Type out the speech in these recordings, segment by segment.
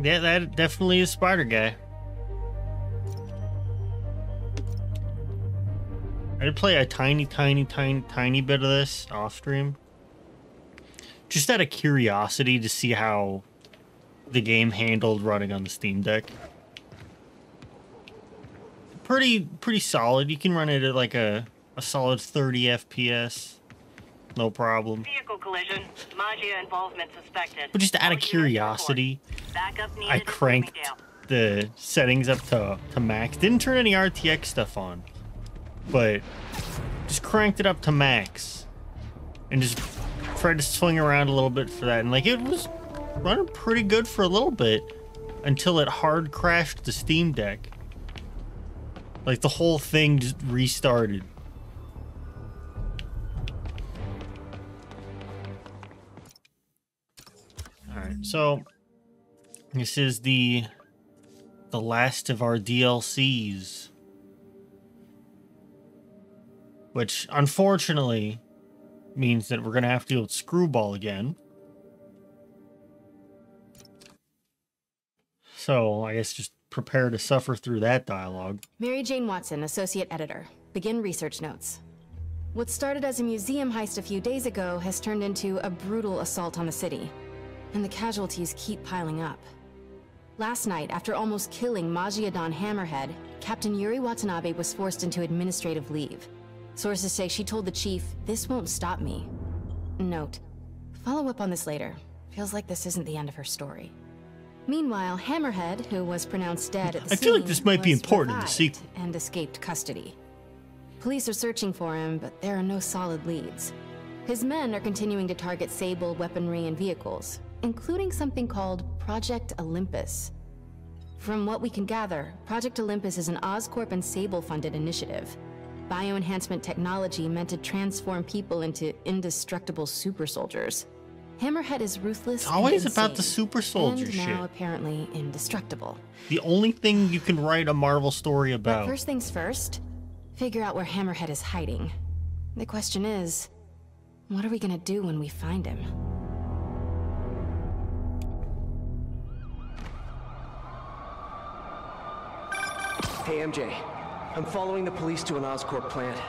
Yeah, that definitely is Spider Guy. I did play a tiny bit of this off stream. Just out of curiosity to see how the game handled running on the Steam Deck. Pretty solid. You can run it at like a solid 30 FPS. No problem. Vehicle collision. Maggia involvement suspected. But just out of curiosity, I cranked the settings up to max. Didn't turn any RTX stuff on, but just cranked it up to max and just tried to swing around a little bit for that. And like it was running pretty good for a little bit until it hard crashed the Steam Deck. Like the whole thing just restarted. Alright, so this is the last of our DLCs. Which unfortunately means that we're gonna have to deal with Screwball again. So I guess just prepare to suffer through that dialogue. Mary Jane Watson, Associate Editor. Begin research notes. What started as a museum heist a few days ago has turned into a brutal assault on the city. And the casualties keep piling up. Last night, after almost killing Maggia Don Hammerhead, Captain Yuri Watanabe was forced into administrative leave. Sources say she told the chief, "This won't stop me." Note, follow up on this later. Feels like this isn't the end of her story. Meanwhile, Hammerhead, who was pronounced dead at the scene, I feel like this might be important in the revived sequel. and escaped custody. Police are searching for him, but there are no solid leads. His men are continuing to target Sable weaponry and vehicles, including something called Project Olympus. From what we can gather, Project Olympus is an Oscorp and Sable-funded initiative. Bioenhancement technology meant to transform people into indestructible super soldiers. Hammerhead is ruthless. It's always and about the insane, super soldier and shit. now apparently indestructible. The only thing you can write a Marvel story But about. first things first, figure out where Hammerhead is hiding. The question is, what are we gonna do when we find him? Hey MJ, I'm following the police to an Oscorp plant.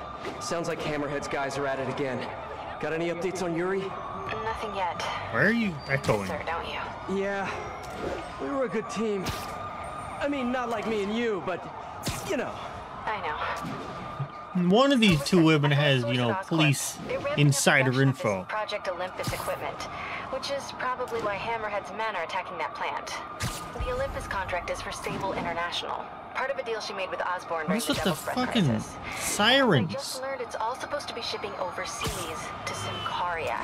Sounds like Hammerhead's guys are at it again. Got any updates on Yuri? Nothing yet. Where are you echoing? Sir, don't you? Yeah, we were a good team. I mean, not like me and you, but, you know. I know. One of these two women has, you know, police insider info. Project Olympus equipment, which is probably why Hammerhead's men are attacking that plant. The Olympus contract is for Sable International. Part of a deal she made with Osborn during What's the with the Devil's Breath fucking crisis. I sirens? just learned it's all supposed to be shipping overseas to Symkaria.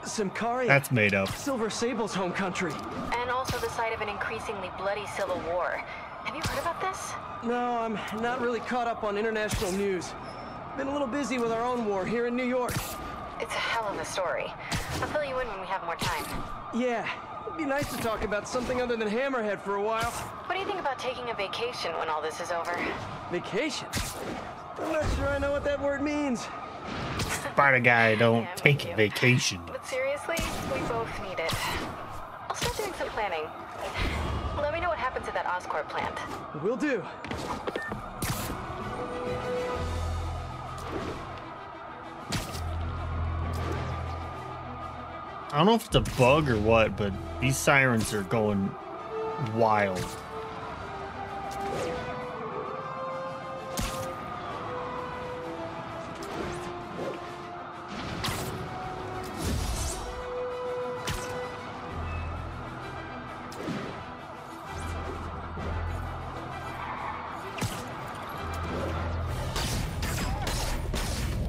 Symkaria. That's made up. Silver Sable's home country. And also the site of an increasingly bloody civil war. Have you heard about this? No, I'm not really caught up on international news. Been a little busy with our own war here in New York. It's a hell of a story. I'll fill you in when we have more time. Yeah, it'd be nice to talk about something other than Hammerhead for a while. What do you think about taking a vacation when all this is over? Vacation? I'm not sure I know what that word means. Spider Guy don't Yeah, me take too. a vacation. But seriously, we both need it. I'll start doing some planning. Let me know what happens at that Oscorp plant. Will do. I don't know if it's a bug or what, but these sirens are going wild.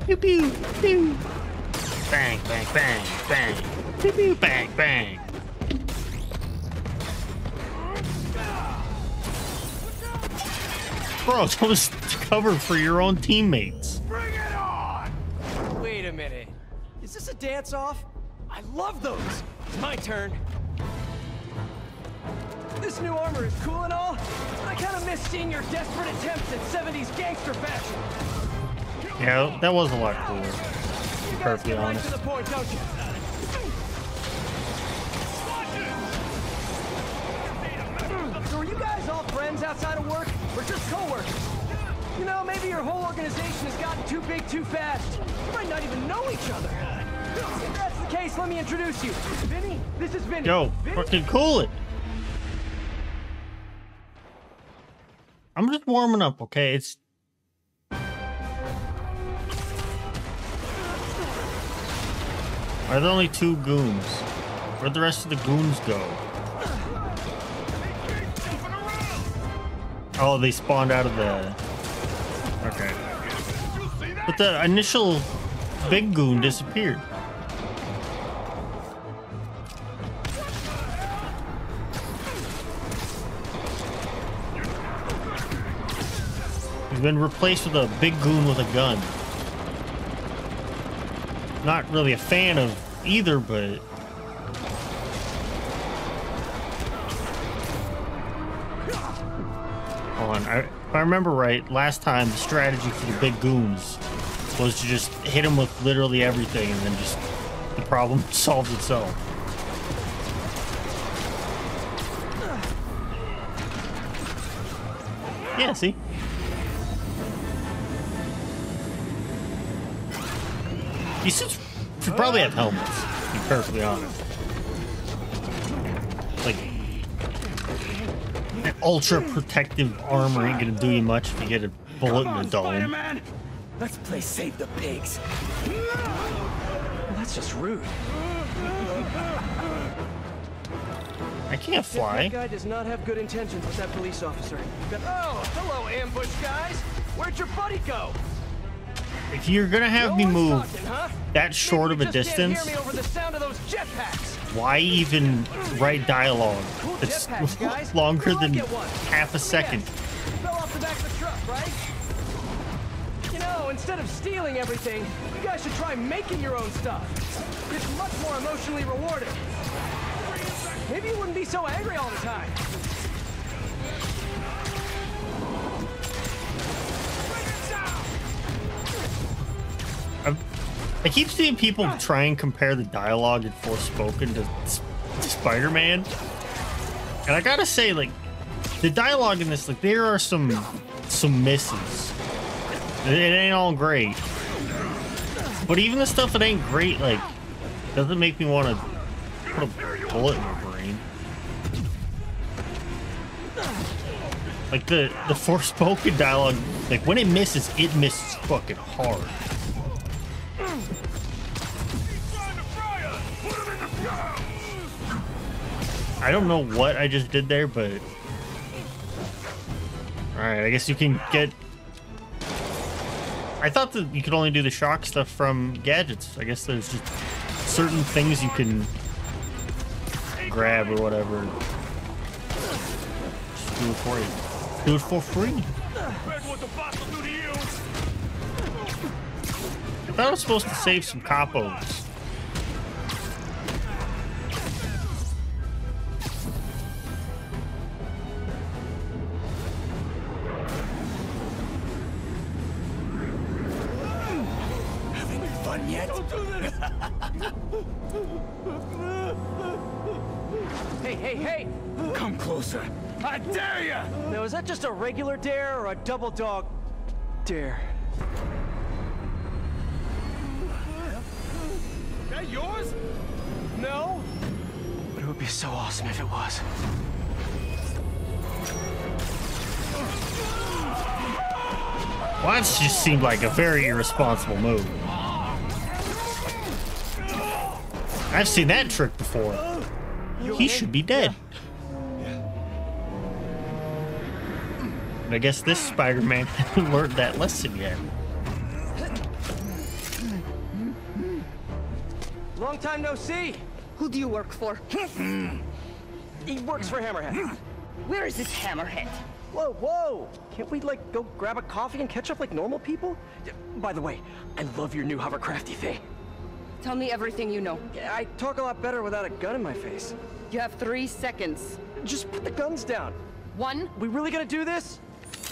Pew pew pew. Bang bang bang bang. Pew pew bang bang. Bro, it's almost cover for your own teammates. Bring it on! Wait a minute. Is this a dance-off? I love those! It's my turn. This new armor is cool and all, but I kind of miss seeing your desperate attempts at 70s gangster fashion. Yeah, that was a lot cooler. You guys Perfectly get right honest. to the point, don't you? outside of work? We're just co-workers. You know, maybe your whole organization has gotten too big too fast. You might not even know each other. If that's the case, let me introduce you. Vinny, this is Vinny. Yo, Vinny? fucking cool it. I'm just warming up, okay? It's... Are there only 2 goons? Where'd the rest of the goons go? Oh, they spawned out of the... Okay. But the initial big goon disappeared. He's been replaced with a big goon with a gun. Not really a fan of either, but... Hold on, if I remember right, last time the strategy for the big goons was to just hit them with literally everything and then just the problem solved itself. Yeah, see? These suits should probably have helmets, to be perfectly honest. Like, an ultra protective armor ain't gonna do you much if you get a bullet in the dome. Spider-Man! Let's play Save the Pigs. Well, that's just rude. I can't fly. That guy does not have good intentions with that police officer. Oh, hello, ambush guys. Where'd your buddy go? If you're gonna have me move that short of a Maybe you just distance, can't hear me over the sound of those jetpacks. why even write dialogue that's jetpacks, guys. longer We'll all than get one. half a second? Fell off the back of the truck, right? You know, instead of stealing everything, you guys should try making your own stuff. It's much more emotionally rewarding. Maybe you wouldn't be so angry all the time. I keep seeing people try and compare the dialogue in Forspoken to Spider-Man, and I gotta say, like, the dialogue in this, like, there are some misses. It ain't all great, but even the stuff that ain't great, like, doesn't make me want to put a bullet in my brain. Like the Forspoken dialogue, like, when it misses fucking hard. I don't know what I just did there, but... Alright, I guess you can get... I thought that you could only do the shock stuff from gadgets. I guess there's just certain things you can grab or whatever. Just do it for you. Do it for free. I thought I was supposed to save some capos. Yet? Hey! Come closer. I dare you! Now, is that just a regular dare or a double dog dare? That yours? No? But it would be so awesome if it was. Well, that just seemed like a very irresponsible move. I've seen that trick before. He should be dead. But I guess this Spider-Man hasn't learned that lesson yet. Long time no see. Who do you work for? He works for Hammerhead. Where is this Hammerhead? Whoa! Can't we, like, go grab a coffee and catch up like normal people? By the way, I love your new hovercrafty thing. Tell me everything you know. I talk a lot better without a gun in my face. You have 3 seconds. Just put the guns down. 1, We really gonna do this?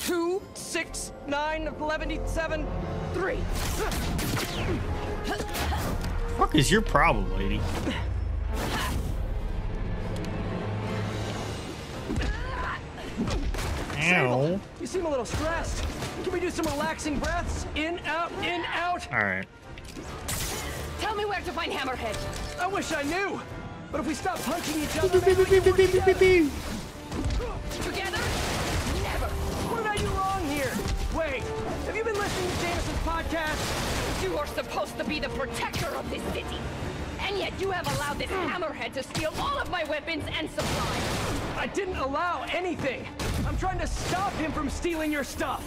2, 6, 9, 11, 7, 3. What is your problem, lady? Ow. You seem a little stressed. Can we do some relaxing breaths? In, out, in, out. All right. Tell me where to find Hammerhead. I wish I knew. But if we stop punching each other, maybe we can work together. Together? Never. What did I do wrong here? Wait, have you been listening to Jameson's podcast? You are supposed to be the protector of this city. And yet you have allowed this Hammerhead to steal all of my weapons and supplies. I didn't allow anything. I'm trying to stop him from stealing your stuff.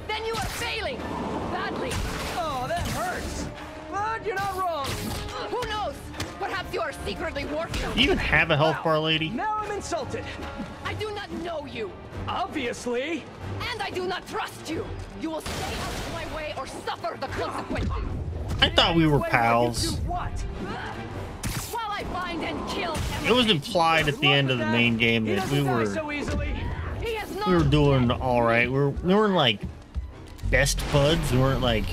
Then you are failing. Badly. Oh, that hurts. But you're not wrong. Who knows? Perhaps you are secretly working. Do you even have a health bar, lady? Now I'm insulted. I do not know you. Obviously. And I do not trust you. You will stay out of my way or suffer the consequences. I thought we were Wait, pals. you do what? While I find and kill Hammerhead. It was implied at the end of the main game He that doesn't we die were so easily. He has not we were doing all right. We weren't like best buds. We weren't like,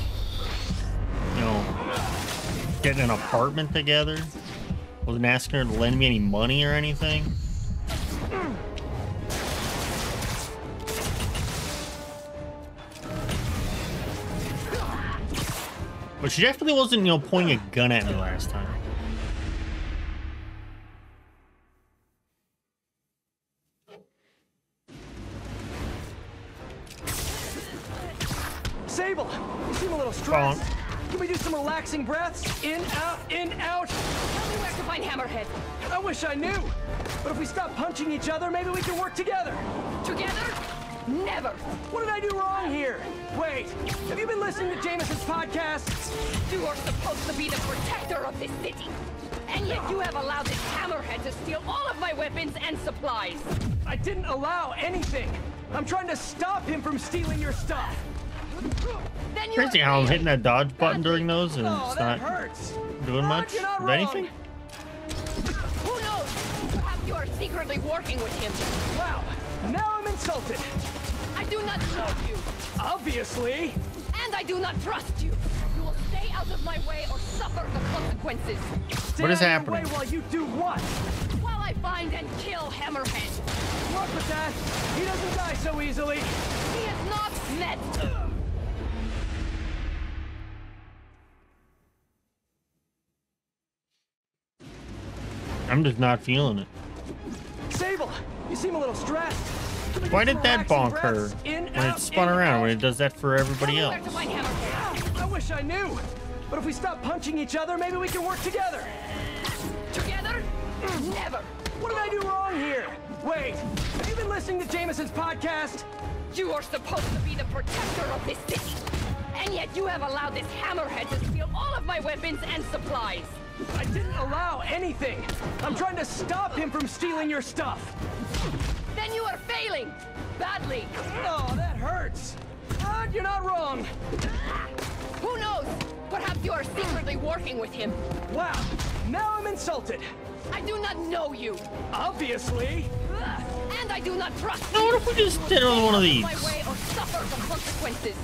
you know, getting an apartment together. Wasn't asking her to lend me any money or anything. But she definitely wasn't, you know, pointing a gun at me last time. Sable, you seem a little stressed. Can we do some relaxing breaths? In, out, in, out. Tell me where to find Hammerhead. I wish I knew. But if we stop punching each other, maybe we can work together. Together? Never. What did I do wrong here? Wait, have you been listening to Jameson's podcast? You are supposed to be the protector of this city. And yet you have allowed this Hammerhead to steal all of my weapons and supplies. I didn't allow anything. I'm trying to stop him from stealing your stuff. Then you Crazy are how I'm failing. hitting that dodge button during those and Oh, it's that not hurts. doing But much you're not of wrong. anything. Who knows? Perhaps you are secretly working with him. Wow, now I'm insulted. I do not know you. Obviously. And I do not trust you. You will stay out of my way or suffer the consequences. Stay What is out of your happening? way while you do what? While I find and kill Hammerhead. Luck with that. He doesn't die so easily. He is not met. I'm just not feeling it. Sable, you seem a little stressed. Can we do Why some did that relaxing bonk her breaths? In, when out, it spun in, around, out. when it does that for Tell everybody me else? where to find Hammerhead. I wish I knew. But if we stop punching each other, maybe we can work together. Together? Never. What did I do wrong here? Wait, have you been listening to Jameson's podcast? You are supposed to be the protector of this city. And yet you have allowed this Hammerhead to steal all of my weapons and supplies. I didn't allow anything. I'm trying to stop him from stealing your stuff. Then you are failing. Badly. Oh, that hurts. But you're not wrong. Who knows? Perhaps you are secretly working with him. Wow, now I'm insulted. I do not know you. Obviously. And I do not trust you. Now, what if we just did on one of these? My way or suffer the consequences.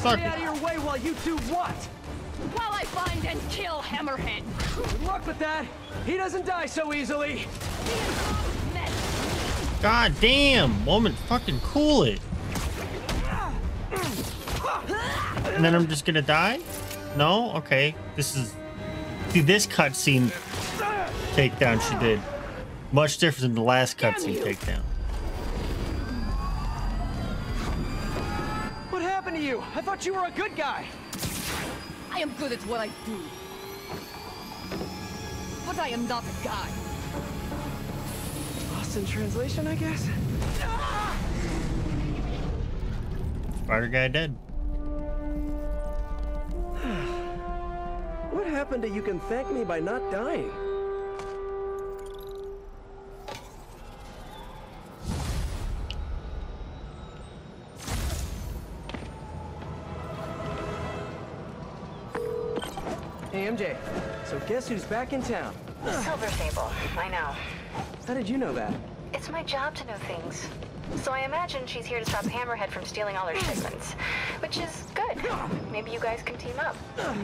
Fuck Stay out it. of your way while you do what? While I find and kill Hammerhead. Good luck with that. He doesn't die so easily. He is not met. God damn, woman, fucking cool it. And then I'm just gonna die? No? Okay. This is... See, this cutscene takedown she did. Much different than the last cutscene takedown. What happened to you? I thought you were a good guy. I am good at what I do. But I am not a guy. Lost in translation, I guess? Spider guy dead. What happened to you can thank me by not dying? Hey, MJ. So guess who's back in town? Silver Sable, I know. How did you know that? It's my job to know things. So I imagine she's here to stop Hammerhead from stealing all her shipments. Which is good. Maybe you guys can team up.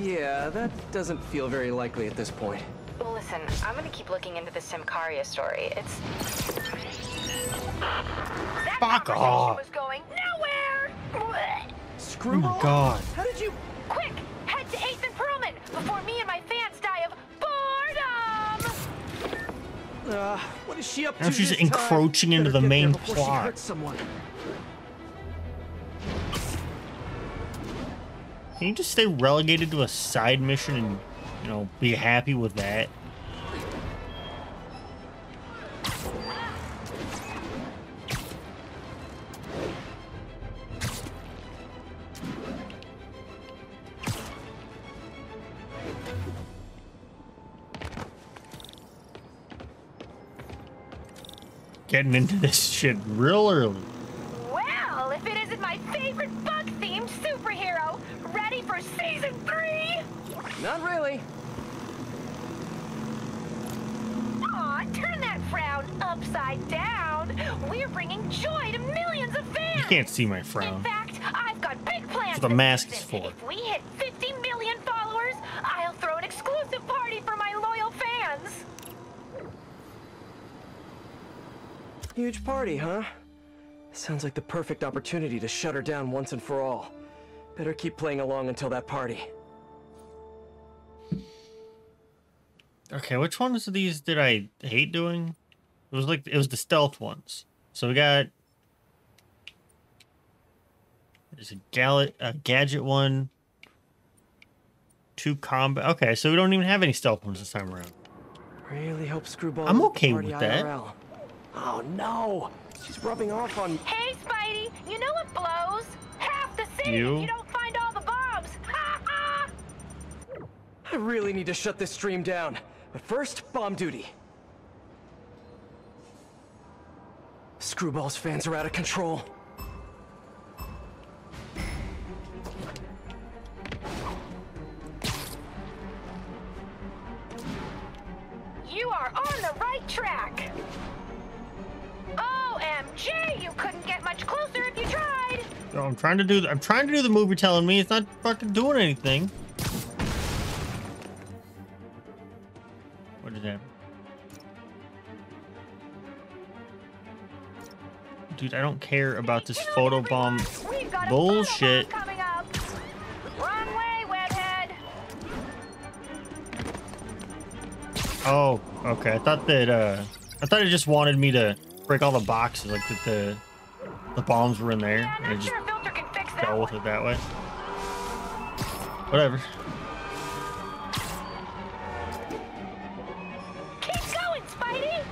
Yeah, that doesn't feel very likely at this point. Well, listen, I'm gonna keep looking into the Symkaria story. It's... That Fuck conversation off. was going nowhere. Oh Screwball? my god. How did you... Quick, head to 8th and Perlman before me and my fans die of boredom. What is she up to Now she's this encroaching time? into Better the get there main before plot. She hurts someone. Can you just stay relegated to a side mission and, you know, be happy with that? Getting into this shit real early. Well, if it isn't my favorite bug-themed superhero, ready for season 3? Not really. Aw, turn that frown upside down. We're bringing joy to millions of fans. You can't see my In frown. fact, I've got big plans. That's what the this mask is season. for. If we hit 50 million followers, I'll throw an exclusive party for my loyal fans. Huge party, huh? Sounds like the perfect opportunity to shut her down once and for all. Better keep playing along until that party. Okay, which ones of these did I hate doing? It was the stealth ones. So we got there's a gadget one, 2 combat. Okay, so we don't even have any stealth ones this time around. Really hope Screwball. I'm is at the okay party with that. IRL. Oh no! She's rubbing off on. Hey, Spidey, you know what blows? Half the city You? if you don't find all the bombs. Ha ha! I really need to shut this stream down. But first, bomb duty. Screwball's fans are out of control. You are on the right track. OMG, you couldn't get much closer if you tried. So I'm trying to do the move you're telling me. It's not fucking doing anything. What is that? Dude, I don't care about this photobomb We've got a bullshit. photobomb coming up. Wrong way, Webhead. Oh, okay. I thought it just wanted me to break all the boxes, like that the bombs were in there, Yeah, and I not just sure a filter can fix that dealt with one. it that way. Whatever. Keep going, Spidey.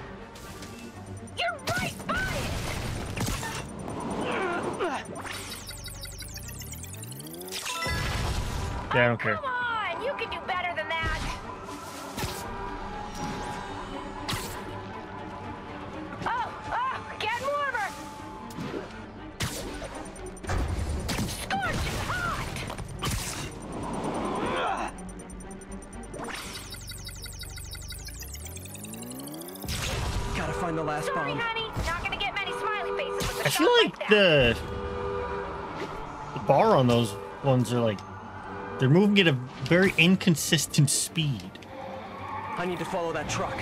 You're right by it. Yeah, I don't care. Come on, you can do better than that. Oh, getting warmer. Scorching hot. Gotta find the last Sorry, bomb. honey, not gonna get many smiley faces with a I feel shot like that. the bar on those ones are like they're moving at a very inconsistent speed. I need to follow that truck.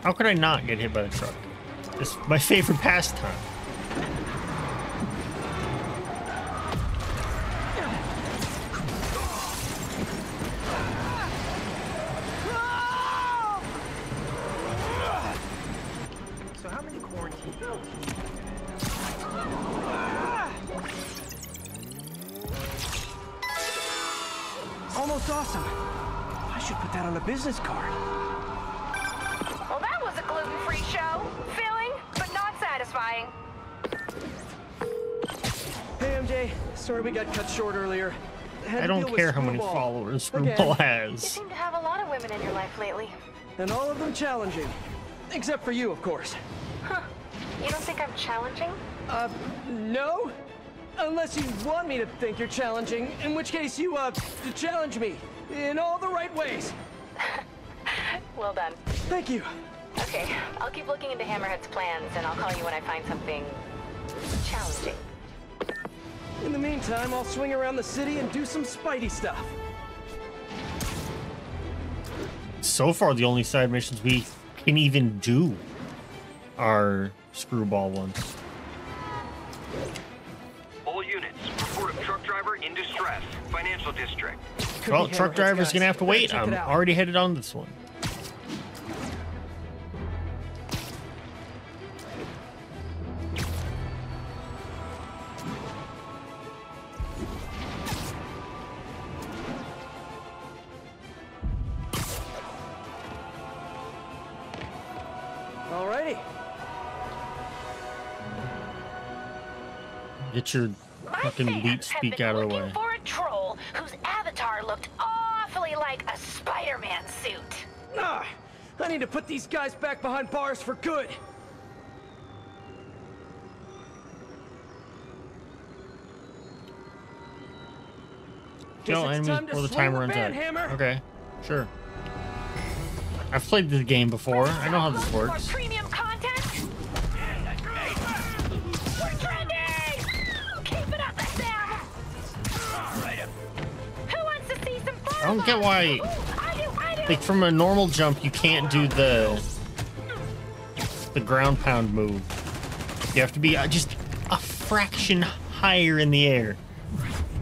How could I not get hit by the truck? It's my favorite pastime. So how many quarantine? Almost awesome. I should put that on a business card. Well, that was a gluten-free show. Filling, but not satisfying. Hey MJ, sorry we got cut short earlier. Had I to don't deal with care how many Screwball. followers Again. Screwball You has. seem to have a lot of women in your life lately. And all of them challenging. Except for you, of course. You don't think I'm challenging? No? Unless you want me to think you're challenging, in which case you, challenge me. In all the right ways. Well done. Thank you. Okay, I'll keep looking into Hammerhead's plans, and I'll call you when I find something challenging. In the meantime, I'll swing around the city and do some Spidey stuff. So far, the only side missions we can even do our screwball ones. All units, report a truck driver in distress. Financial district. Well, truck driver's gonna have to wait. Check it I'm out. already headed on this one. Alrighty. Get your My fucking fans leet have speak been out of the looking way. for a troll whose avatar looked awfully like a Spider-Man suit. Ah, I need to put these guys back behind bars for good. Kill Guess it's enemies time to before the swing timer the runs out. banhammer. Okay, sure. I've played this game before. I know how this Upload some more works. premium content. We're trending! Keep it up, Sam! Who wants to see some fun? I don't get why, Ooh, I do. like, from a normal jump, you can't do the ground pound move. You have to be just a fraction higher in the air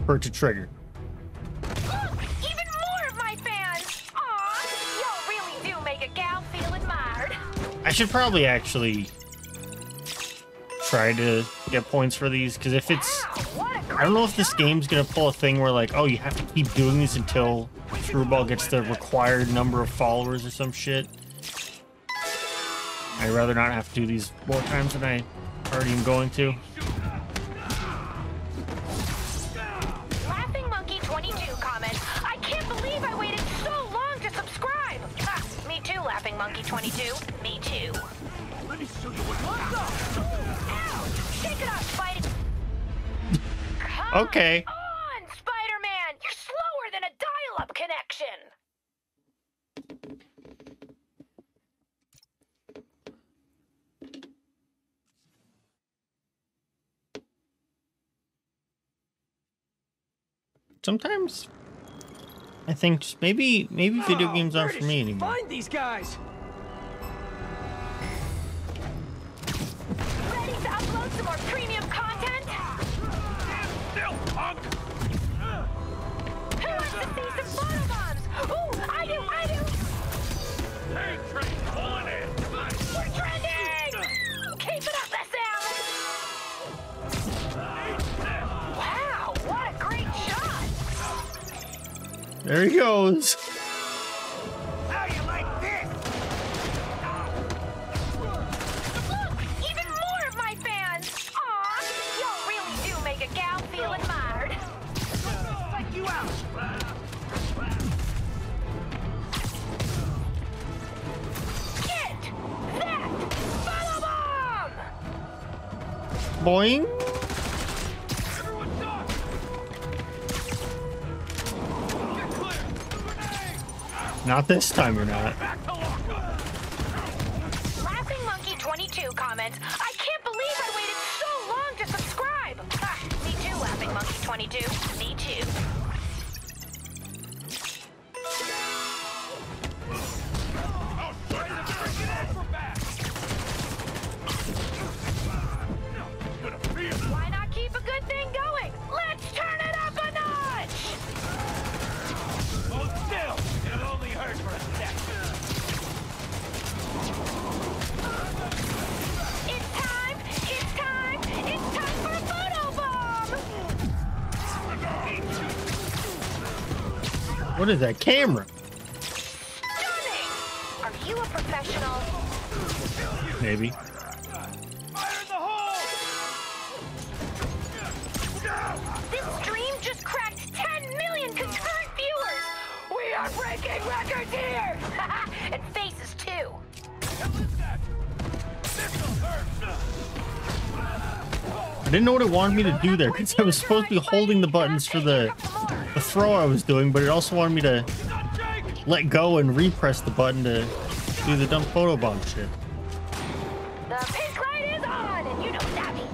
for it to trigger. Even more of my fans! Aw, y'all really do make a gal feel admired. I should probably actually try to get points for these, because if it's... Wow, what a great I don't know if this shot. game's gonna pull a thing where, like, oh, you have to keep doing this until Screwball gets the required number of followers or some shit. I'd rather not have to do these more times than I already am going to. Laughing Monkey 22 comments, I can't believe I waited so long to subscribe. Ha, me too, Laughing Monkey 22. Me too. Let me show you what. Ow! Shake it off, Spidey. Come Okay. on, Spider-Man! You're slower than a dial-up connection! Sometimes I think just maybe video Oh, games aren't where for did me she anymore. Find these guys. Ready to upload some more premium content? Still, punk! Who wants to see some photobombs? Ooh, I do! Hey, train, pulling in! We're trending! Keep it up, SM! Wow, what a great shot! There he goes. How you like this? Look, even more of my fans! Aw, y'all really do make a gal feel admired. Like you out! Get that photobomb! Boing. Everyone duck! Get clear! Grenade! Not this time, you're not. Back to lockup! Laughing Monkey 22 comments, I can't believe I waited so long to subscribe. Ah, me too, Laughing Monkey 22. Me too. Oh, shit! Freaking acrobat! Gonna feel it! Why not keep a good thing going? Let's turn it up a notch! Hold still! It'll only hurt for a sec. It's time! It's time! It's time for a photobomb! What is that camera? Stunning! Are you a professional? Maybe. Fire in the hole! This stream just cracked 10 million concurrent viewers! We are breaking records here! And faces too! Hell is that? This'll hurt! I didn't know what it wanted me to do there, because I was supposed to be holding the buttons for the throw I was doing, but it also wanted me to Not Jake! let go and repress the button to do the dumb photobomb shit. The pink light is on, and you know that means.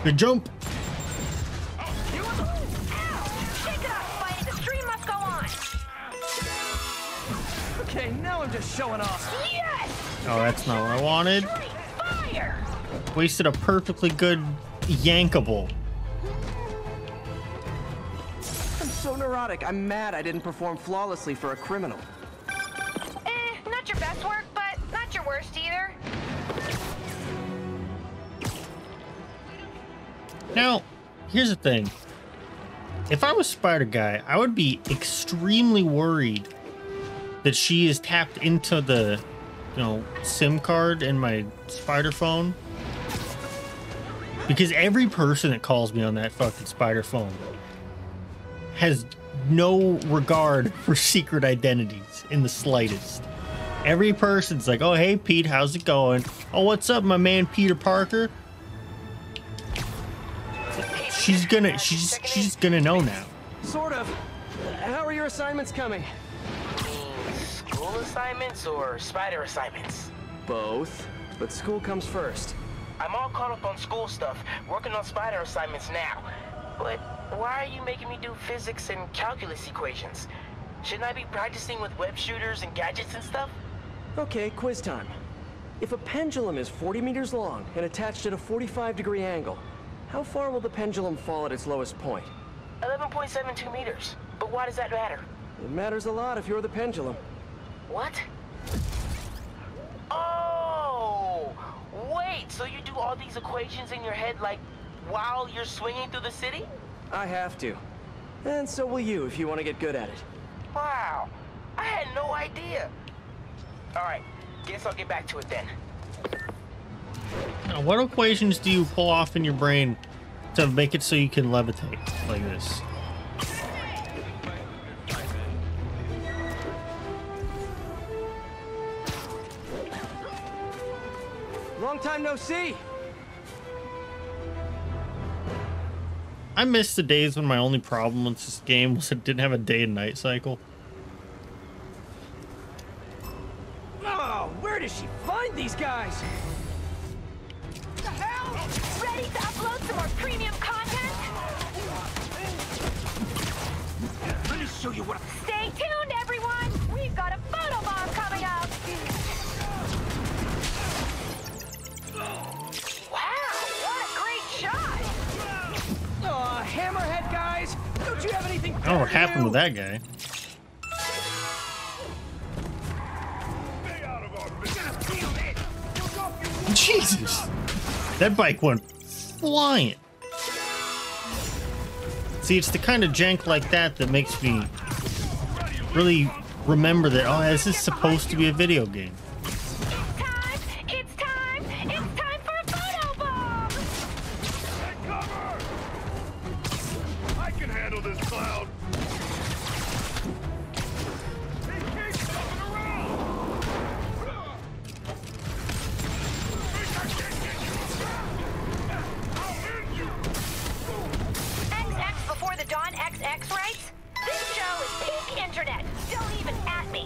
Good jump. Ow! Shake it up, Spidey. The stream must go on. Okay, now I'm just showing off. Yes! Oh, that's not what I wanted. Straight fire! Wasted a perfectly good yankable. I'm so neurotic. I'm mad I didn't perform flawlessly for a criminal. Not your best work, but not your worst either. Now, here's the thing. If I was Spider Guy, I would be extremely worried that she is tapped into the, SIM card in my Spider phone. Because every person that calls me on that fucking Spider phone has no regard for secret identities in the slightest. Every person's like, oh, hey, Pete, how's it going? Oh, what's up, my man, Peter Parker? She's gonna know now. Sort of. How are your assignments coming? School assignments or spider assignments? Both, but school comes first. I'm all caught up on school stuff, working on spider assignments now. But why are you making me do physics and calculus equations? Shouldn't I be practicing with web shooters and gadgets and stuff? Okay, quiz time. If a pendulum is 40 meters long and attached at a 45-degree angle, how far will the pendulum fall at its lowest point? 11.72 meters. But why does that matter? It matters a lot if you're the pendulum. What? Oh! Wait, so you do all these equations in your head, like, while you're swinging through the city? I have to. And so will you if you want to get good at it. Wow, I had no idea. All right, guess I'll get back to it then. Now, what equations do you pull off in your brain to make it so you can levitate like this? Long time no see. I miss the days when my only problem with this game was it didn't have a day and night cycle. Oh, where does she find these guys? The hell? Ready to upload some more premium content? Let me show you what. Stay tuned, everyone! We've got a photo bomb coming up! Wow, what a great shot! Aw, Hammerhead guys! Don't you have anything better I don't know what to happened do? with that guy. Stay out of our business. Jesus! That bike went flying. See, it's the kind of jank like that that makes me really remember that, oh, this is supposed to be a video game. It's time for a photo bomb! Take cover! I can handle this cloud. He keeps coming around. Think I can't get you? I'll end you. XX before the dawn XX, right? This show is peak internet. Don't even at me.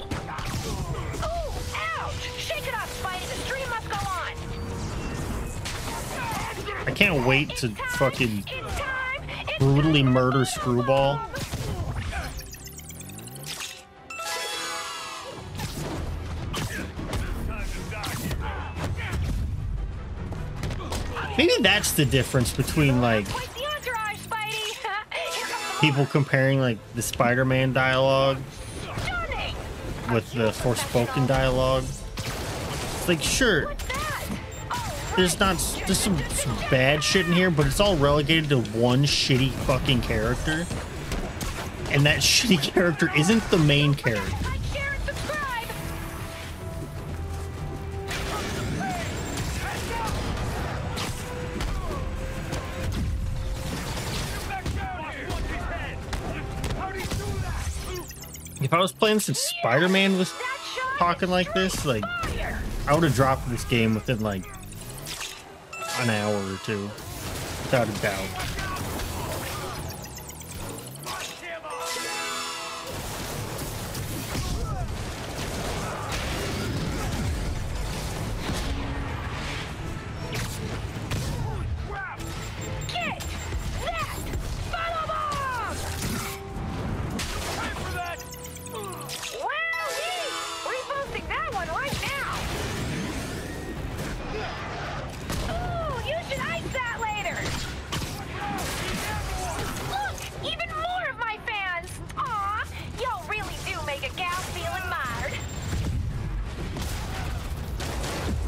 Ooh, ouch! Shake it off, Spidey. The stream must go on. I can't wait to fucking It's time. brutally murder Screwball. Maybe that's the difference between, like, Quite the entourage, Spidey. Here comes the people comparing, like, the Spider-Man dialogue stunning. with the Forspoken dialogue. It's like, sure, What's that? Oh, there's some bad shit in here, but it's all relegated to one shitty fucking character. And that shitty character isn't the main character. like, share, and subscribe. If I was playing since Spider-Man was talking like this, like, I would have dropped this game within, like, an hour or two, without a doubt. Get one right now! Ooh, you should ice that later! Look! Even more of my fans! Aw! Y'all really do make a gal feel admired!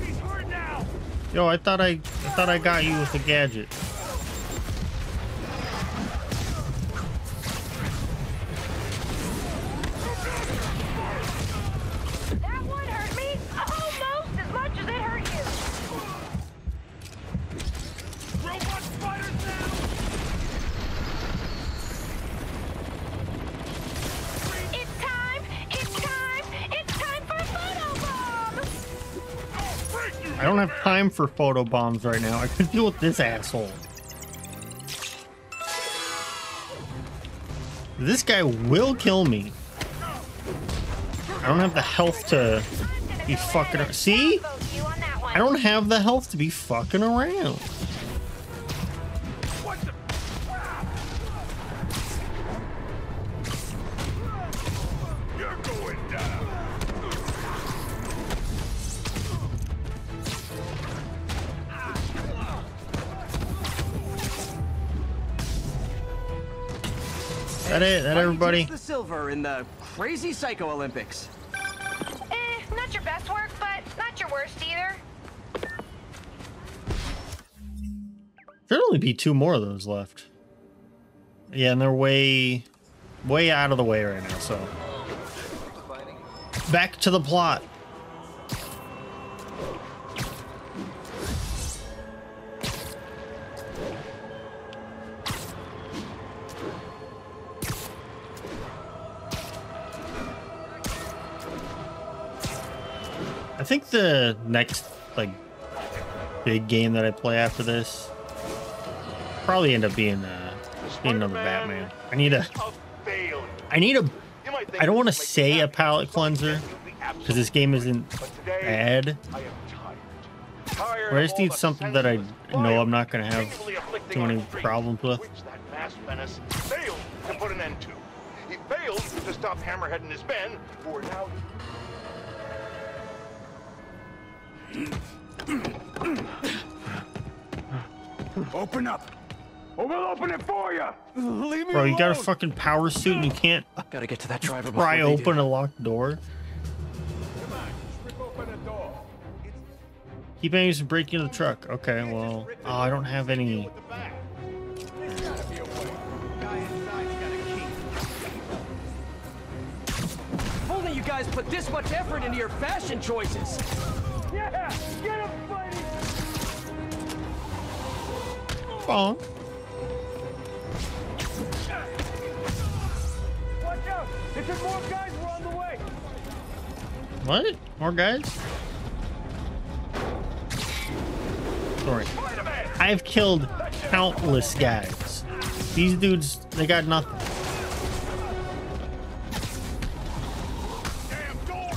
He's hurt now! Yo, I thought I got you with a gadget. That one hurt me almost as much as it hurt you! Robot spiders now! It's time! It's time! It's time for photobomb! I'll break you! I don't have time for photo bombs right now. I could deal with this asshole. This guy will kill me. I don't have the health to be fucking around. See? I don't have the health to be fucking around. What the? You're going down! That it? That everybody? The silver in the Crazy Psycho Olympics. Not your best work, but not your worst either. There'll only be 2 more of those left. Yeah, and they're way out of the way right now, so. Back to the plot. I think the next, like, big game that I play after this probably end up being another Batman. I need a I don't want to say a palate cleanser because this game isn't bad, but I just need something that I know I'm not going to have too many problems with. That mass menace failed to put an end to. He failed to stop Hammerhead and his men, who are now... Open up, or we'll open it for you. Leave me Bro, you got a alone. fucking power suit and you can't Gotta get to that driver pry open a locked door. Come on, just rip open the door. Keep aiming to break into the truck. Okay, well, oh, I don't have any. With the back. There's gotta be a way. Guy inside's got a key. If only you guys put this much effort into your fashion choices. Yeah, get him, Spidey. Bonk. Watch out! If there's more guys, we're on the way. What? More guys? Sorry. Spider-Man! I've killed countless guys. These dudes, they got nothing. Damn door!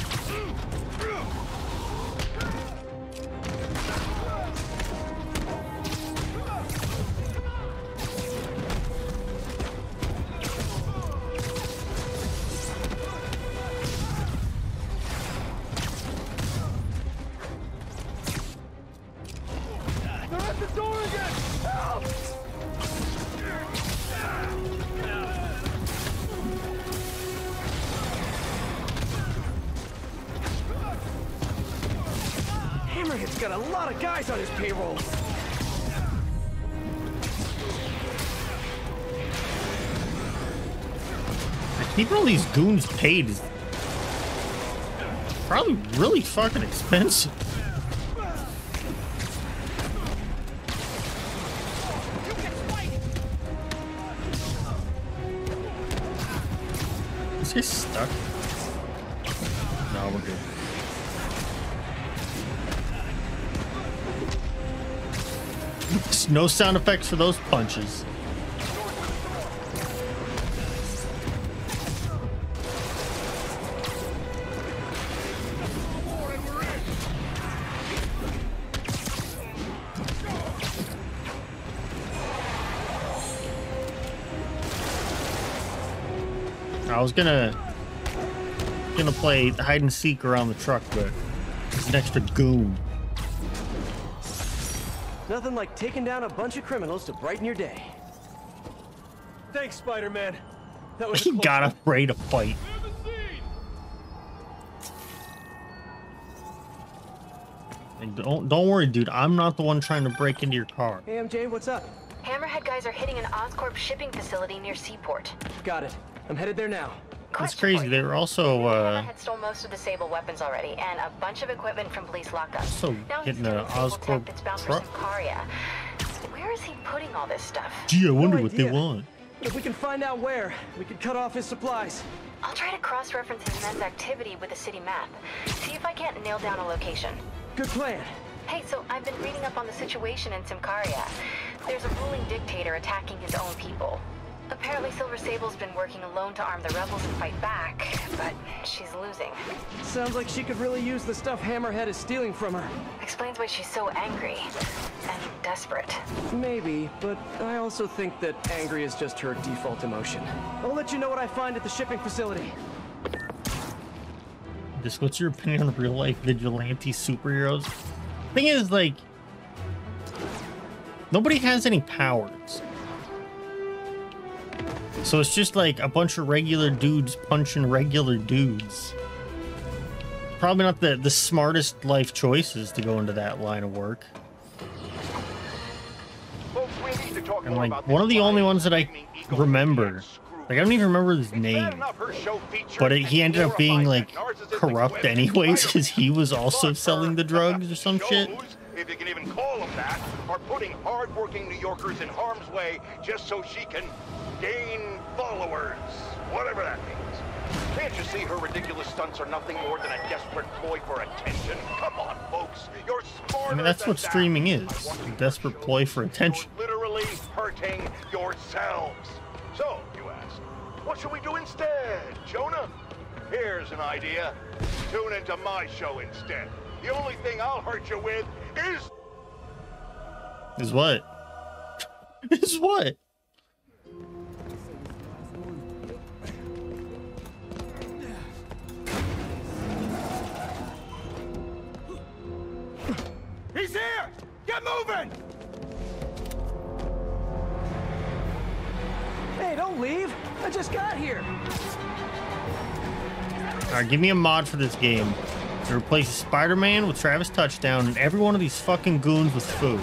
They're at the door again! Help! Hammerhead's got a lot of guys on his payroll. Keeping all these goons paid is probably really fucking expensive. Is he stuck? No, we're good. No sound effects for those punches. I was gonna gonna play hide and seek around the truck, but there's an extra goon. Nothing like taking down a bunch of criminals to brighten your day. Thanks, Spider-Man. That was He got afraid to fight. And don't worry, dude. I'm not the one trying to break into your car. Hey, MJ, what's up? Hammerhead guys are hitting an Oscorp shipping facility near Seaport. Got it. I'm headed there now. That's crazy. They were also Hammerhead stole most of the Sable weapons already, and a bunch of equipment from police lockup. So now he's getting an Oscorp that's bound truck. for Symkaria. Where is he putting all this stuff? Gee, I wonder what idea. they want. If we can find out where, we could cut off his supplies. I'll try to cross-reference his men's activity with the city map. See if I can't nail down a location. Good plan. Hey, so I've been reading up on the situation in Symkaria. There's a ruling dictator attacking his own people. Apparently Silver Sable's been working alone to arm the rebels and fight back, but she's losing. Sounds like she could really use the stuff Hammerhead is stealing from her. Explains why she's so angry and desperate. Maybe, but I also think that angry is just her default emotion. I'll let you know what I find at the shipping facility. Just what's your opinion on real life vigilante superheroes? Thing is, like, nobody has any powers. So it's just like a bunch of regular dudes punching regular dudes. Probably not the smartest life choices to go into that line of work. And like one of the only ones that I remember, like I don't even remember his name, but he ended up being like corrupt anyways because he was also selling the drugs or some shit. If you can even call them that, are putting hard-working New Yorkers in harm's way just so she can gain followers, whatever that means. Can't you see her ridiculous stunts are nothing more than a desperate ploy for attention? Come on, folks, you're smarter. I mean, that's what streaming is, a desperate ploy for attention. You're literally hurting yourselves. So, you ask, what should we do instead, Jonah? Here's an idea. Tune into my show instead. The only thing I'll hurt you with is what? Is what? He's here! Get moving! Hey, don't leave. I just got here. Alright, give me a mod for this game. It replaces Spider-Man with Travis Touchdown and every one of these fucking goons with food.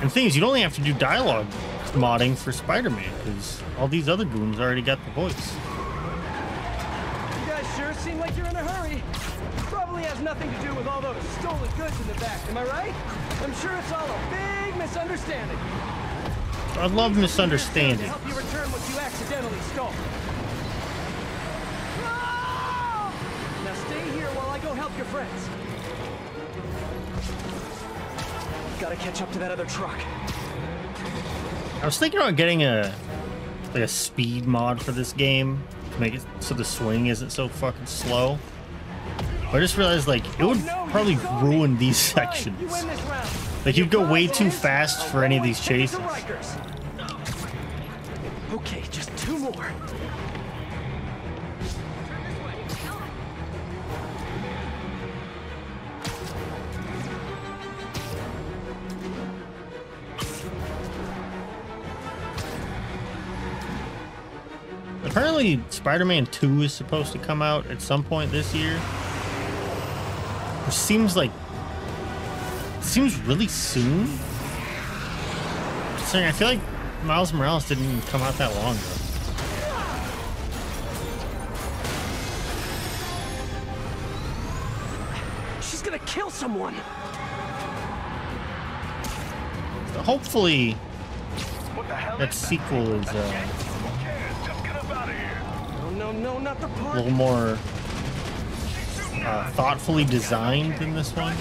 And the thing is, you'd only have to do dialogue modding for Spider-Man, because all these other goons already got the voice. You guys sure seem like you're in a hurry. Probably has nothing to do with all those stolen goods in the back, am I right? I'm sure it's all a big misunderstanding. I love misunderstandings. To help you return what you accidentally stole. Now stay here while I go help your friends. Gotta catch up to that other truck. I was thinking about getting a speed mod for this game to make it so the swing isn't so fucking slow. But I just realized like it would probably ruin these sections. Like you'd go way too fast for any of these chases. Okay, just two more. Apparently, Spider-Man 2 is supposed to come out at some point this year. Which seems really soon. I feel like Miles Morales didn't even come out that long ago. She's gonna kill someone. Hopefully, that sequel is No, not the part. a little more thoughtfully designed than this one.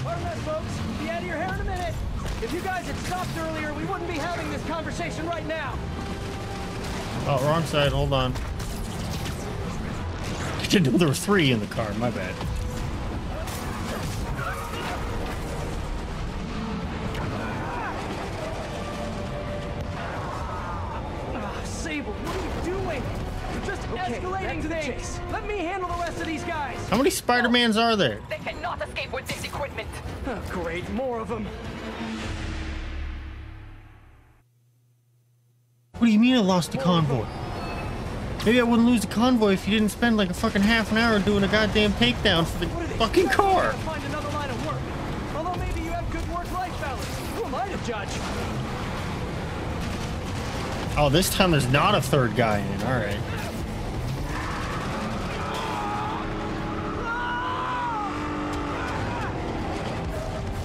Pardon that, folks. Be out of your hair in a minute. If you guys had stopped earlier, we wouldn't be having this conversation right now. Oh, wrong side. Hold on. I didn't know there were 3 in the car. My bad. Sable, what are you doing? chase. Let me handle the rest of these guys. How many Spider-Mans are there? They cannot escape with this equipment. Oh, great, more of them. What do you mean I lost the convoy? Maybe I wouldn't lose the convoy if you didn't spend like a fucking half an hour doing a goddamn takedown for the fucking car. Find another line of work. Although maybe you have good work-life balance. Who am I to judge? Oh, this time there's not a third guy in. All right.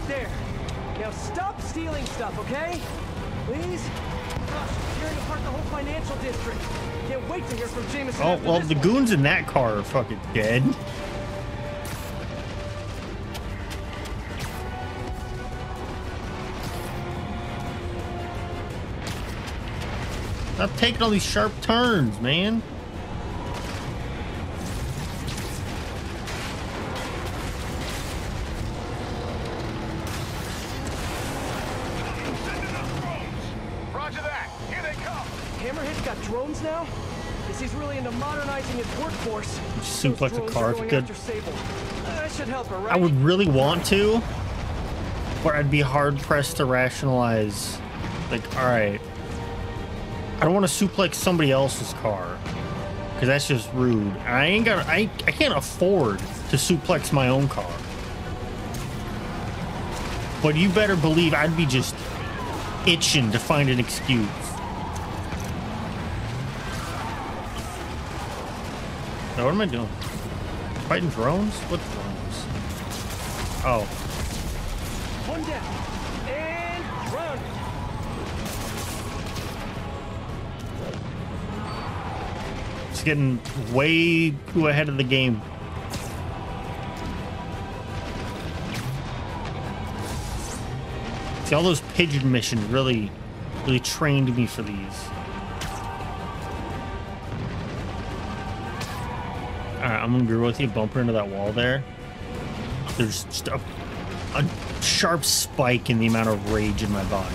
There. Now stop stealing stuff, okay? Please? Gosh, tearing apart the whole financial district. Can't wait to hear from Jameson. Oh, after well, this the one. goons in that car are fucking dead. Stop taking all these sharp turns, man. Roger that. Here they come. Hammerhead's got drones now? Guess he's really into modernizing his workforce. Suplex Those a drones car are if going you could. after Sable. That should help her, right? I would really want to, but I'd be hard pressed to rationalize. Like, all right, I don't want to suplex somebody else's car because that's just rude. I ain't got. I can't afford to suplex my own car. But you better believe I'd be just itching to find an excuse. Now, what am I doing? Fighting drones? What drones? Oh. One down. And run. It's getting way too ahead of the game. See, all those pigeon missions really trained me for these. Alright, I'm gonna agree with you. Bumper into that wall there. There's just a sharp spike in the amount of rage in my body.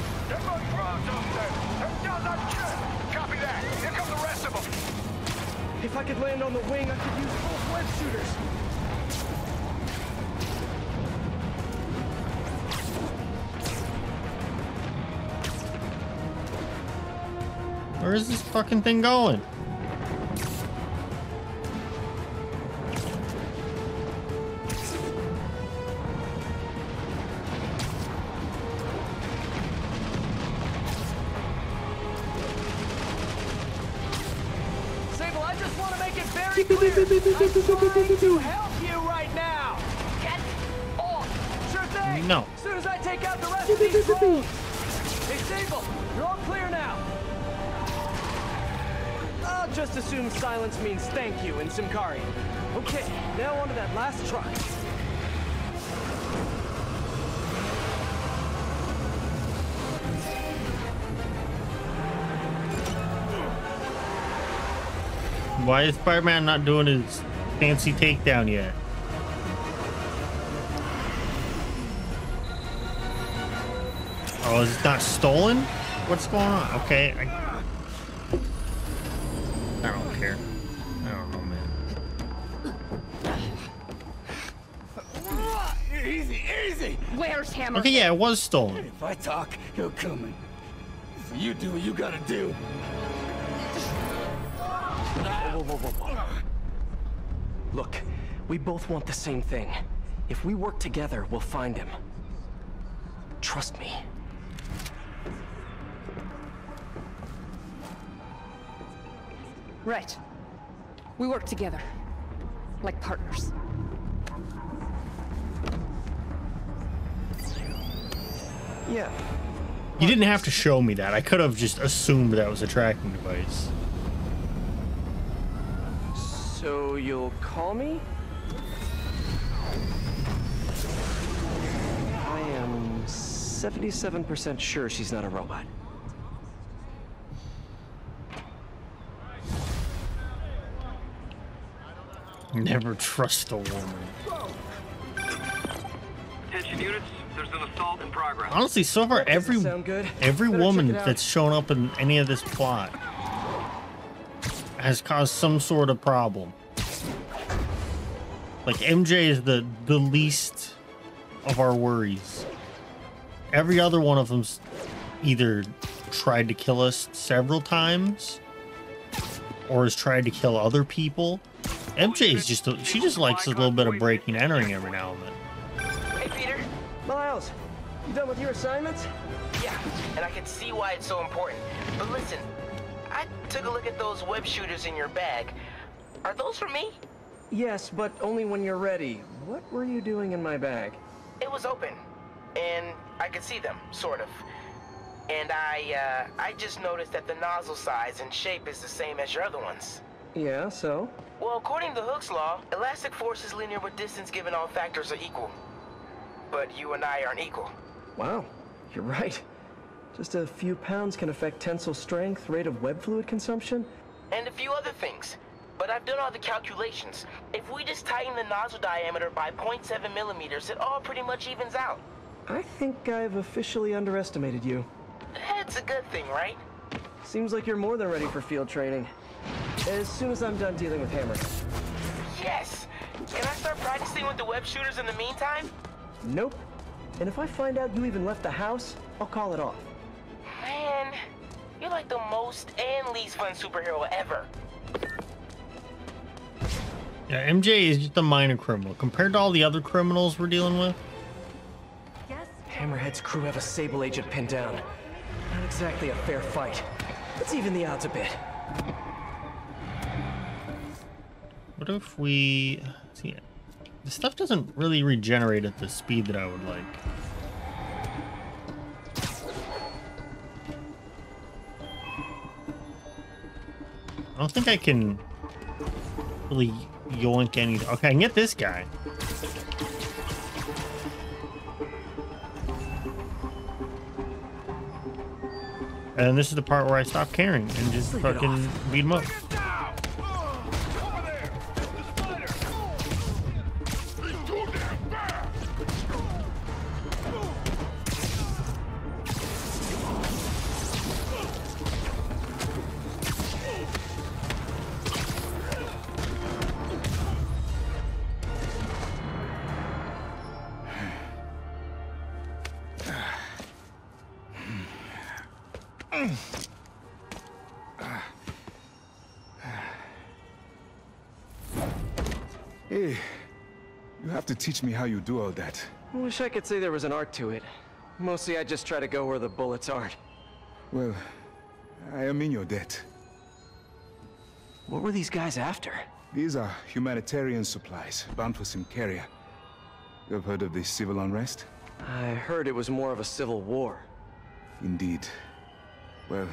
Copy that. Here come the rest of them. If I could land on the wing, I could use both web shooters. Where is this fucking thing going? Sable, I just want to make it very clear. I'm trying to help you right now. Get off! Sure thing. No. As soon as I take out the rest of these drones. Hey, Sable, you're all clear now. I'll just assume silence means thank you in Symkaria. Okay, now onto that last truck. Why is Spider-Man not doing his fancy takedown yet? Oh, is it not stolen? What's going on? Okay, I don't care. I don't know, man. Easy, easy! Where's Hammer? Okay, yeah, it was stolen. If I talk, he'll come. So you do what you gotta do. Whoa. Look, we both want the same thing. If we work together, we'll find him. Trust me. Right. We work together. Like partners. Yeah. You didn't have to show me that. I could have just assumed that was a tracking device. So you'll call me? I am 77% sure she's not a robot. Never trust a woman. Attention units, there's an assault in progress. Honestly, so far every sound good? every Better woman check it out. that's shown up in any of this plot has caused some sort of problem. Like, MJ is the least of our worries. Every other one of them's either tried to kill us several times or has tried to kill other people. MJ is just, she just likes a little bit of breaking and entering every now and then. Hey, Peter. Miles, you done with your assignments? Yeah, and I can see why it's so important. But listen, I took a look at those web shooters in your bag. Are those for me? Yes, but only when you're ready. What were you doing in my bag? It was open, and I could see them, sort of. And I just noticed that the nozzle size and shape is the same as your other ones. Yeah, so? Well, according to Hooke's law, elastic force is linear with distance given all factors are equal. But you and I aren't equal. Wow, you're right. Just a few pounds can affect tensile strength, rate of web fluid consumption. And a few other things. But I've done all the calculations. If we just tighten the nozzle diameter by 0.7 millimeters, it all pretty much evens out. I think I've officially underestimated you. It's a good thing, right? Seems like you're more than ready for field training. As soon as I'm done dealing with Hammer. Yes! Can I start practicing with the web shooters in the meantime? Nope. And if I find out you even left the house, I'll call it off. Man, you're like the most and least fun superhero ever. Yeah, MJ is just a minor criminal compared to all the other criminals we're dealing with. Hammerhead's crew have a Sable agent pinned down. Not exactly a fair fight. Let's even the odds a bit. What if we... see, the stuff doesn't really regenerate at the speed that I would like. I don't think I can really yoink any... okay, I can get this guy. And this is the part where I stop caring and just fucking beat him up. Hey, you have to teach me how you do all that. I wish I could say there was an art to it. Mostly I just try to go where the bullets aren't. Well, I am in your debt. What were these guys after? These are humanitarian supplies bound for Symkaria. You have heard of the civil unrest? I heard it was more of a civil war. Indeed. Well,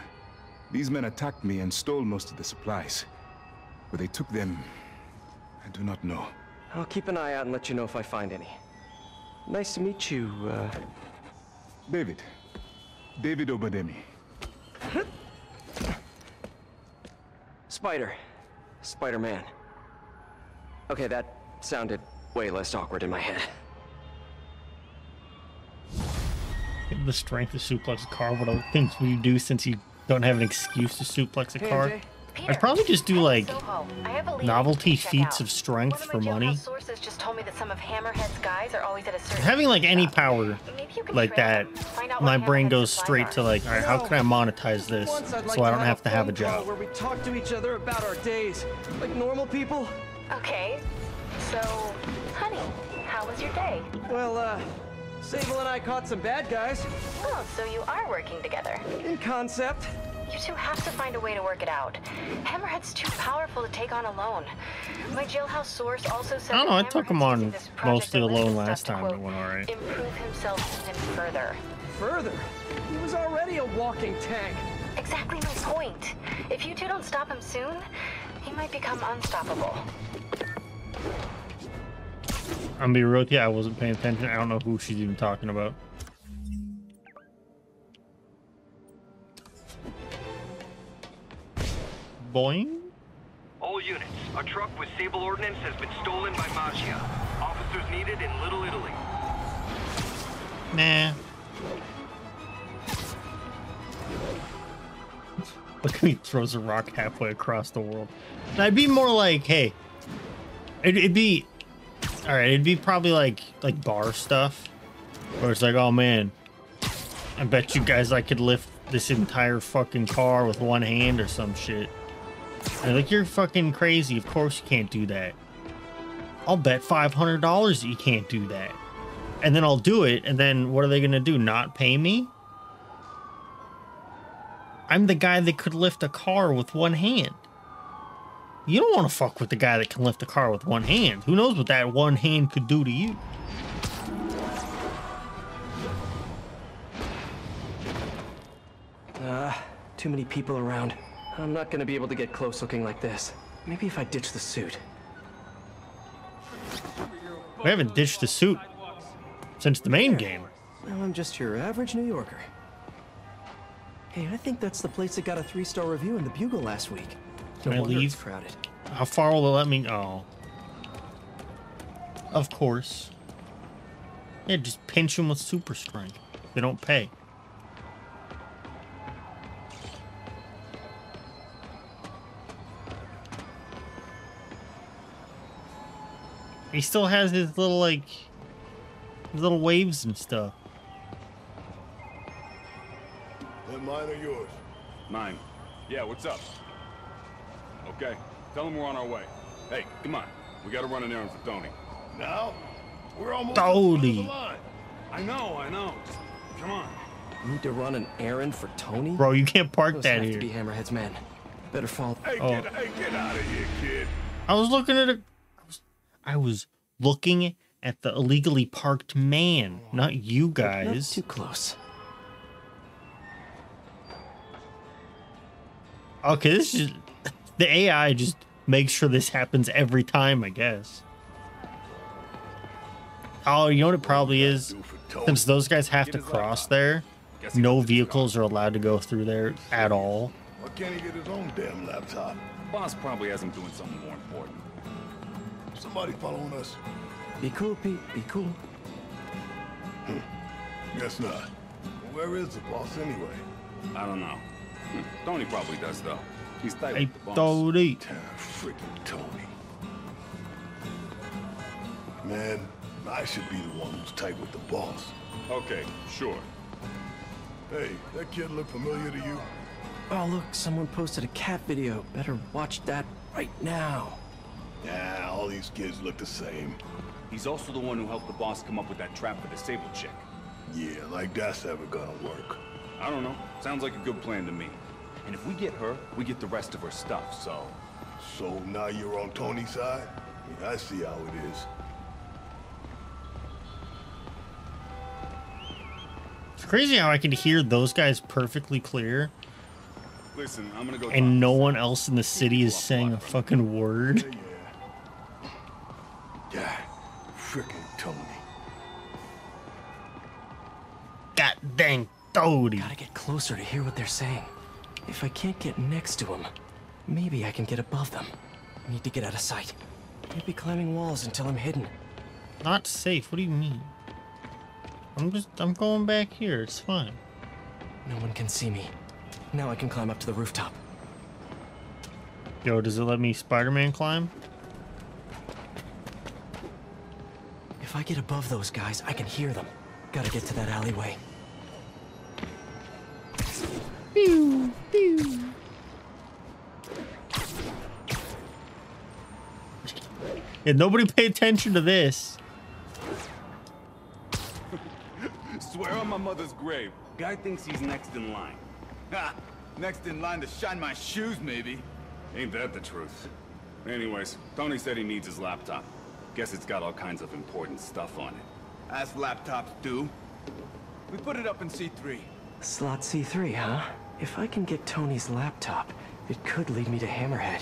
these men attacked me and stole most of the supplies. Where they took them, I do not know. I'll keep an eye out and let you know if I find any. Nice to meet you, David. David Obademi. Spider. Spider-Man. Okay, that sounded way less awkward in my head. The strength to suplex a car. What other things would you do since you don't have an excuse to suplex a car? I'd probably just do like novelty feats of strength for money. Sources just told me that some of Hammerhead's guys are always at a certain Having like any power like that, my brain goes straight to like, all right, how can I monetize this so I don't have to have a job? Where we talk to each other about our days, like normal people. Okay, so, honey, how was your day? Well, Sable and I caught some bad guys. Oh, so you are working together. In concept. You two have to find a way to work it out. Hammerhead's too powerful to take on alone. My jailhouse source also said I don't know, I that took him Hammerhead's on using this project mostly alone Elizabeth last to, time. quote, It went alright. improve himself even further. Further? He was already a walking tank. Exactly my point. If you two don't stop him soon, he might become unstoppable. I'm gonna be real with you, I wasn't paying attention. I don't know who she's even talking about. Boing? All units, a truck with Sable ordnance has been stolen by Maggia. Officers needed in Little Italy. Nah. Look at me, throws a rock halfway across the world. And I'd be more like, hey, it'd be All right, it'd be probably like bar stuff, where it's like, oh man, I bet you guys I could lift this entire fucking car with one hand or some shit. And like, you're fucking crazy. Of course you can't do that. I'll bet $500 that you can't do that. And then I'll do it, and then what are they gonna do? Not pay me? I'm the guy that could lift a car with one hand. You don't want to fuck with the guy that can lift a car with one hand. Who knows what that one hand could do to you? Too many people around. I'm not gonna be able to get close looking like this. Maybe if I ditch the suit. We haven't ditched the suit since the main game. Well, I'm just your average New Yorker. Hey, I think that's the place that got a 3-star review in the Bugle last week. Can I No wonder leave? it's crowded. How far will it let me? Oh. Of course. Yeah, just pinch them with super strength. They don't pay. He still has his little, like, his little waves and stuff. That mine or yours? Mine. Yeah, what's up? Okay, tell him we're on our way. Hey, come on. We gotta run an errand for Tony. Now? We're almost Tony. at the line. I know. Just, come on. You need to run an errand for Tony? Bro, you can't park Those that have here. to be Hammerhead's men. Better fall. Hey, Oh. get out of here, kid. I was looking at it. I was looking at the illegally parked man, not you Not guys. too close. Okay, this is the AI just makes sure this happens every time, I guess. Oh, you know what it probably is? Since those guys have to cross there, no vehicles are allowed to go through there at all. Why can't he get his own damn laptop? Boss probably has him doing something more important. Somebody following us? Be cool, Pete. Be cool. Guess not. Where is the boss anyway? I don't know. Tony probably does, though. He's tight Hey, with the boss. Tony. Freaking Tony. Man, I should be the one who's tight with the boss. Okay, sure. Hey, that kid look familiar to you? Oh, look, someone posted a cat video. Better watch that right now. Yeah, all these kids look the same. He's also the one who helped the boss come up with that trap for the Sable chick. Yeah, like that's ever gonna work. I don't know. Sounds like a good plan to me. And if we get her, we get the rest of her stuff, so... So now you're on Tony's side? Yeah, I see how it is. It's crazy how I can hear those guys perfectly clear, Listen, I'm gonna go... and no one else in the city is saying a fucking word. Yeah, frickin' Tony. God dang, Tony. Gotta get closer to hear what they're saying. If I can't get next to them, maybe I can get above them. Need to get out of sight. Can't be climbing walls until I'm hidden. Not safe. What do you mean? I'm going back here. It's fine. No one can see me. Now I can climb up to the rooftop. Yo, does it let me Spider-Man climb? If I get above those guys, I can hear them. Gotta get to that alleyway. Pew, pew. Yeah, nobody pay attention to this. Swear on my mother's grave. Guy thinks he's next in line. Ha! Next in line to shine my shoes, maybe. Ain't that the truth? Anyways, Tony said he needs his laptop. Guess it's got all kinds of important stuff on it. As laptops do. We put it up in C3. Slot C3, huh? If I can get Tony's laptop, it could lead me to Hammerhead.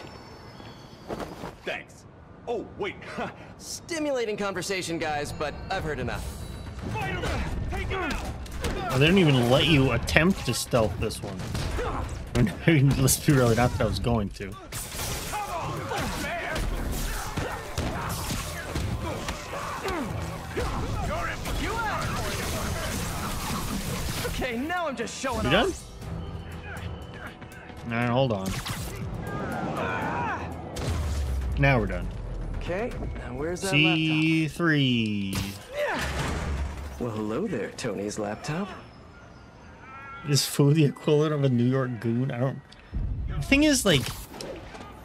Thanks. Oh, wait. Stimulating conversation, guys, but I've heard enough. Take him out! Oh, they didn't even let you attempt to stealth this one. I mean, let's be really, not that I was going to. Okay, now I'm just showing You done? off. Alright, hold on. Now we're done. Okay, now where's that C3. Well, hello there, Tony's laptop. Is Fu the equivalent of a New York goon? I don't... The thing is, like,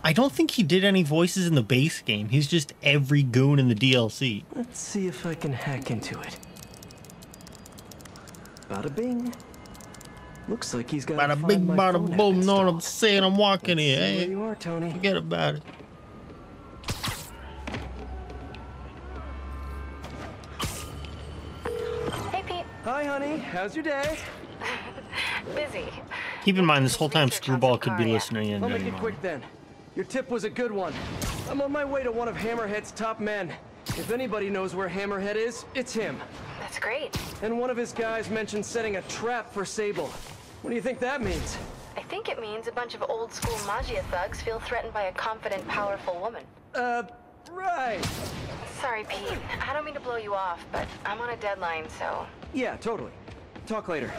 I don't think he did any voices in the base game. He's just every goon in the DLC. Let's see if I can hack into it. Bada bing. Looks like he's got Bada bing, bada boom. Know what I'm saying? I'm walking here. Hey, where you are, Tony. Forget about it. Hey, Pete. Hi, honey. How's your day? Busy. Keep in mind, this whole time Screwball could be listening in. I'll make it quick then. Your tip was a good one. I'm on my way to one of Hammerhead's top men. If anybody knows where Hammerhead is, it's him. That's great. And one of his guys mentioned setting a trap for Sable. What do you think that means? I think it means a bunch of old-school Magia thugs feel threatened by a confident, powerful woman. Right. Sorry, Pete. I don't mean to blow you off, but I'm on a deadline, so... Yeah, totally. Talk later.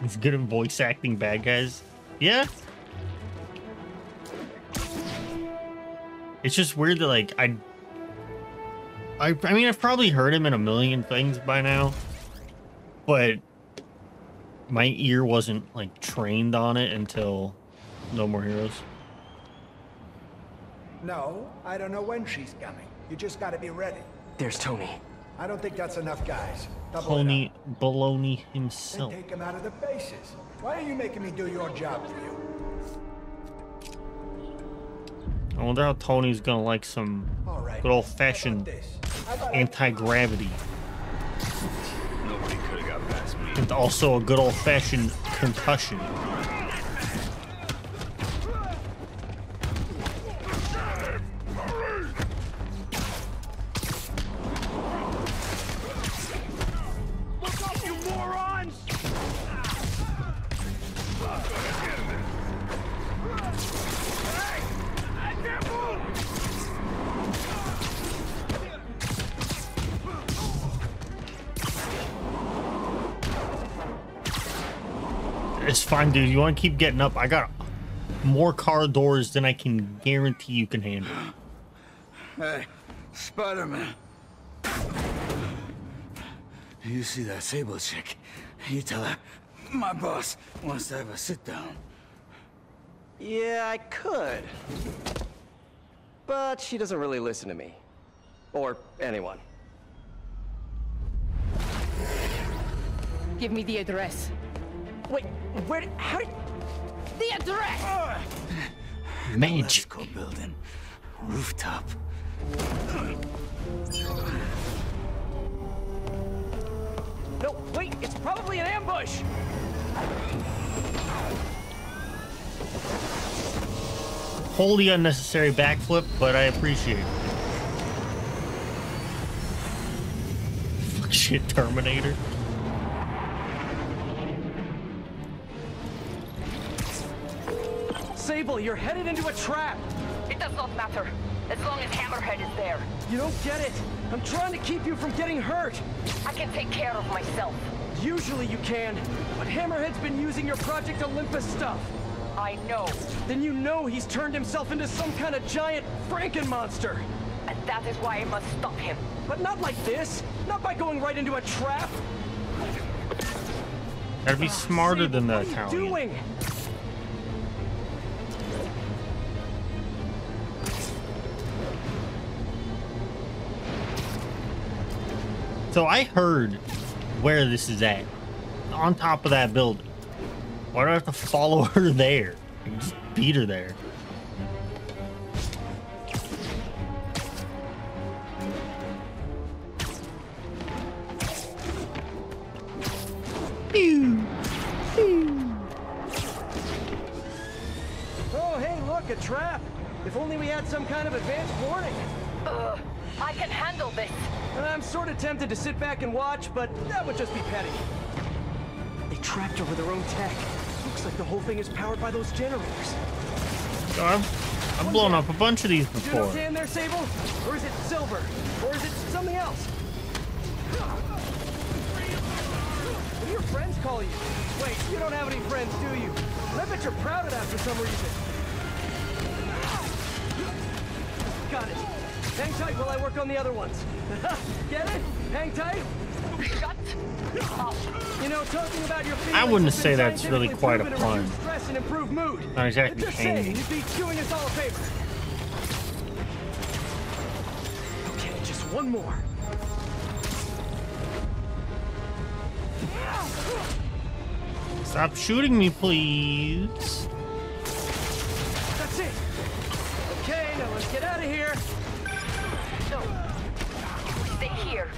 He's good at voice acting bad guys. Yeah. It's just weird that, like, I mean, I've probably heard him in a million things by now, but my ear wasn't, like, trained on it until No More Heroes. No, I don't know when she's coming. You just gotta be ready. There's Tony. I don't think that's enough guys. Double Tony Baloney it himself. up. Take him out of the bases. Why are you making me do your job for you? I wonder how Tony's gonna like some good old-fashioned anti-gravity. Nobody could have got past me. And also a good old-fashioned concussion. Look up, you morons! It's fine, dude. You want to keep getting up? I got more car doors than I can guarantee you can handle. Hey, Spider-Man. You see that Sable chick? You tell her my boss wants to have a sit-down. Yeah, I could. But she doesn't really listen to me. Or anyone. Give me the address. Wait, where? How did? The address! Magical building. Rooftop. No, wait, it's probably an ambush! Wholly unnecessary backflip, but I appreciate it. Fuck shit, Terminator. Sable, you're headed into a trap! It does not matter, as long as Hammerhead is there. You don't get it! I'm trying to keep you from getting hurt! I can take care of myself. Usually you can, but Hammerhead's been using your Project Olympus stuff. I know. Then you know he's turned himself into some kind of giant Franken-monster. And that is why I must stop him. But not like this! Not by going right into a trap! Gotta be smarter than that, What are you doing? So I heard where this is at. On top of that building. Why do I have to follow her there? I can just beat her there. Pew! Pew! Oh, hey, look, a trap! If only we had some kind of advanced warning. I can handle this. I'm sort of tempted to sit back and watch, but that would just be petty. They trapped over their own tech. Looks like the whole thing is powered by those generators. I've blown up a bunch of these You know before. what's in there, Sable? Or is it silver? Or is it something else? What do your friends call you? Wait, you don't have any friends, do you? I bet you're proud of that for some reason. Hang tight while I work on the other ones. Get it? Hang tight? Shut up. You know, talking about your feelings I wouldn't has say been that's really quite a scientifically proven to pun. reduce stress and improve mood. Not exactly Just saying, hanging. you'd be doing us all a favor. Okay, just one more. Stop shooting me, please. That's it. Okay, now let's get out of here. No. Stay here.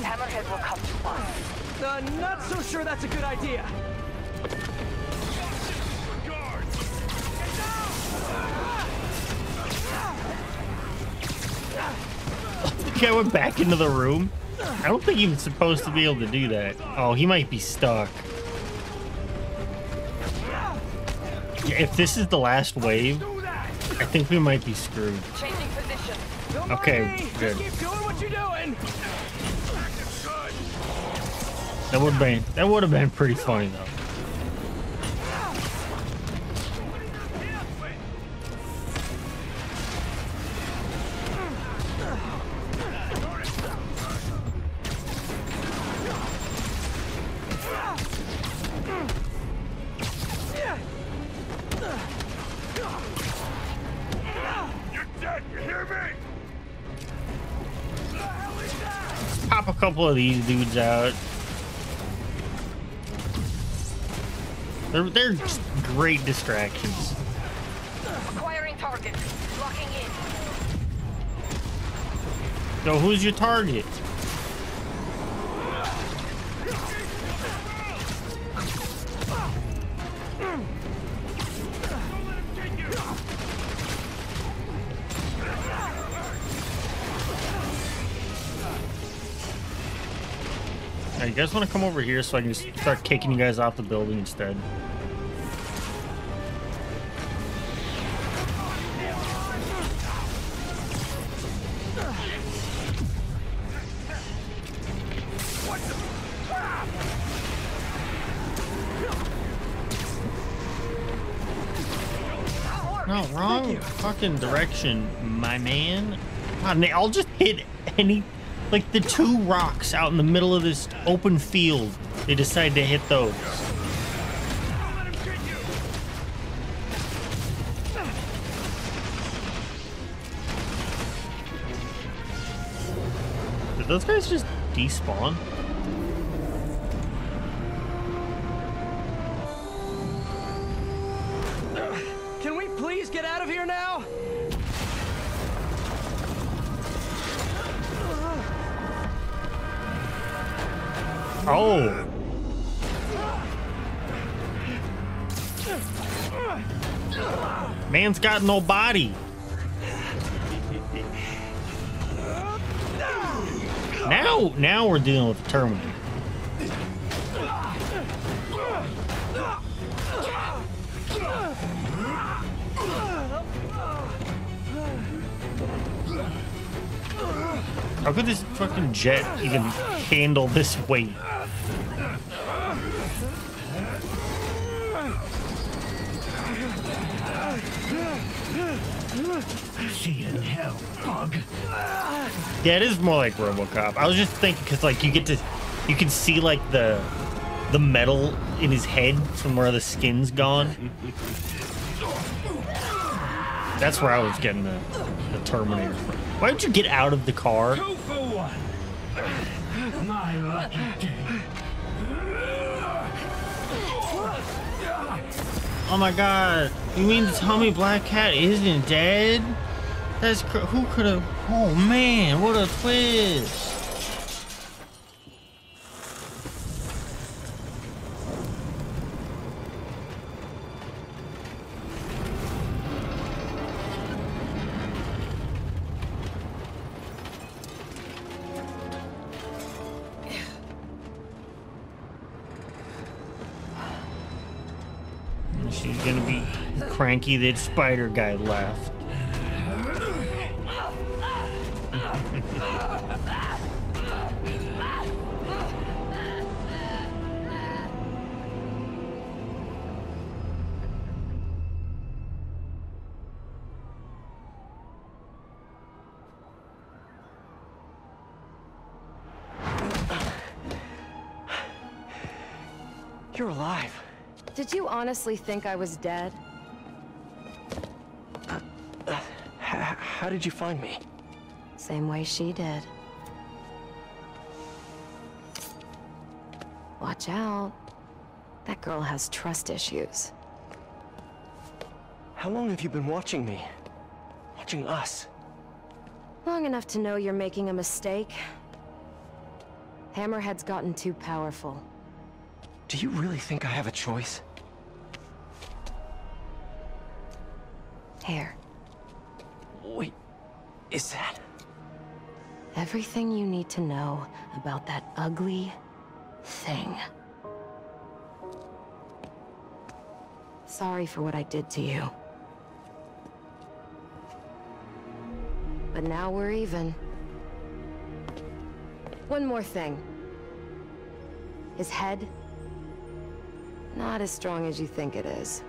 Hammerhead will come to us. Not so sure that's a good idea. Okay, I went back into the room. I don't think he was supposed to be able to do that. Oh, he might be stuck. Yeah, if this is the last wave, I think we might be screwed. Changing position. Don't Okay, mind me. good. Just keep doing what you're doing. That would have been pretty funny though. Pop a couple of these dudes out. They're just great distractions. Acquiring target. Locking in. So who's your target? You guys want to come over here so I can just start kicking you guys off the building instead? No, wrong fucking direction, my man. God, they all just hit any... Like the two rocks out in the middle of this open field, they decide to hit those. Did those guys just despawn? Can we please get out of here now? Oh. Man's got no body. Now we're dealing with the Terminator. How could this fucking jet even handle this weight? See you in hell, bug. Yeah, it is more like RoboCop. I was just thinking because like you can see like the metal in his head from where the skin's gone. That's where I was getting the Terminator from. Why don't you get out of the car? 2 for 1. My lucky day. Oh my god. You mean to tell me Black Cat isn't dead? That's who could have... Oh man, what a twist. She's gonna be cranky that spider guy left. You're alive. Did you honestly think I was dead? How did you find me? Same way she did. Watch out. That girl has trust issues. How long have you been watching me? Watching us? Long enough to know you're making a mistake. Hammerhead's gotten too powerful. Do you really think I have a choice? Here. Wait, is that... Everything you need to know about that ugly thing. Sorry for what I did to you. But now we're even. One more thing. His head, not as strong as you think it is.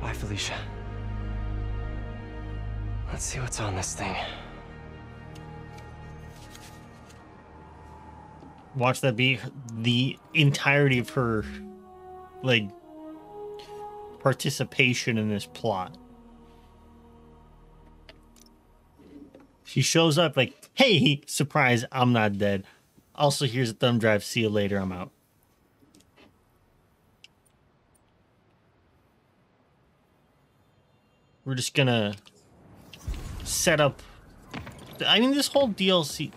Bye, Felicia. Let's see what's on this thing. Watch that be the entirety of her, like, participation in this plot. She shows up like, hey, surprise, I'm not dead. Also, here's a thumb drive. See you later. I'm out. We're just gonna set up... I mean, this whole DLC...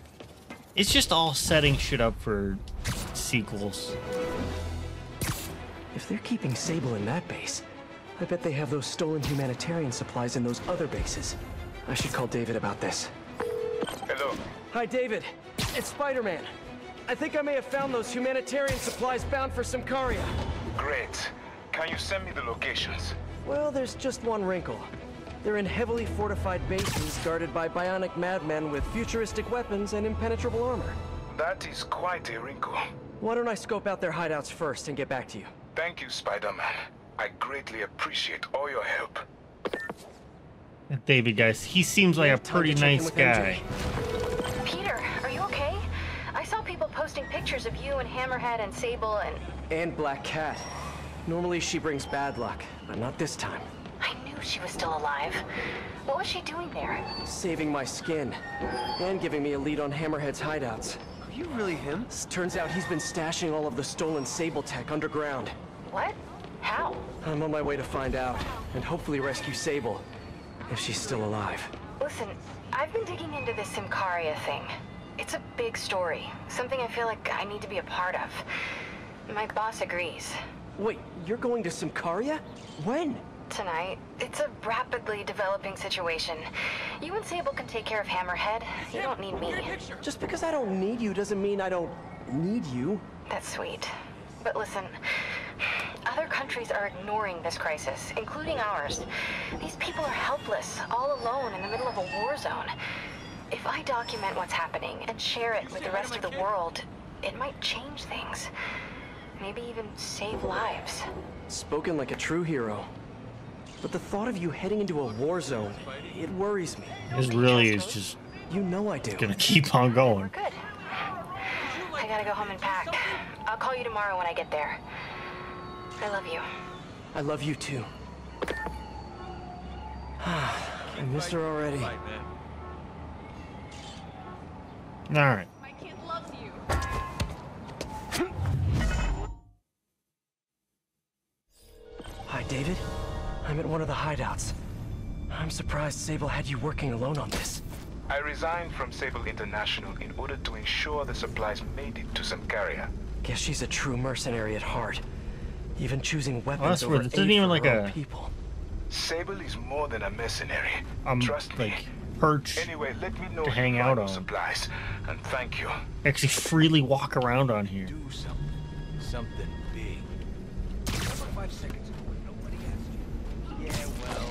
It's just all setting shit up for sequels. If they're keeping Sable in that base, I bet they have those stolen humanitarian supplies in those other bases. I should call David about this. Hello. Hi, David. It's Spider-Man. I think I may have found those humanitarian supplies bound for Symkaria. Great. Can you send me the locations? Well, there's just one wrinkle. They're in heavily fortified bases guarded by bionic madmen with futuristic weapons and impenetrable armor. That is quite a wrinkle. Why don't I scope out their hideouts first and get back to you? Thank you, Spider-Man. I greatly appreciate all your help. David, guys, he seems like a pretty nice guy. Peter, are you okay? I saw people posting pictures of you and Hammerhead and Sable And Black Cat. Normally she brings bad luck, but not this time. I knew she was still alive. What was she doing there? Saving my skin. And giving me a lead on Hammerhead's hideouts. Are you really him? Turns out he's been stashing all of the stolen Sable tech underground. What? How? I'm on my way to find out, and hopefully rescue Sable. If she's still alive. Listen, I've been digging into this Symkaria thing. It's a big story. Something I feel like I need to be a part of. My boss agrees. Wait, you're going to Symkaria? When? Tonight. It's a rapidly developing situation. You and Sable can take care of Hammerhead. You don't need me. Just because I don't need you doesn't mean I don't need you. That's sweet. But listen, other countries are ignoring this crisis, including ours. These people are helpless, all alone in the middle of a war zone. If I document what's happening and share it with the rest of the world, it might change things. Maybe even save lives. Spoken like a true hero. But the thought of you heading into a war zone, it worries me. This really is just... You know I do. Gonna keep on going. Good. I gotta go home and pack. I'll call you tomorrow when I get there. I love you. I love you too. I missed her already. Alright. My kid loves you. Hi, David. I'm at one of the hideouts. I'm surprised Sable had you working alone on this. I resigned from Sable International in order to ensure the supplies made it to Symkaria. Guess she's a true mercenary at heart. Even choosing weapons Oh, over this isn't even like a people. Sable is more than a mercenary. Trust like me. perch Anyway, let me know to if hang you out find on. supplies, and thank you. Actually, freely walk around on here. Do something big. Remember 5 seconds ago when nobody asked you? Yeah, well,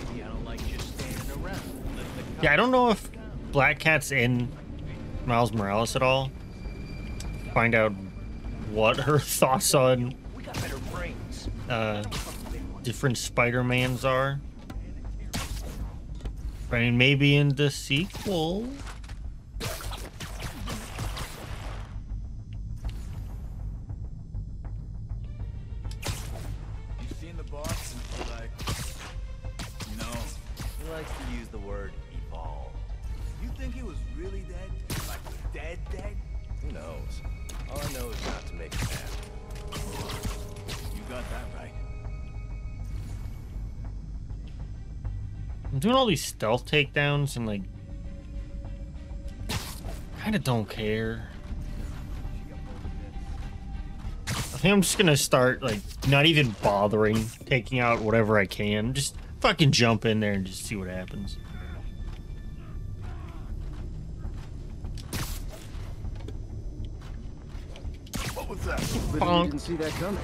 maybe I don't like just standing around. Yeah, I don't know if Black Cat's in Miles Morales at all. Find out what her thoughts on different Spider-Mans are. I mean, maybe in the sequel. boss until I... You know, he likes to use the word evolve. You think he was really dead? Like dead? Who knows? All I know is not to make him mad. You got that right. I'm doing all these stealth takedowns and, like, kind of don't care. I think I'm just gonna start, like, not even bothering taking out whatever I can. Just fucking jump in there and just see what happens. What was that? Literally didn't see that coming.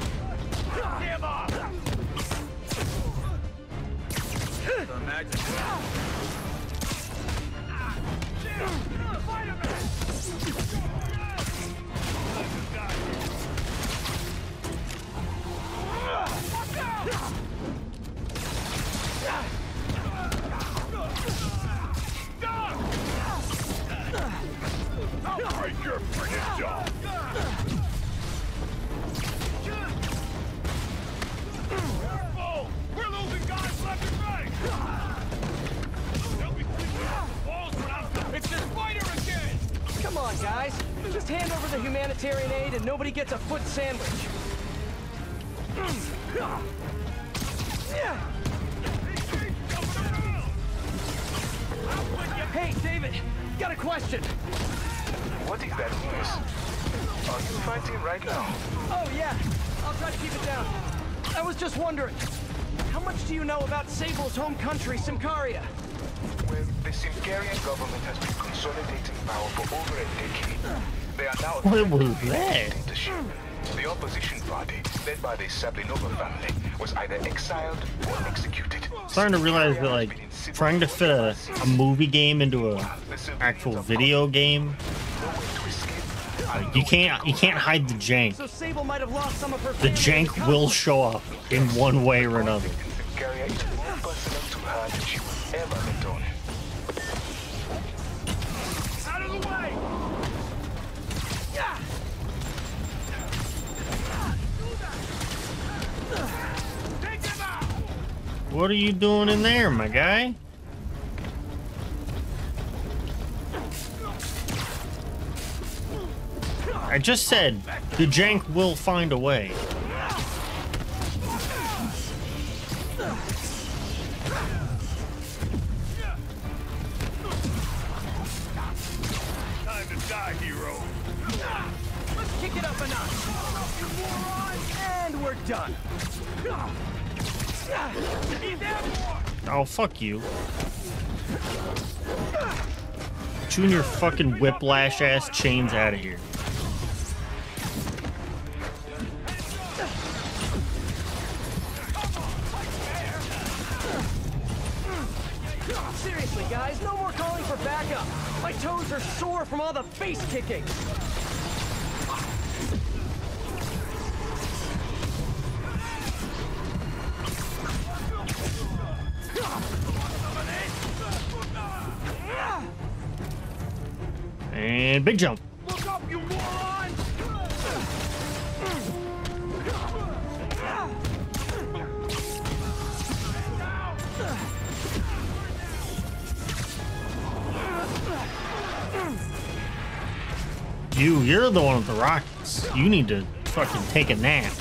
I'll break your friggin' jaw. Careful! We're losing guys left and right! They'll be creeping out the walls when I'm done. It's this fighter again! Come on, guys. Just hand over the humanitarian aid and nobody gets a foot sandwich. Hey, David, got a question. What is that news? Are you fighting right now? Oh, yeah. I'll try to keep it down. I was just wondering, how much do you know about Sable's home country, Symkaria? Well, the Symkarian government has been consolidating power for over a decade. They are now What was that? The opposition party, led by the Sablinova family, was either exiled or executed. Starting to realize that, like, trying to fit a movie game into a actual video game, like, you can't hide the jank. So Sable might have lost some of her The jank will show up in one way or another. Symkaria is more personal to her than she will ever let on. Out of the way! What are you doing in there, my guy? I just said the jank will find a way. Time to die, hero. Let's kick it up a notch. You moron! And we're done. Oh, fuck you. Chewing your fucking whiplash ass chains out of here. Seriously, guys, no more calling for backup. My toes are sore from all the face kicking. And big jump. Look up, you moron! You're the one with the rockets. You need to fucking take a nap.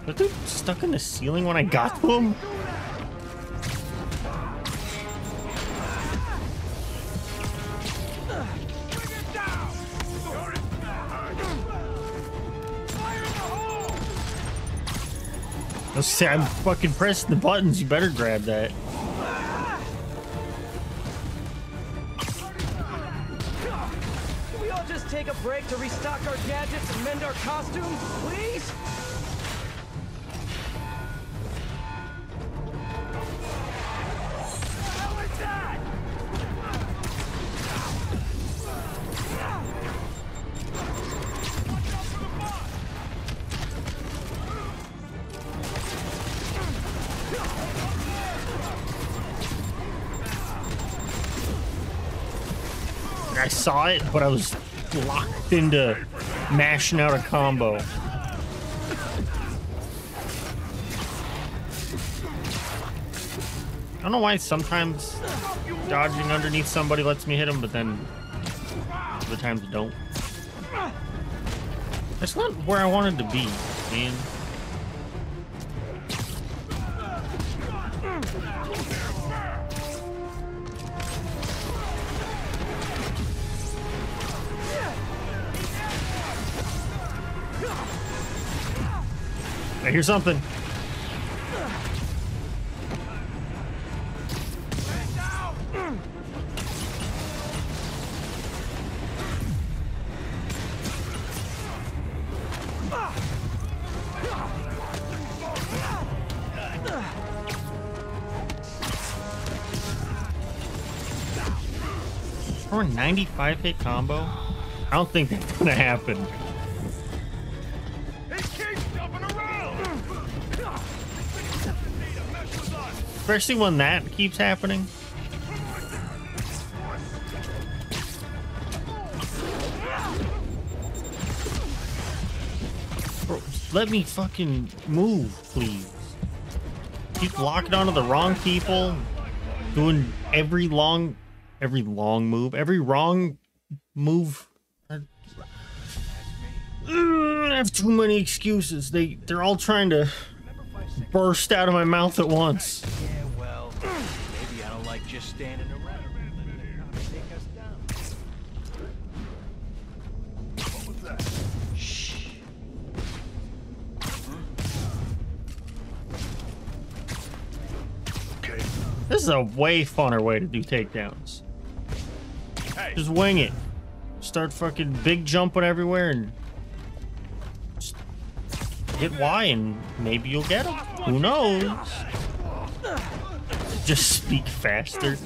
Was dude stuck in the ceiling when I got to him? Let's say I'm fucking pressing the buttons. You better grab that. Can we all just take a break to restock our gadgets and mend our costumes, please? I saw it, but I was locked into mashing out a combo. I don't know why sometimes dodging underneath somebody lets me hit him, but then other times it don't. That's not where I wanted to be, man. I hear something. Or a 95 hit combo? I don't think that's gonna happen. Especially when that keeps happening. Bro, let me fucking move, please. Keep locking onto the wrong people, doing every wrong move. I have too many excuses. They're all trying to burst out of my mouth at once. Yeah, well, maybe I don't like just standing around. Take us down. What was that? Shh. Okay. This is a way funner way to do takedowns. Hey. Just wing it. Start fucking big jumping everywhere and just hit Y and maybe you'll get him. Who knows? Just speak faster.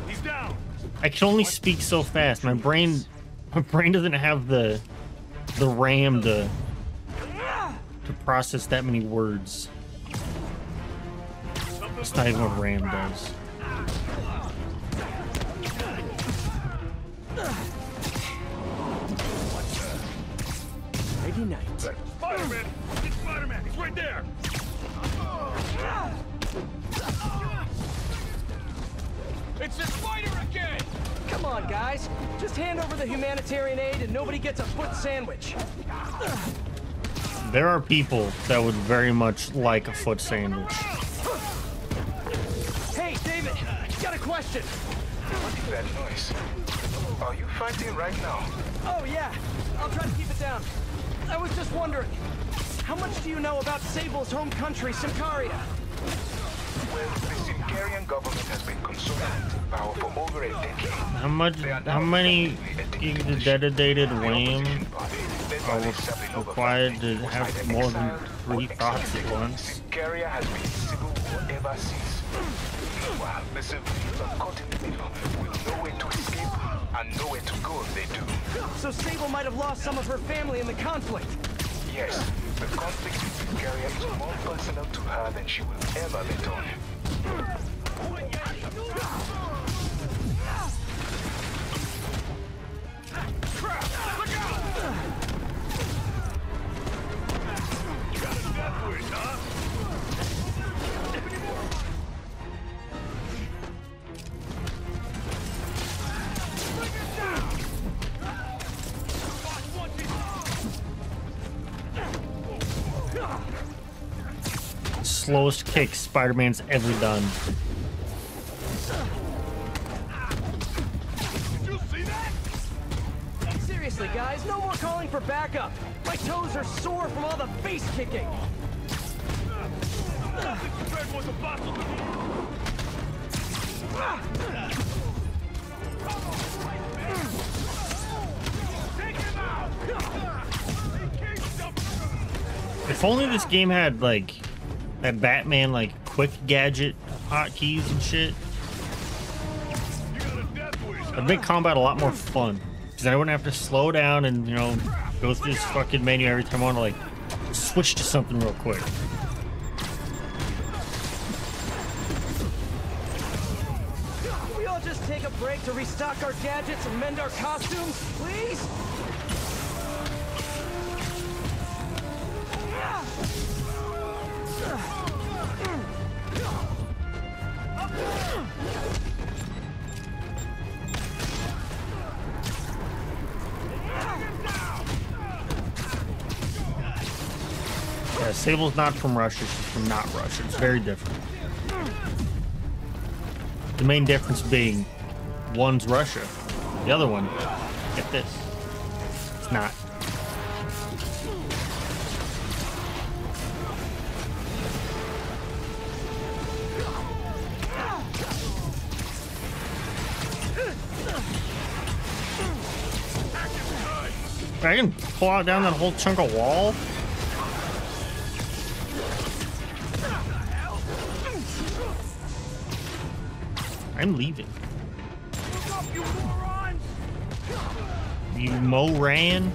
He's down. I can only speak so fast. My brain doesn't have the RAM to process that many words. It's not even what RAM does. Ready night. Spider-Man! It's Spider-Man! He's right there! It's the spider again! Come on, guys. Just hand over the humanitarian aid and nobody gets a foot sandwich. There are people that would very much like a foot sandwich. Hey, David, got a question. What is that noise? Are you fighting right now? Oh, yeah. I'll try to keep it down. I was just wondering, how much do you know about Sable's home country, Symkaria? Well, the Symkarian government has been consolidating power for over a decade. How many dedicated WAM are required to have more than 3 thoughts at once? Symkaria has been civil war ever since. Meanwhile, the civilians are caught in the middle with nowhere to escape and nowhere to go if they do. So Sable might have lost some of her family in the conflict. Yes, the conflict with Symkaria is more personal to her than she will ever let on. You got a death wish, huh? Slowest kick Spider-Man's ever done. Did you see that? Seriously, guys, no more calling for backup. My toes are sore from all the face kicking. Red was a bottle. Take him out! If only this game had like that Batman like quick gadget hotkeys and shit. It'd make combat a lot more fun. Because I wouldn't have to slow down and, you know, go through this fucking menu every time I want to like switch to something real quick. Can we all just take a break to restock our gadgets and mend our costumes, please? Yeah, Sable's not from Russia, she's from not Russia. It's very different. The main difference being one's Russia, the other one, get this, it's not. I can pull out down that whole chunk of wall. I'm leaving. You Moran.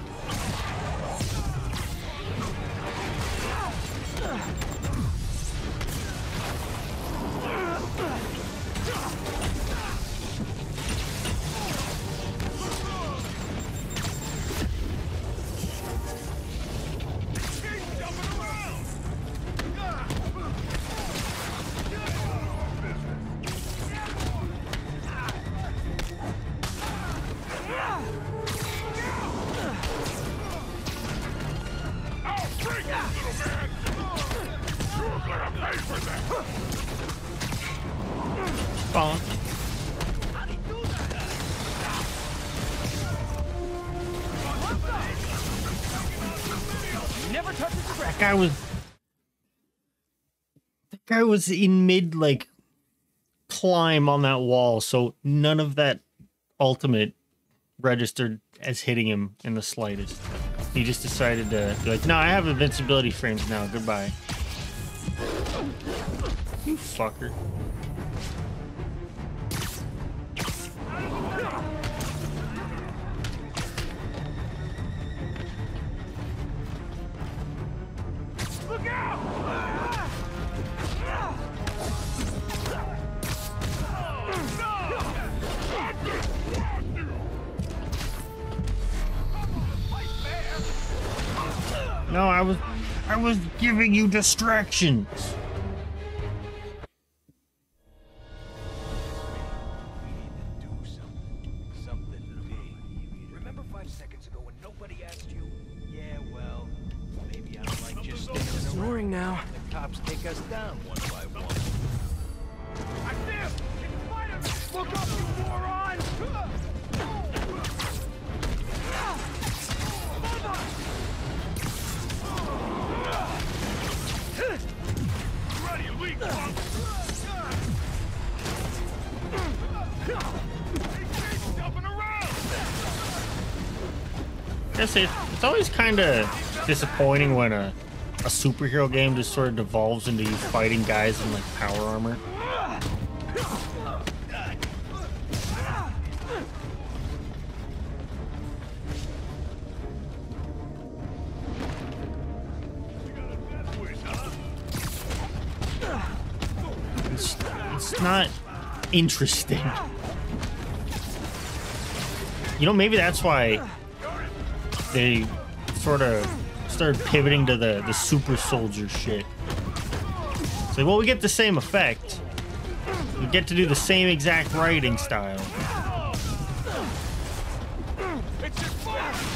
That guy was in mid like climb on that wall, so none of that ultimate registered as hitting him in the slightest. He just decided to be like, no, I have invincibility frames now, goodbye. You fucker. Look out! No, I was giving you distractions. Remember 5 seconds ago when nobody asked you? Yeah, well, maybe I don't like just standing snoring now. The cops take us down one by one. I see him! Look up, you moron! Ready, weak punk! Guess it's always kind of disappointing when a superhero game just sort of devolves into you fighting guys in like power armor. It's not interesting. You know, maybe that's why they sort of started pivoting to the super soldier shit. It's like, well, we get the same effect. We get to do the same exact writing style.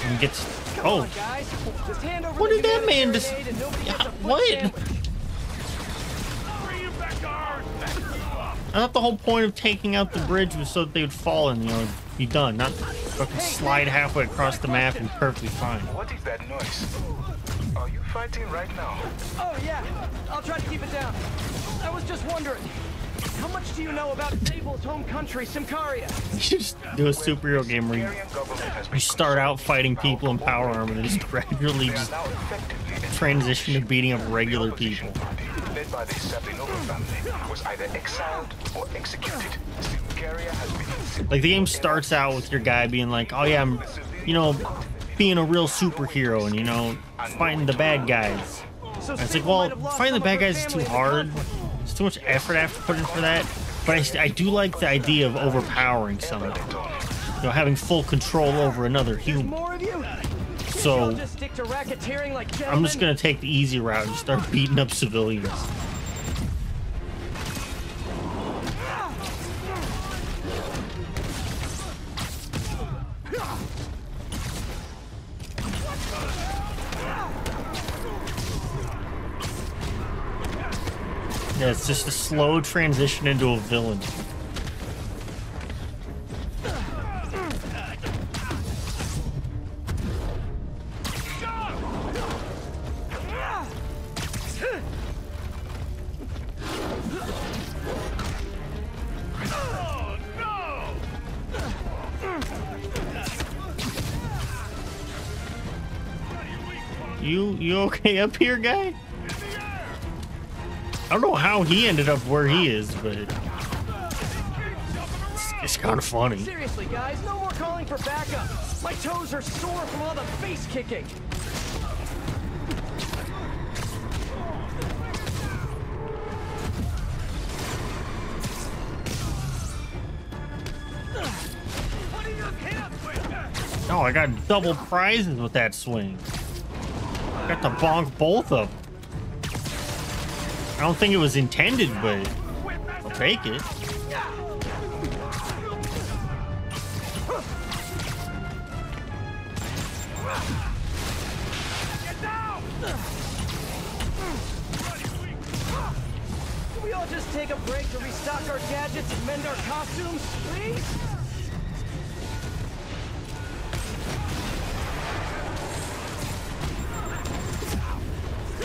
And gets oh, what did that man just? What? I thought the whole point of taking out the bridge was so that they would fall and, you know, be done, not fucking slide halfway across the map and perfectly fine. What is that noise? Are you fighting right now? Oh, yeah. I'll try to keep it down. I was just wondering, how much do you know about Sable's home country, Symkaria? You just do a superhero game where you start out fighting people in power armor and just gradually just transition to beating up regular people. Led by the Sablinova family, was either exiled or executed. Symkaria has been... Like, the game starts out with your guy being like, oh yeah, I'm, you know, being a real superhero and, you know, fighting the bad guys. And it's like, well, fighting the bad guys is too hard. It's too much effort I have to put in for that. But I do like the idea of overpowering someone. You know, having full control over another human. So, I'm just gonna take the easy route and start beating up civilians. Yeah, it's just a slow transition into a villain. You okay up here, guy? I don't know how he ended up where he is, but it's kind of funny. Seriously, guys, no more calling for backup. My toes are sore from all the face kicking. Oh, I got double prizes with that swing. Got to bonk both of them. I don't think it was intended, but I'll take it. Can we all just take a break to restock our gadgets and mend our costumes, please?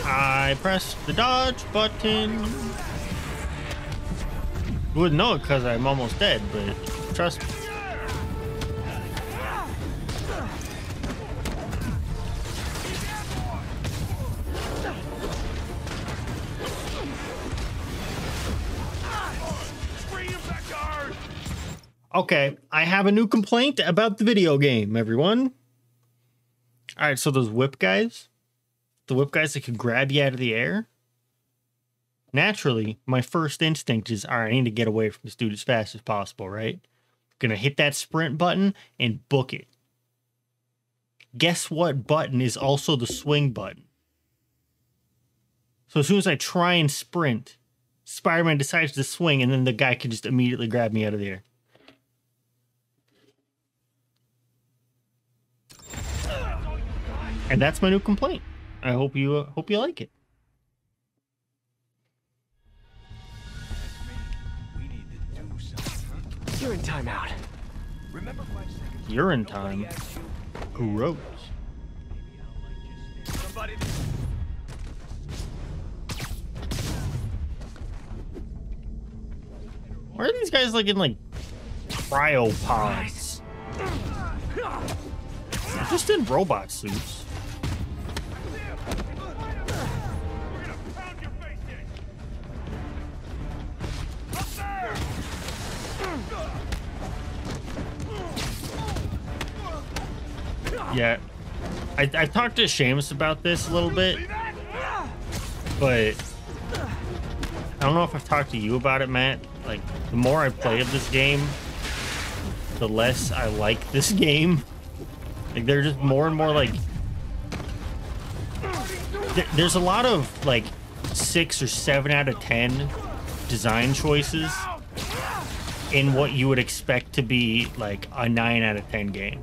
I pressed the dodge button. You wouldn't know it because I'm almost dead, but trust me. Okay, I have a new complaint about the video game, everyone. Alright, so those whip guys, the whip guys that can grab you out of the air, naturally, my first instinct is, all right, I need to get away from this dude as fast as possible, right? Gonna hit that sprint button and book it. Guess what button is also the swing button? So as soon as I try and sprint, Spider-Man decides to swing, and then the guy can just immediately grab me out of the air. And that's my new complaint. I hope you like it. You're in timeout. You're in time. Who wrote? Why are these guys like in like cryopods? They're just in robot suits. Yeah, I talked to Seamus about this a little bit, but I don't know if I've talked to you about it, Matt. Like, the more I play of this game, the less I like this game. Like, they're just more and more like... There's a lot of, like, 6 or 7 out of 10 design choices in what you would expect to be, like, a 9 out of 10 game.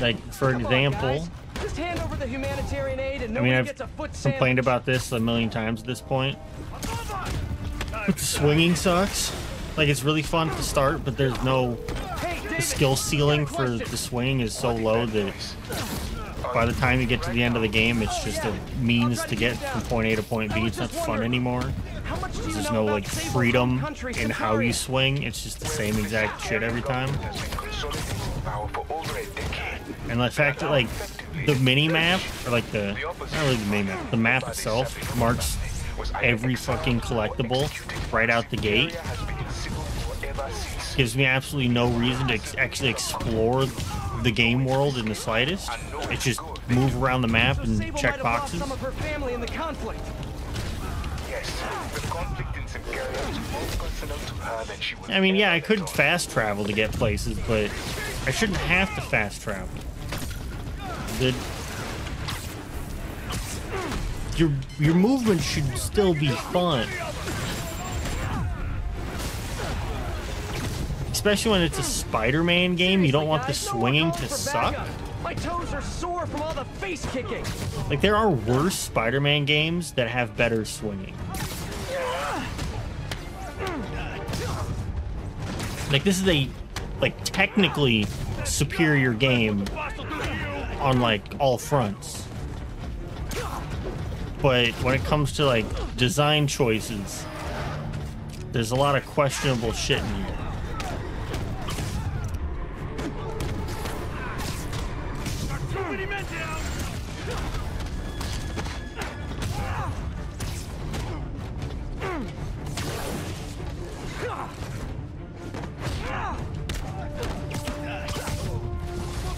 Like, for example, just hand over the humanitarian aid and I mean, I've gets a foot complained about this a million times at this point. Swinging sucks. Like, it's really fun to start, but there's no... The skill ceiling for the swing is so low that by the time you get to the end of the game, it's just a means to get from point A to point B. It's not fun anymore. There's no, like, freedom in how you swing. It's just the same exact shit every time. power for over a decade. And the fact that, like, the mini-map, or like the, not really the mini-map, the map itself marks every fucking collectible right out the gate, gives me absolutely no reason to actually explore the game world in the slightest. It's just move around the map and check boxes. Some of her family in the conflict. Yes, the conflict in Siberia was more personal to her than she was. I mean, yeah, I could fast travel to get places, but I shouldn't have to fast travel. Your movement should still be fun. Especially when it's a Spider-Man game, you don't want the swinging to suck. My toes are sore from all the face kicking. Like, there are worse Spider-Man games that have better swinging. Like, this is a, like, technically superior game on, like, all fronts. But when it comes to, like, design choices, there's a lot of questionable shit in here.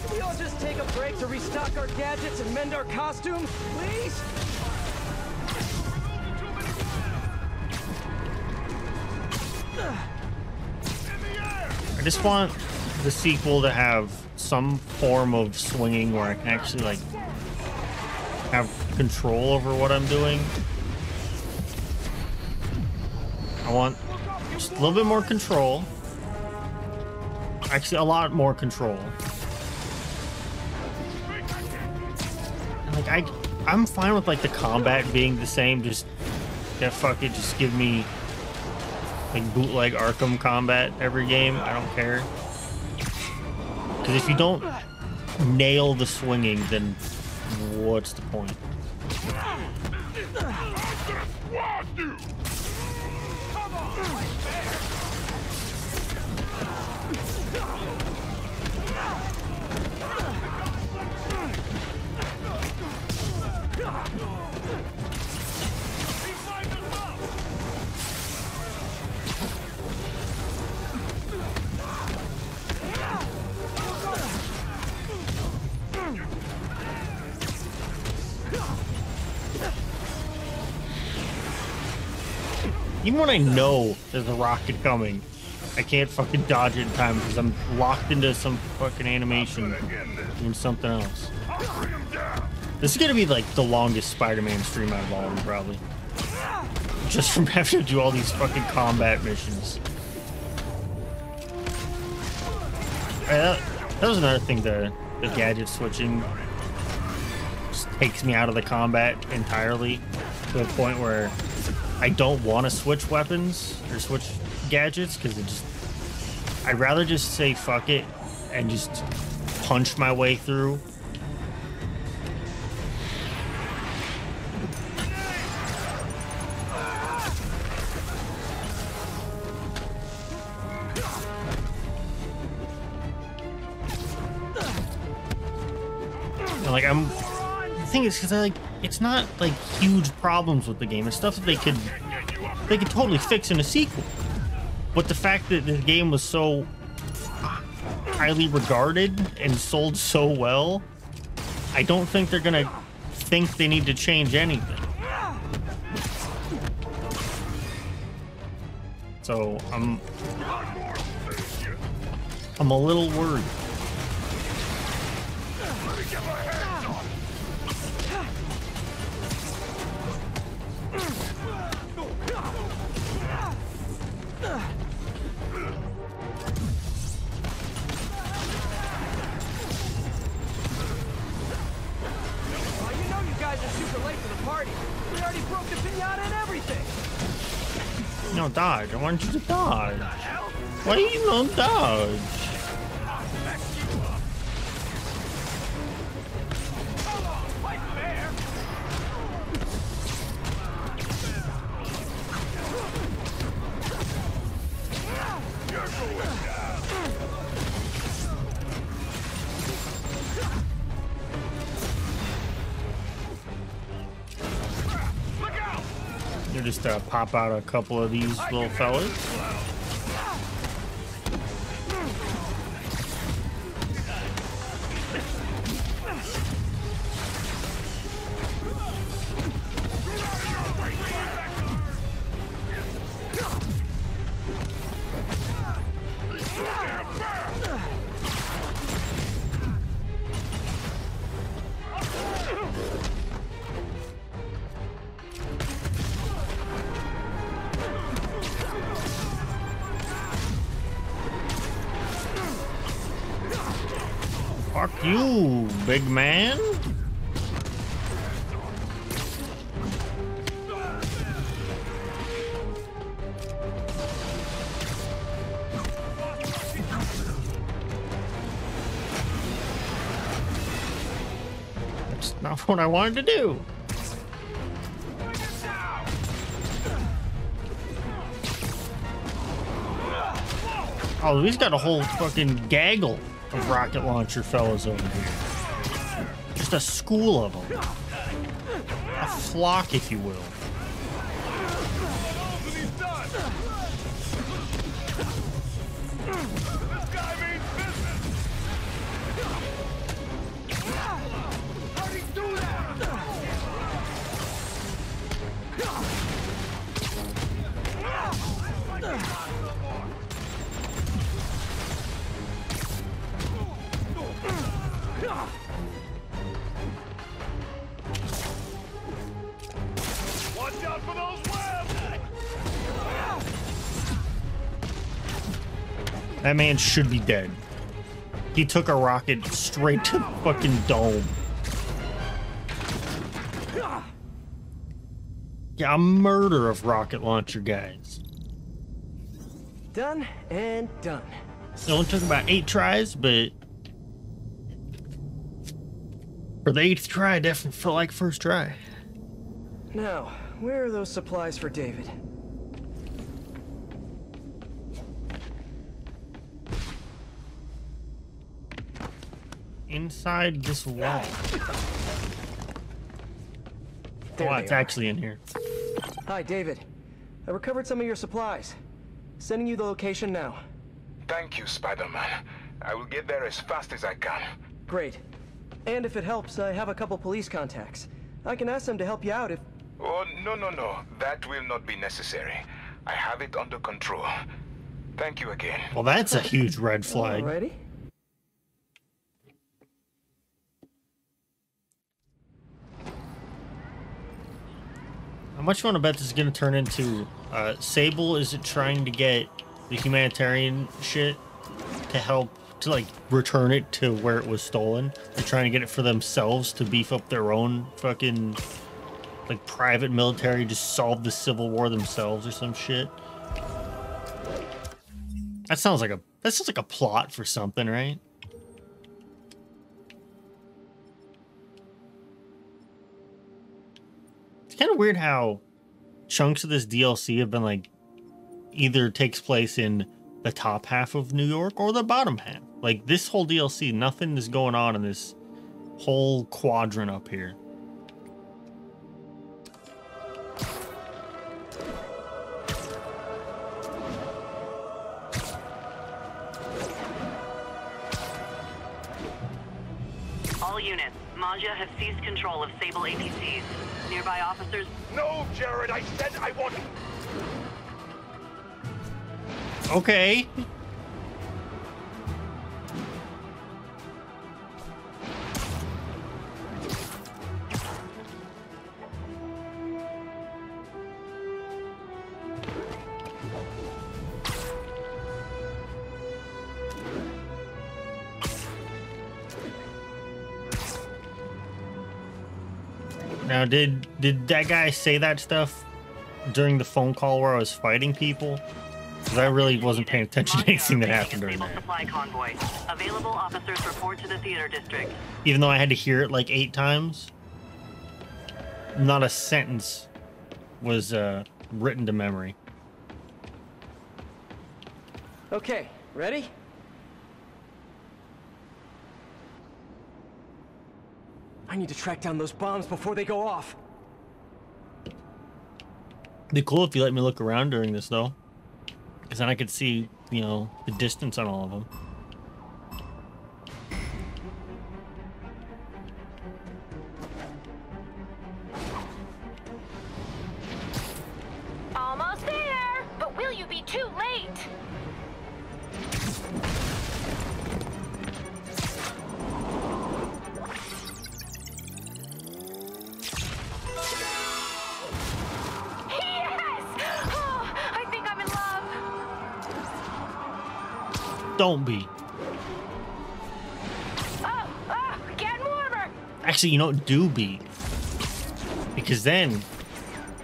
Can we all just take a break to restock our gadgets and mend our costumes, please? I just want the sequel to have some form of swinging where I can actually, like, have control over what I'm doing. I want just a little bit more control. Actually, a lot more control. And, like, I'm fine with, like, the combat being the same. Just, yeah, fuck it. Just give me, like, bootleg Arkham combat every game. I don't care. Because if you don't nail the swinging, then what's the point? Even when I know there's a rocket coming, I can't fucking dodge it in time because I'm locked into some fucking animation doing something else. This is gonna be like the longest Spider-Man stream out of all of them, probably. Just from having to do all these fucking combat missions. That was another thing, the gadget switching just takes me out of the combat entirely to the point where I don't want to switch weapons or switch gadgets because it just, I'd rather just say fuck it and just punch my way through. And like the thing is, because it's not like huge problems with the game. It's stuff that they could totally fix in a sequel. But the fact that the game was so highly regarded and sold so well, I don't think they're gonna think they need to change anything. So I'm a little worried. No, dodge. I want you to dodge. Why do you not dodge? just pop out a couple of these little fellas. Fuck you, big man. That's not what I wanted to do. Oh, he's got a whole fucking gaggle of rocket launcher fellas over here. Just a school of them. A flock, if you will. Watch out for those webs! That man should be dead. He took a rocket straight to the fucking dome. Yeah, a murder of rocket launcher guys. Done and done. It only took about 8 tries, but for the 8th try, it definitely felt like first try. Now, where are those supplies for David? Inside this wall. There Oh, they it's are. actually in here. Hi, David. I recovered some of your supplies. Sending you the location now. Thank you, Spider-Man. I will get there as fast as I can. Great. And if it helps, I have a couple police contacts. I can ask them to help you out if... Oh, no. That will not be necessary. I have it under control. Thank you again. Well, that's a huge red flag. Alrighty. How much you want to bet this is going to turn into? Sable, is it trying to get the humanitarian shit to help to like return it to where it was stolen? They're trying to get it for themselves to beef up their own fucking like private military, just solve the civil war themselves or some shit. That sounds like a plot for something, right? It's kind of weird how chunks of this DLC have been like either takes place in the top half of New York or the bottom half. Like this whole DLC, nothing is going on in this whole quadrant up here. All units, Maggia has seized control of Sable APCs. Nearby officers... No, Jared, I said I want... Okay. Now, did that guy say that stuff during the phone call where I was fighting people? Because I really wasn't paying attention to anything that happened during that. Supply convoy. Available officers report to the theater district. Even though I had to hear it like 8 times, not a sentence was written to memory. Okay, ready? I need to track down those bombs before they go off. It'd be cool if you let me look around during this, though. Because then I could see, you know, the distance on all of them. Almost there! But will you be too late? Don't be. Getting warmer. Actually, you know, do be. Because then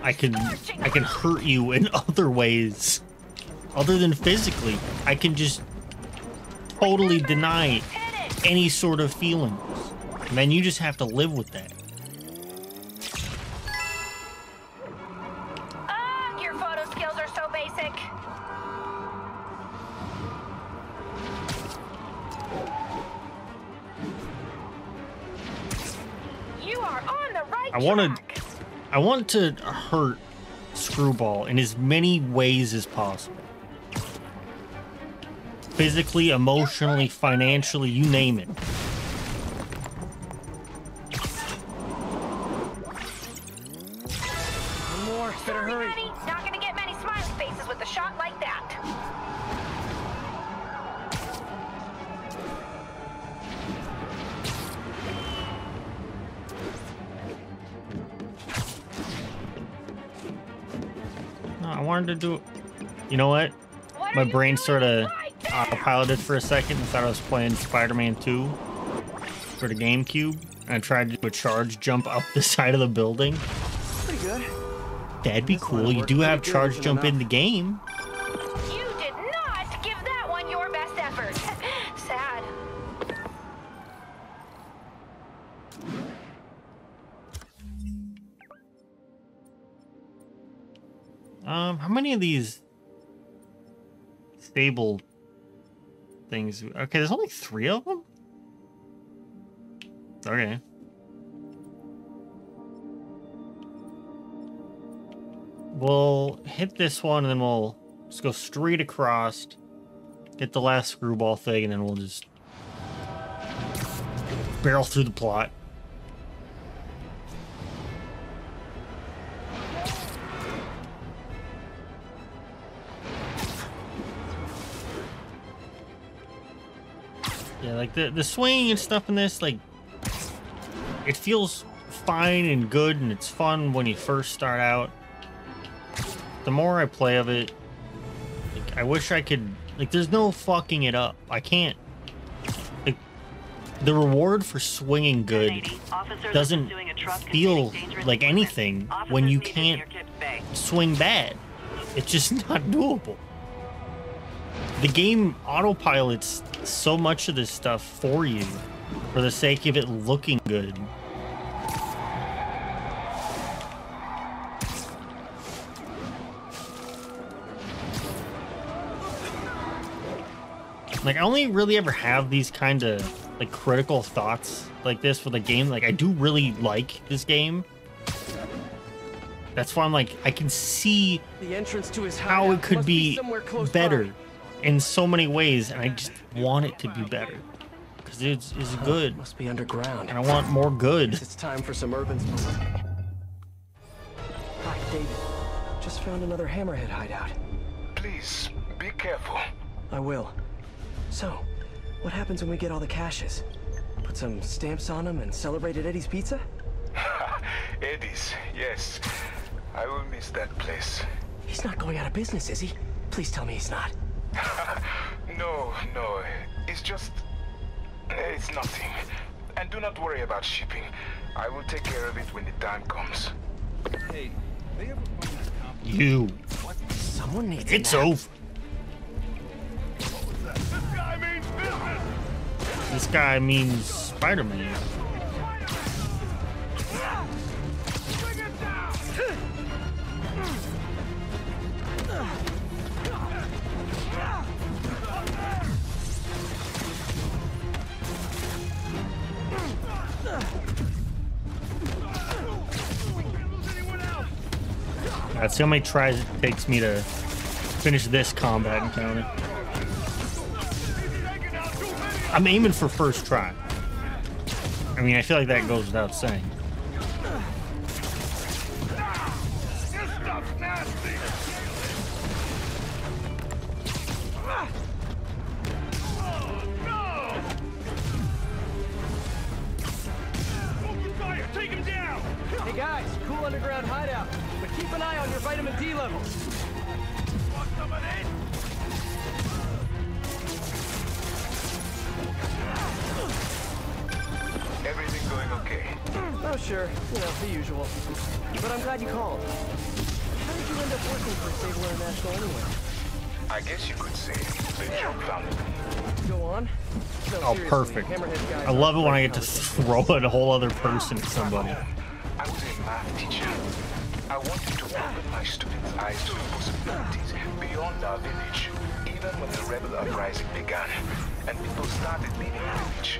I can hurt you in other ways. Other than physically. I can just totally deny any sort of feelings. And then you just have to live with that. Your photo skills are so basic. You are on the right track. I want to hurt Screwball in as many ways as possible. Physically, emotionally, financially, you name it. More, better hurry. Not gonna get many smiley faces with a shot like that. No, I wanted to do... You know what? My brain sort of autopiloted for a second and thought I was playing Spider-Man 2 for the GameCube. And I tried to do a charge jump up the side of the building. Pretty good. That'd be cool. You do have charge jump in the game. You did not give that one your best effort. Sad. How many of these stable things? Okay, there's only 3 of them? Okay. We'll hit this one and then we'll just go straight across, get the last Screwball thing, and then we'll just barrel through the plot. Yeah, like the swinging and stuff in this, like, it feels fine and good and it's fun when you first start out. The more I play of it, like, I wish I could, like, there's no fucking it up. I can't. Like, the reward for swinging good doesn't feel like anything when you can't swing bad. It's just not doable. The game autopilots so much of this stuff for you for the sake of it looking good. Like, I only really ever have these kind of, like, critical thoughts like this with a game. Like, I do really like this game. That's why I'm like, I can see the entrance to his how it could be better in so many ways, and I just want it to be better. Because it's good. Must be underground. And I want more good. It's time for some urban... Hi, David. Just found another Hammerhead hideout. Please, be careful. I will. So, what happens when we get all the caches? Put some stamps on them and celebrate at Eddie's Pizza? Eddie's, yes. I will miss that place. He's not going out of business, is he? Please tell me he's not. No, it's just... it's nothing. And do not worry about shipping. I will take care of it when the time comes. Hey, they ever find that comp? You. What? Someone needs It's over. This guy means Spider-Man. Let's see how many tries it takes me to finish this combat encounter. I'm aiming for first try. I mean, I feel like that goes without saying. Hey guys, cool underground hideout, but keep an eye on your vitamin D levels. Everything going okay? Oh sure, you know, the usual. But I'm glad you called. How did you end up working for Sable International anyway? I guess you could say the joke found it. Go on. No, Oh, seriously, perfect. Hammerhead guys I love it when I aren't get to great throw a whole other person at somebody. I was a math teacher. I wanted to open my students' eyes to the possibilities beyond our village. Even when the rebel uprising began and people started leaving the village,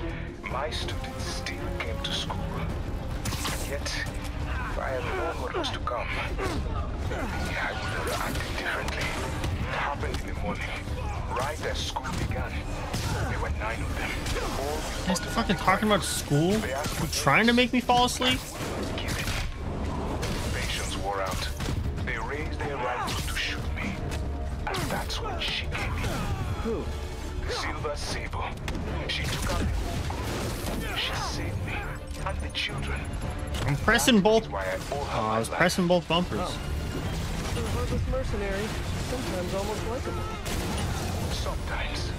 my students still came to school. And yet, if I had known what was to come, maybe I would have acted differently. It happened in the morning, right as school began. There were 9 of them. All You guys fucking talking about school? You trying to make me fall asleep? Patience wore out. They raised their rifles to shoot me. And that's when she came in. Who? Silver Sable. She took out the whole group. She saved me. And the children. I'm pressing both. Why I was pressing both bumpers. For a heartless mercenary, sometimes almost likable. Sometimes.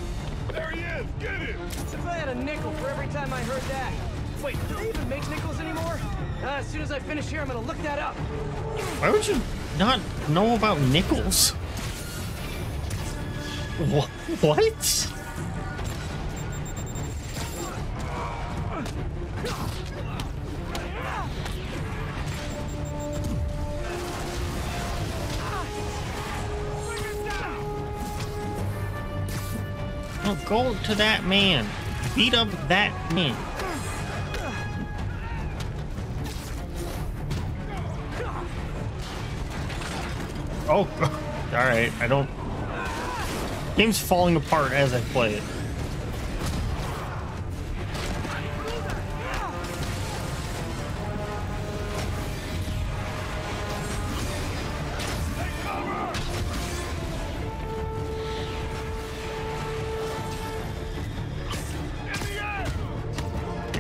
There he is! Get him! If I had a nickel for every time I heard that. Wait, do they even make nickels anymore? As soon as I finish here, I'm gonna look that up. Why would you not know about nickels? What? No, go to that man. Beat up that man. Oh, all right. I don't. Game's falling apart as I play it.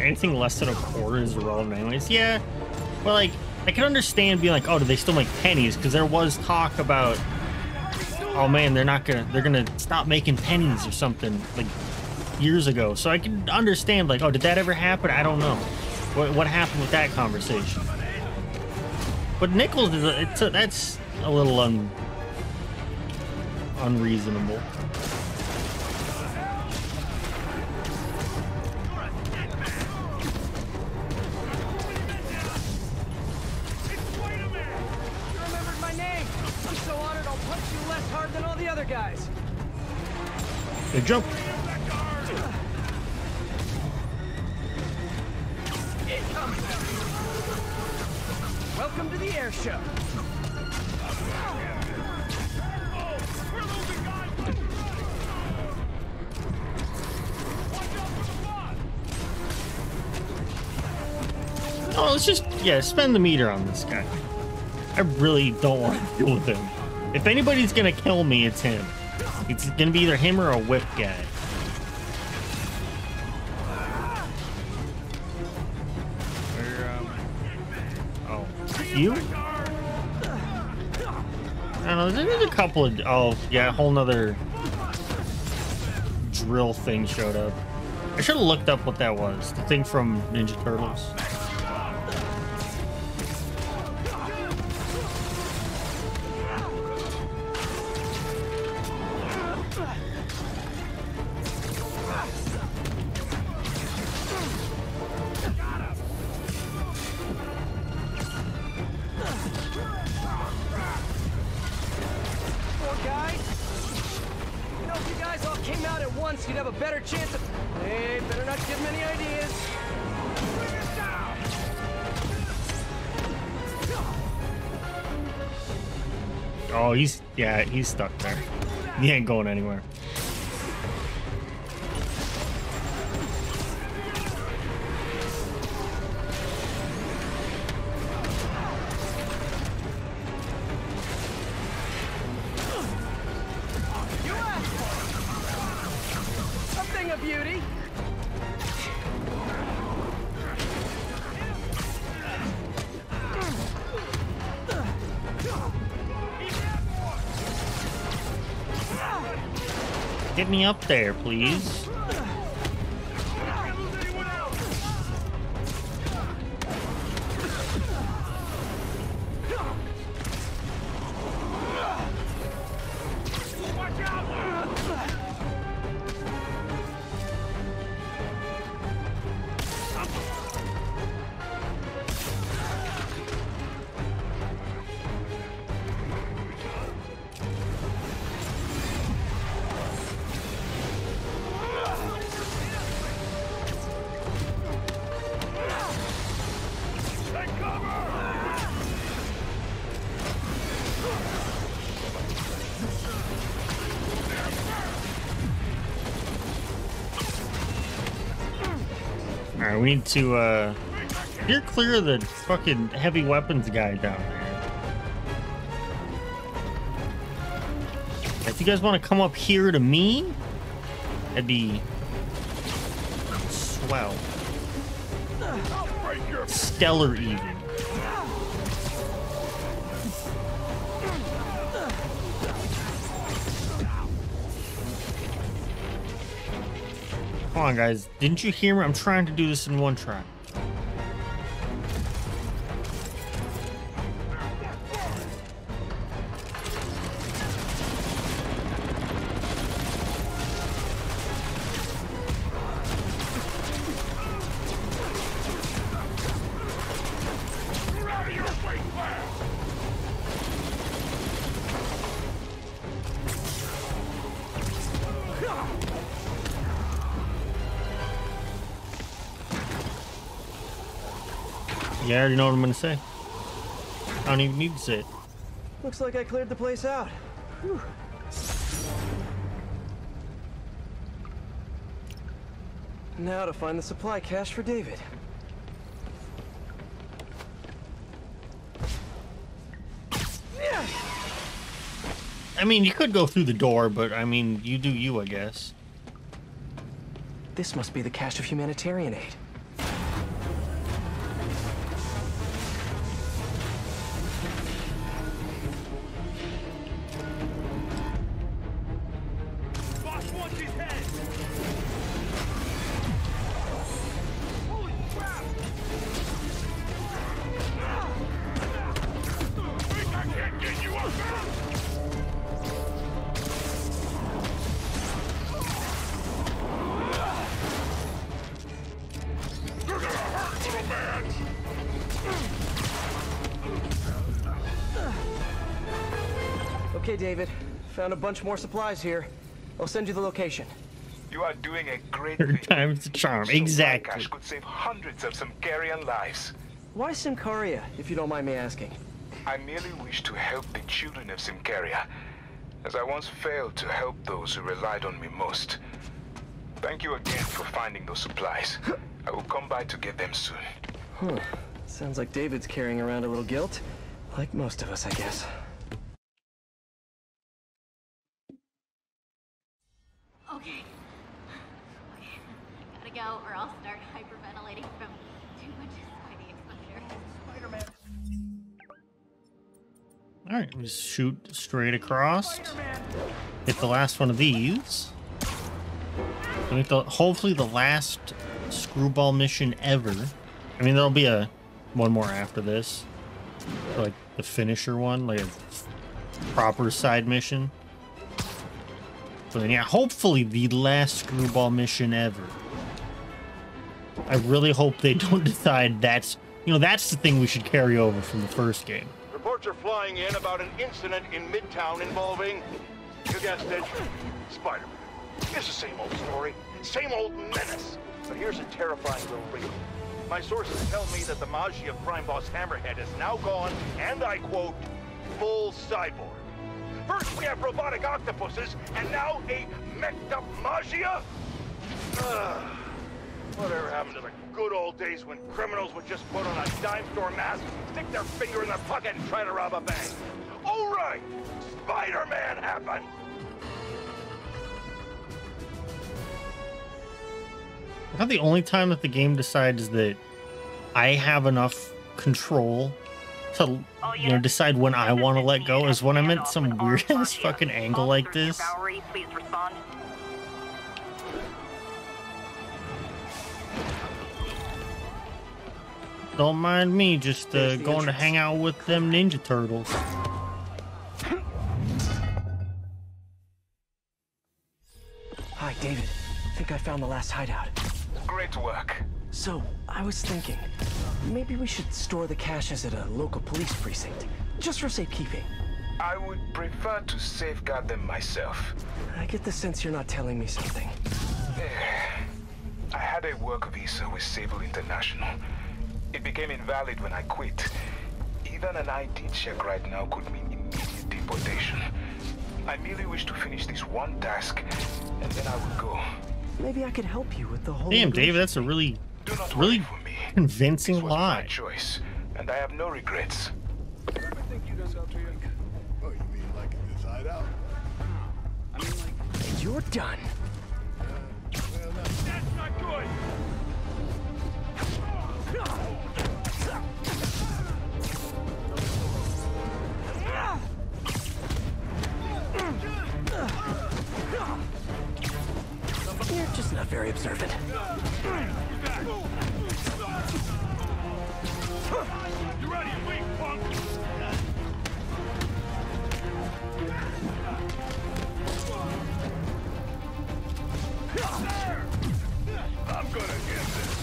Anything less than a quarter is irrelevant anyways. Yeah, well, like, I can understand being like, oh, do they still make pennies? Because there was talk about, oh man, they're gonna stop making pennies or something, like, years ago. So I can understand, like, oh, did that ever happen? I don't know. What happened with that conversation? But nickels, that's a little unreasonable. Guys. Good jump. Welcome to the air show. Oh, let's just, yeah, spend the meter on this guy. I really don't want to deal with him. If anybody's gonna kill me, it's him. It's gonna be either him or a whip guy. Oh, you? I don't know, there's a couple of, oh, yeah, a whole nother drill thing showed up. I should have looked up what that was. The thing from Ninja Turtles. You'd have a better chance of... Hey, better not give him any ideas. Oh, he's stuck there. He ain't going anywhere. Something of beauty. Get me up there, please. Alright, we need to, you're clear of the fucking heavy weapons guy down there. If you guys want to come up here to me, that'd be swell. Stellar even. Come on, guys. Didn't you hear me? I'm trying to do this in one try. Yeah, I already know what I'm gonna say. I don't even need to say it. Looks like I cleared the place out. Whew. Now to find the supply cache for David. I mean, you could go through the door, but I mean, you do you, I guess. This must be the cache of humanitarian aid. Okay, David. Found a bunch more supplies here. I'll send you the location. You are doing a great Third time's the charm. Exactly. Cache could save hundreds of Symkarian lives. Why Symkaria, if you don't mind me asking? I merely wish to help the children of Symkaria, as I once failed to help those who relied on me most. Thank you again for finding those supplies. I will come by to get them soon. Huh. Sounds like David's carrying around a little guilt. Like most of us, I guess. Okay. Gotta go, or I'll start hyperventilating from too much Spidey exposure. Spider-Man. Alright, just shoot straight across. Hit the last one of these. Hopefully the last screwball mission ever. I mean, there'll be one more after this. Like the finisher one, like a proper side mission. But then, yeah, hopefully the last screwball mission ever. I really hope they don't decide that's the thing we should carry over from the first game. Reports are flying in about an incident in Midtown involving, you guessed it, Spider-Man. It's the same old story, same old menace. But here's a terrifying little wrinkle. My sources tell me that the Maggia crime boss Hammerhead is now gone, and I quote, full cyborg. First we have robotic octopuses, and now a meched-up Maggia? Whatever happened to the good old days when criminals would just put on a dime store mask, stick their finger in their pocket, and try to rob a bank? All right, Spider-Man happened! I thought the only time that the game decides that I have enough control to, you know, decide when I want to let go is when I'm at some weird ass fucking angle like this. Please respond. Don't mind me, just going to hang out with them Ninja Turtles. Hi, David. I think I found the last hideout. Great work. So, I was thinking, maybe we should store the caches at a local police precinct, just for safekeeping. I would prefer to safeguard them myself. I get the sense you're not telling me something. I had a work visa with Sable International. It became invalid when I quit. Even an ID check right now could mean immediate deportation. I merely wish to finish this one task, and then I will go. Maybe I could help you with the whole... Damn, David, that's a really convincing lie. My choice, and I have no regrets. Oh, you mean like in this hideout? I mean, like... You're done. Well, no. That's not good! You're just not very observant. You ready, weak punk? I'm gonna get this.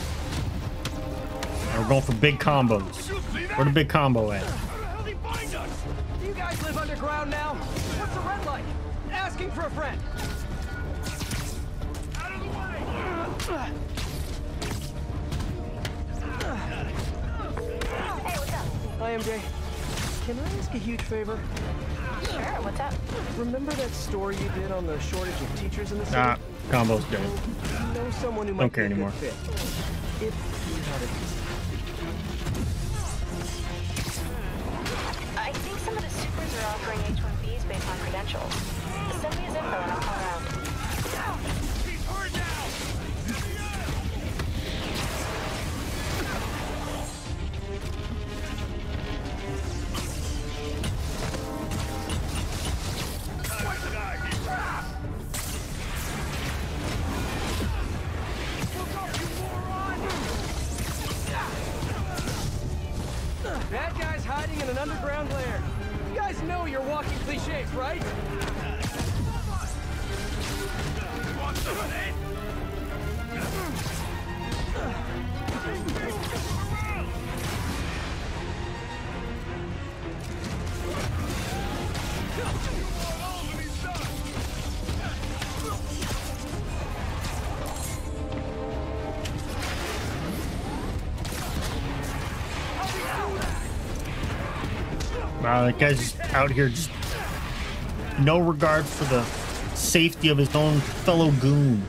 We're going for big combos. Where the big combo at? Do you guys live underground now? What's the rent like? Asking for a friend. Out of the way! Hey, what's up? Hi, MJ. Can I ask a huge favor? Sure, what's up? Remember that story you did on the shortage of teachers in the city? Nah, combo's dead. You know someone who Don't might care be a anymore. good fit. If you had a... I think some of the supers are offering H-1Bs based on credentials. Send me his info and I'll call around. He's hurt now! That guy's hiding in an underground lair. You guys know you're walking cliches, right? Wow, that guy's just out here, just no regard for the safety of his own fellow goon.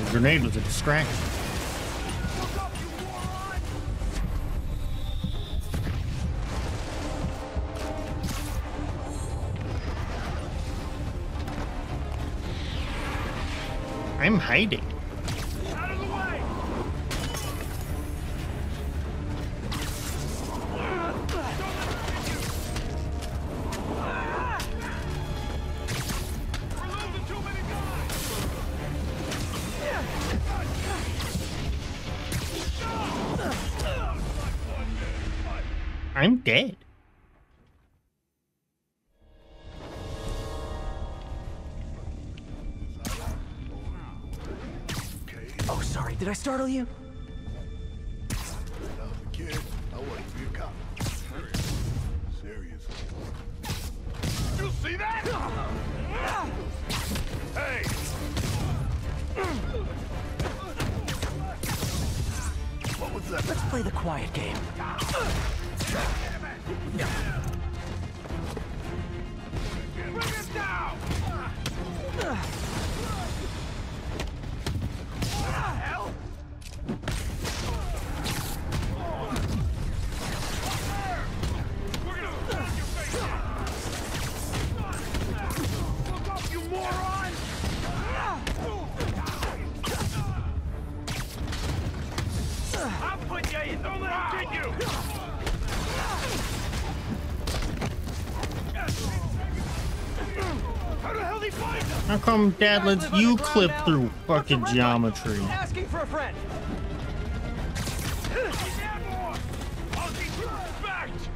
The grenade was a distraction. I'm hiding. Out of the way! We're losing too many guys! I'm dead. Oh, sorry. Did I startle you? When I was a kid, I wanted to be a cop. Seriously. You see that? Hey! What was that? Let's play the quiet game. Bring it down! What the hell? We're gonna blow your face in! Look up, you moron! I'll put you in! Don't let him get you! How the hell did he find us? How come Dad lets you clip through fucking geometry? Asking for a friend. I'll teach you respect!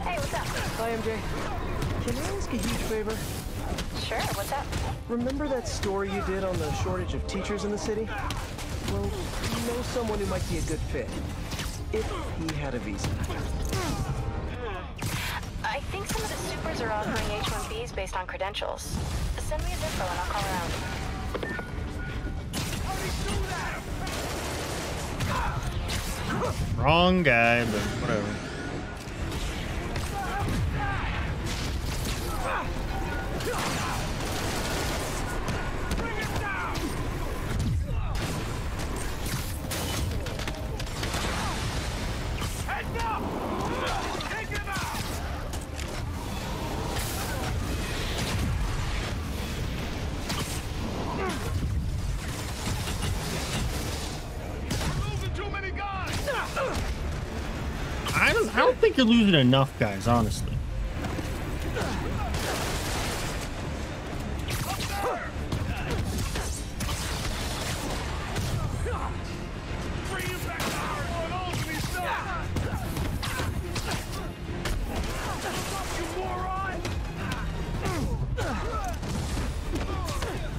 Hey, what's up? Hi, MJ. Can I ask a huge favor? Sure, what's up? Remember that story you did on the shortage of teachers in the city? Well, you know someone who might be a good fit. If he had a visa. I think some of the supers are offering H-1Bs based on credentials. Send me his info and I'll call around. Wrong guy, but whatever. I don't think you're losing enough guys, honestly.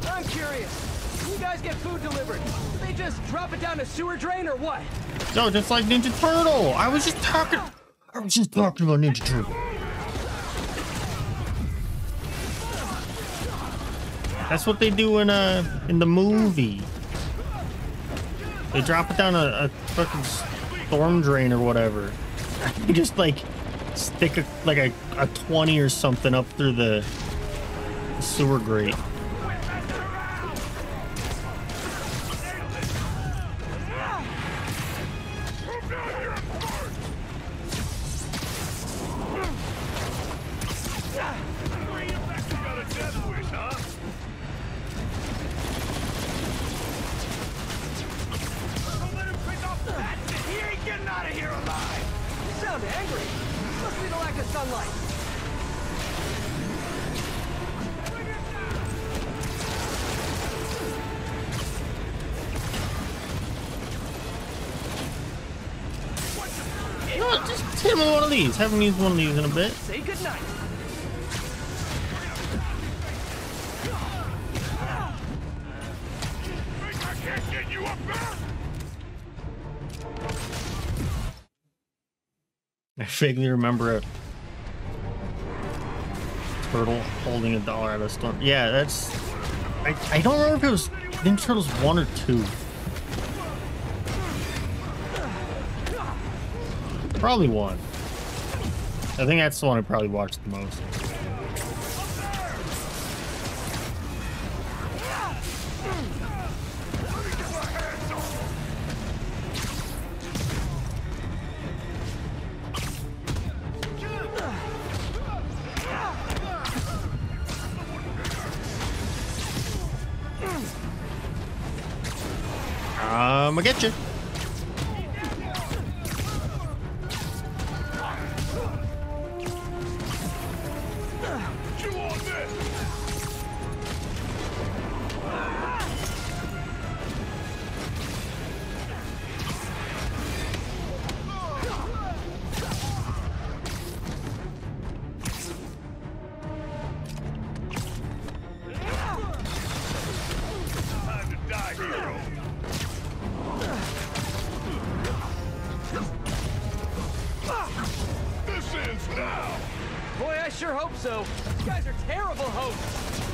I'm curious. When you guys get food delivered, do they just drop it down a sewer drain or what? No, just like Ninja Turtle. I was just talking about Ninja Turtle. That's what they do in the movie. They drop it down a fucking storm drain or whatever. They just like stick a 20 or something up through the sewer grate. Just hit him with one of these. Haven't used one of these in a bit. Say goodnight. I can't get you up there! I vaguely remember a turtle holding $1 out of a storm. Yeah, that's... I don't remember if it was Ninja Turtles 1 or 2. Probably 1. I think that's the one I probably watched the most. I'ma get you. Boy, I sure hope so. You guys are terrible hosts.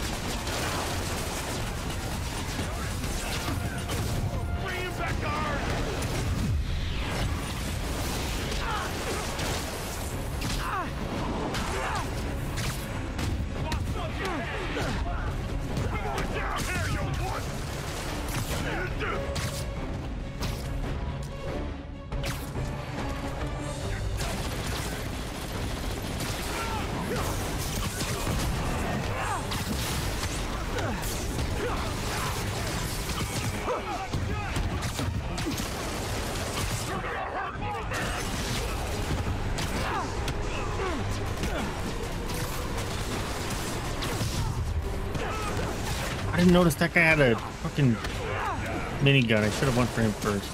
I didn't notice that guy had a fucking minigun. I should have went for him first.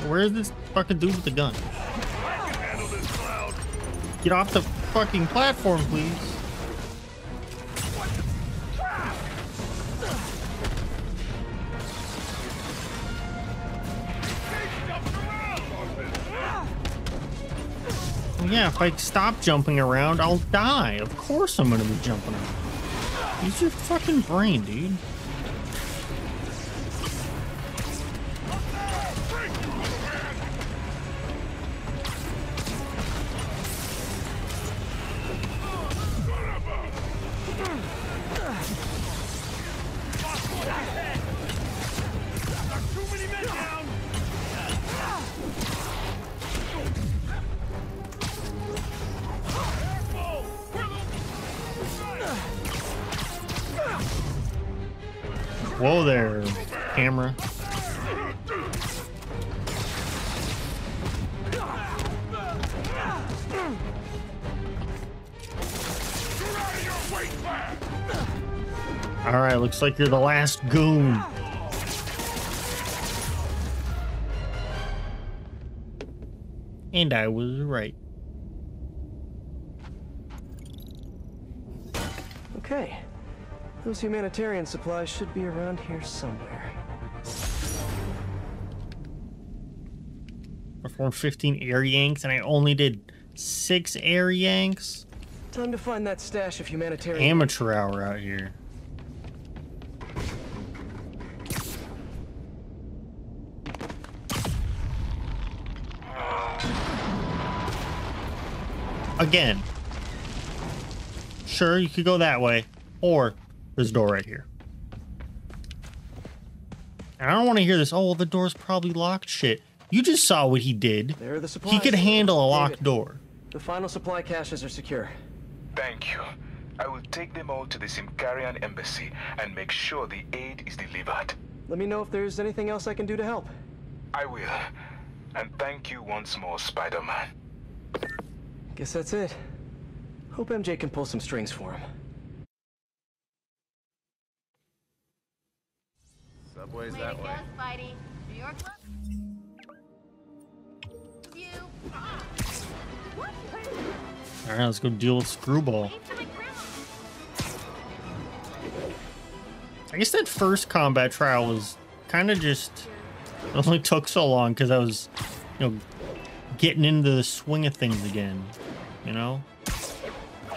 Where's this fucking dude with the gun? Get off the fucking platform, please. Yeah, if I stop jumping around, I'll die. Of course I'm gonna be jumping around. Use your fucking brain, dude. Whoa there, camera. All right, looks like you're the last goon. And I was right. Okay. Those humanitarian supplies should be around here somewhere. Performed 15 air yanks, and I only did 6 air yanks. Time to find that stash of humanitarian. Amateur hour out here. Again. Sure, you could go that way, or this door right here. And I don't want to hear this, oh, well, the door's probably locked shit. You just saw what he did. There are the supplies. He could handle a locked David, door. The final supply caches are secure. Thank you. I will take them all to the Symkarian embassy and make sure the aid is delivered. Let me know if there's anything else I can do to help. I will. And thank you once more, Spider-Man. Guess that's it. Hope MJ can pull some strings for him. Subway's Way that to way. go, Spidey. New York look. You. All right, let's go deal with Screwball. I guess that first combat trial was kind of just, it only took so long because I was, you know, getting into the swing of things again, you know?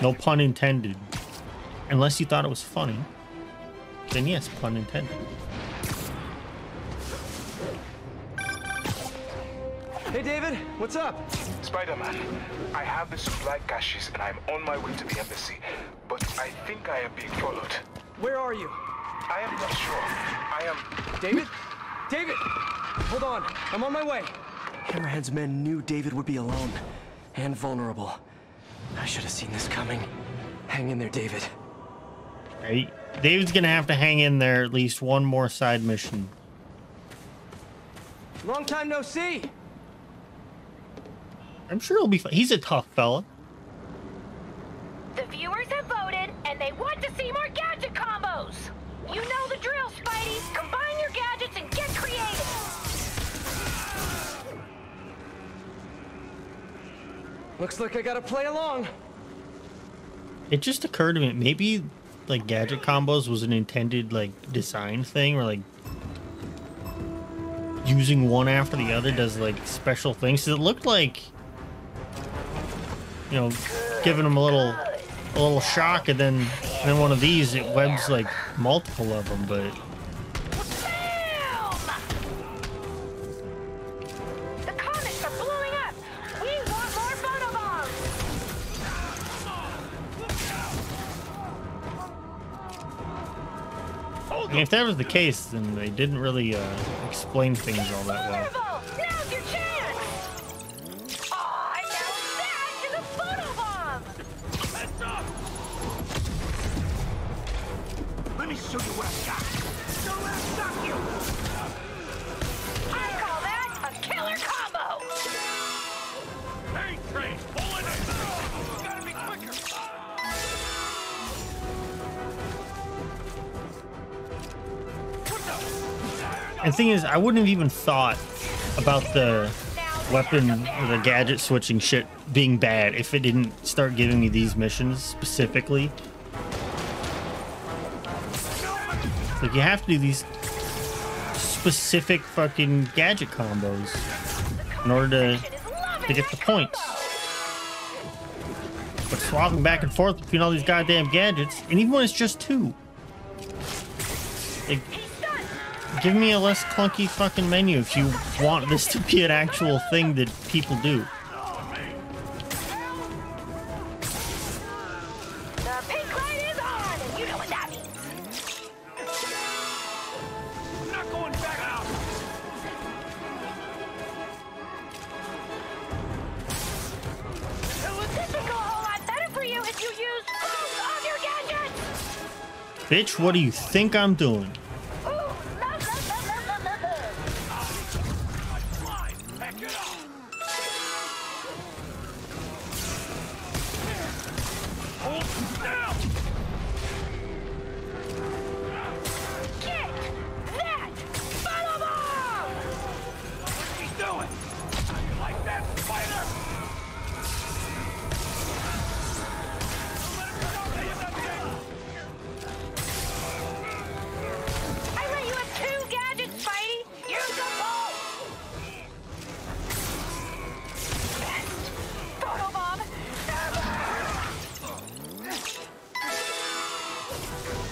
No pun intended. Unless you thought it was funny, then yes, pun intended. Hey, David, what's up? Spider-Man, I have the supply caches and I'm on my way to the embassy, but I think I am being followed. Where are you? I am not sure. I am... David? David! Hold on, I'm on my way. Hammerhead's men knew David would be alone and vulnerable. I should have seen this coming. Hang in there, David. Hey, David's gonna have to hang in there at least one more side mission. Long time no see. I'm sure he'll be fine. He's a tough fella. The viewers have voted, and they want to see more gadget combos. You know the drill, Spidey. Combine your gadgets and get creative. Looks like I gotta play along. It just occurred to me, maybe like gadget combos was an intended like design thing, where like using one after the other does like special things. So it looked like, you know, giving him a little shock, and then one of these it webs like multiple of them, but. The comics are blowing up. We want more photobombs. And if that was the case, then they didn't really explain things all that well. Now's your chance! Aw, now that is a photobomb! Heads up! Let me show you what I got. Don't let it stop you! I call that a killer combo! Hey, train, pull it in! You gotta be quicker! And the thing is, I wouldn't have even thought about the weapon or the gadget switching shit being bad if it didn't start giving me these missions specifically. Like, you have to do these specific fucking gadget combos in order to get the points. But swapping back and forth between all these goddamn gadgets, and even when it's just two, like, give me a less clunky fucking menu if you want this to be an actual thing that people do. The pink light is on, and you know what that means. I'm not going back out! This would go a whole lot better for you if you used both of your gadgets! Bitch, what do you think I'm doing?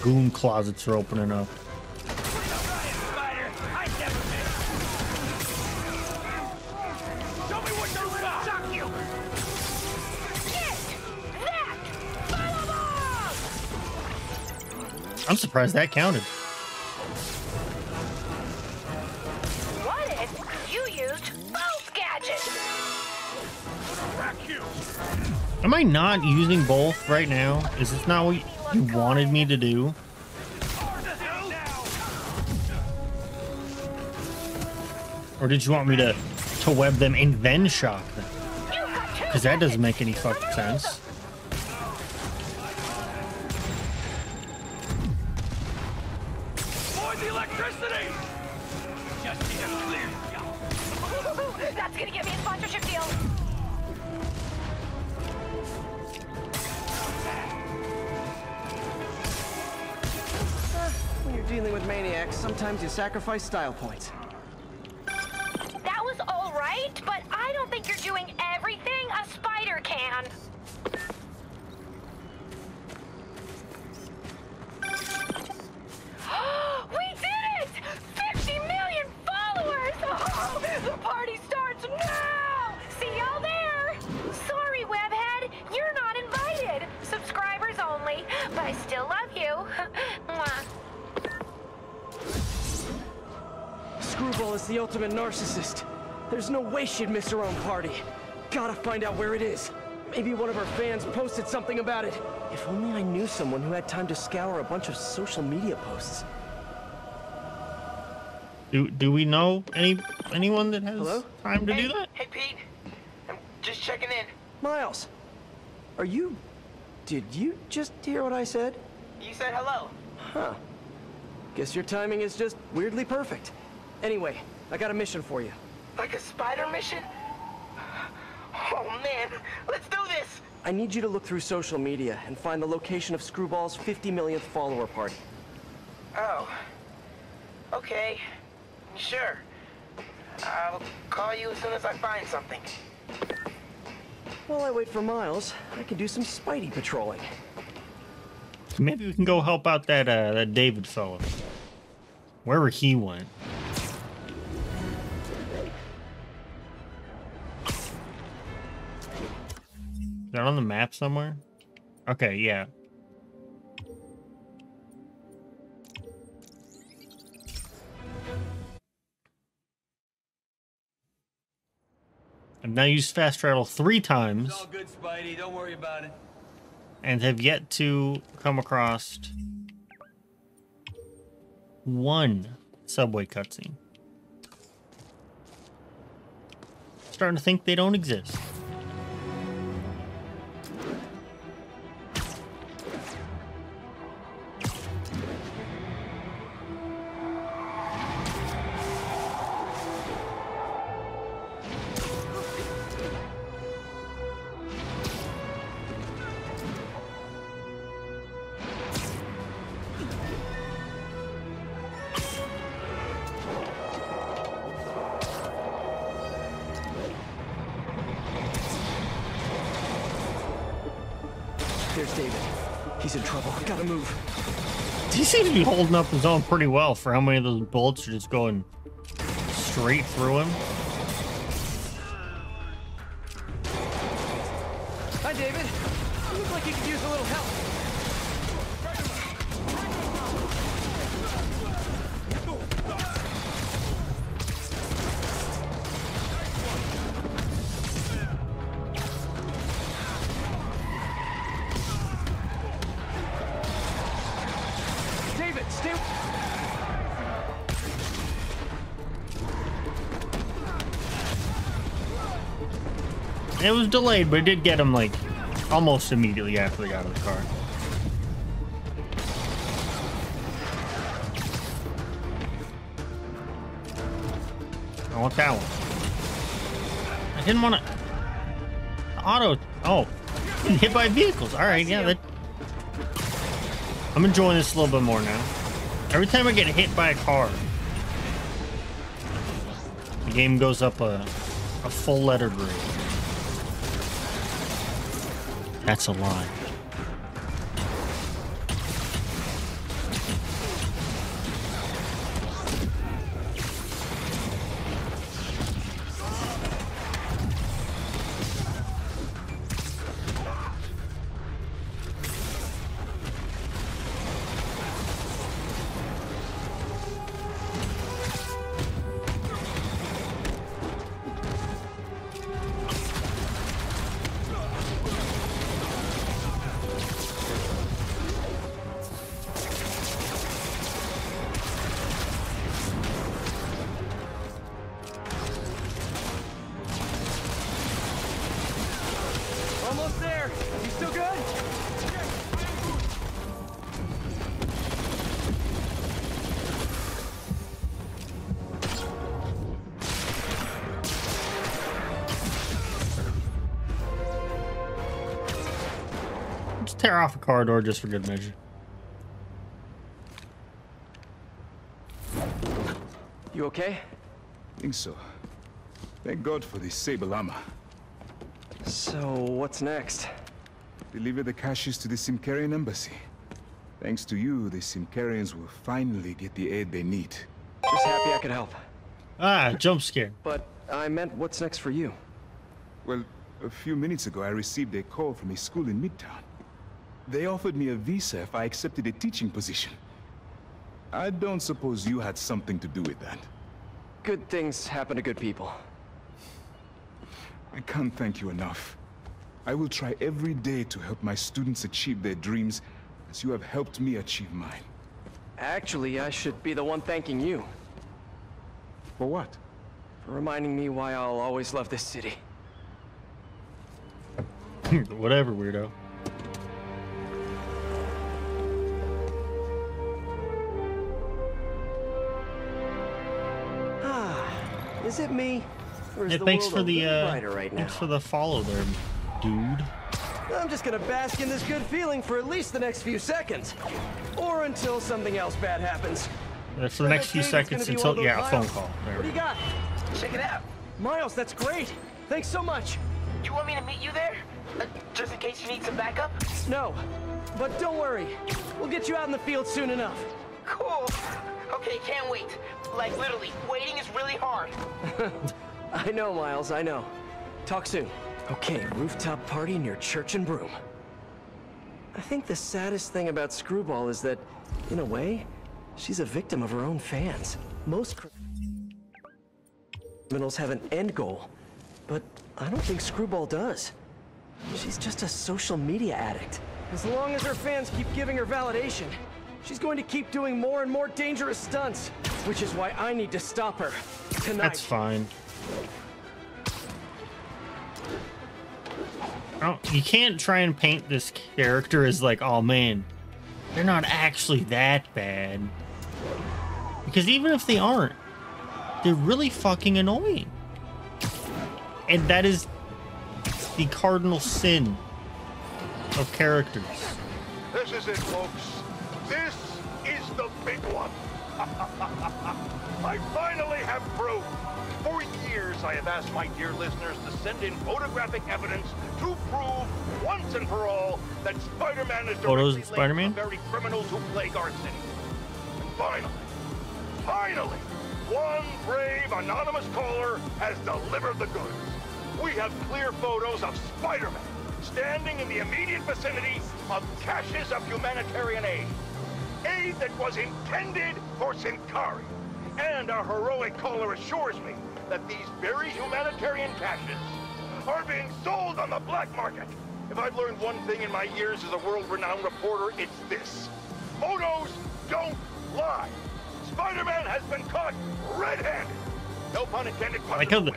Goon closets are opening up. I'm surprised that counted. What if you used both gadgets? Am I not using both right now? Is this not what you wanted me to do? Or did you want me to web them and then shock them? Because that doesn't make any fucking sense. Avoid the electricity! Just need a clear. That's gonna get me a sponsorship deal. When you're dealing with maniacs, sometimes you sacrifice style points. That was all right, but I don't think you're doing everything a spider can. We did it! 50 million followers! Oh, the party starts now! See y'all there! Sorry, Webhead, you're not invited. Subscribers only, but I still love you. Mwah. Screwball is the ultimate narcissist. There's no way she'd miss her own party. Gotta find out where it is. Maybe one of her fans posted something about it. If only I knew someone who had time to scour a bunch of social media posts. Do we know anyone that has time to do that? Hey, Pete. I'm just checking in. Miles, are you... Did you just hear what I said? You said hello. Huh. Guess your timing is just weirdly perfect. Anyway, I got a mission for you. Like a spider mission? Oh, man. Let's do this! I need you to look through social media and find the location of Screwball's 50 millionth follower party. Oh. Okay. Sure. I'll call you as soon as I find something. While I wait for Miles, I can do some Spidey patrolling. Maybe we can go help out that David fella. Wherever he went. Is that on the map somewhere? Okay, yeah. now used fast travel 3 times. It's all good, Spidey. Don't worry about it. And have yet to come across 1 subway cutscene. Starting to think they don't exist. There's David. He's in trouble. Gotta move. He seems to be holding up his own pretty well for how many of those bullets are just going straight through him. Hi, David. You look like you could use a little help. David, stay. It was delayed, but it did get him like almost immediately after they got out of the car. I want that one. I didn't want to. Auto. Oh, hit by vehicles. All right, yeah. That. I'm enjoying this a little bit more now. Every time I get hit by a car, the game goes up a full letter grade. That's a lie. Almost there. You still good? Just tear off a car door just for good measure. You okay? Think so. Thank God for the Sable armor. So, what's next? Deliver the caches to the Symkarian embassy. Thanks to you, the Symkarians will finally get the aid they need. Just happy I could help. Ah, jump scare. But I meant, what's next for you? Well, a few minutes ago I received a call from a school in Midtown. They offered me a visa if I accepted a teaching position. I don't suppose you had something to do with that. Good things happen to good people. I can't thank you enough. I will try every day to help my students achieve their dreams as you have helped me achieve mine. Actually, I should be the one thanking you. For what? For reminding me why I'll always love this city. Whatever, weirdo. Is it me? Or is Yeah, the thanks world for a the little brighter right now? thanks for the follow there, dude. I'm just gonna bask in this good feeling for at least the next few seconds. Or until something else bad happens. For the next few seconds until, yeah, a phone call. There What do we you go. got? Check it out. Miles, that's great. Thanks so much. Do you want me to meet you there? Just in case you need some backup? No, but don't worry. We'll get you out in the field soon enough. Cool. Okay, can't wait. Like, literally, waiting is really hard. I know, Miles, I know. Talk soon. Okay, rooftop party near Church and Broom. I think the saddest thing about Screwball is that, in a way, she's a victim of her own fans. Most criminals have an end goal, but I don't think Screwball does. She's just a social media addict. As long as her fans keep giving her validation, she's going to keep doing more and more dangerous stunts, which is why I need to stop her tonight. That's fine. Oh, you can't try and paint this character as like, oh man, they're not actually that bad. Because even if they aren't, they're really fucking annoying. And that is the cardinal sin of characters. This is it, folks. This is the big one. I finally have proof. For years, I have asked my dear listeners to send in photographic evidence to prove once and for all that Spider-Man is Photos directly of Spider-Man? linked to the very criminals who plague our city. And finally, one brave anonymous caller has delivered the goods. We have clear photos of Spider-Man standing in the immediate vicinity of caches of humanitarian aid. Aid that was intended for Sincari. And our heroic caller assures me that these very humanitarian caches are being sold on the black market. If I've learned one thing in my years as a world-renowned reporter, it's this. Photos don't lie. Spider-Man has been caught red-handed. No pun intended. I like how the,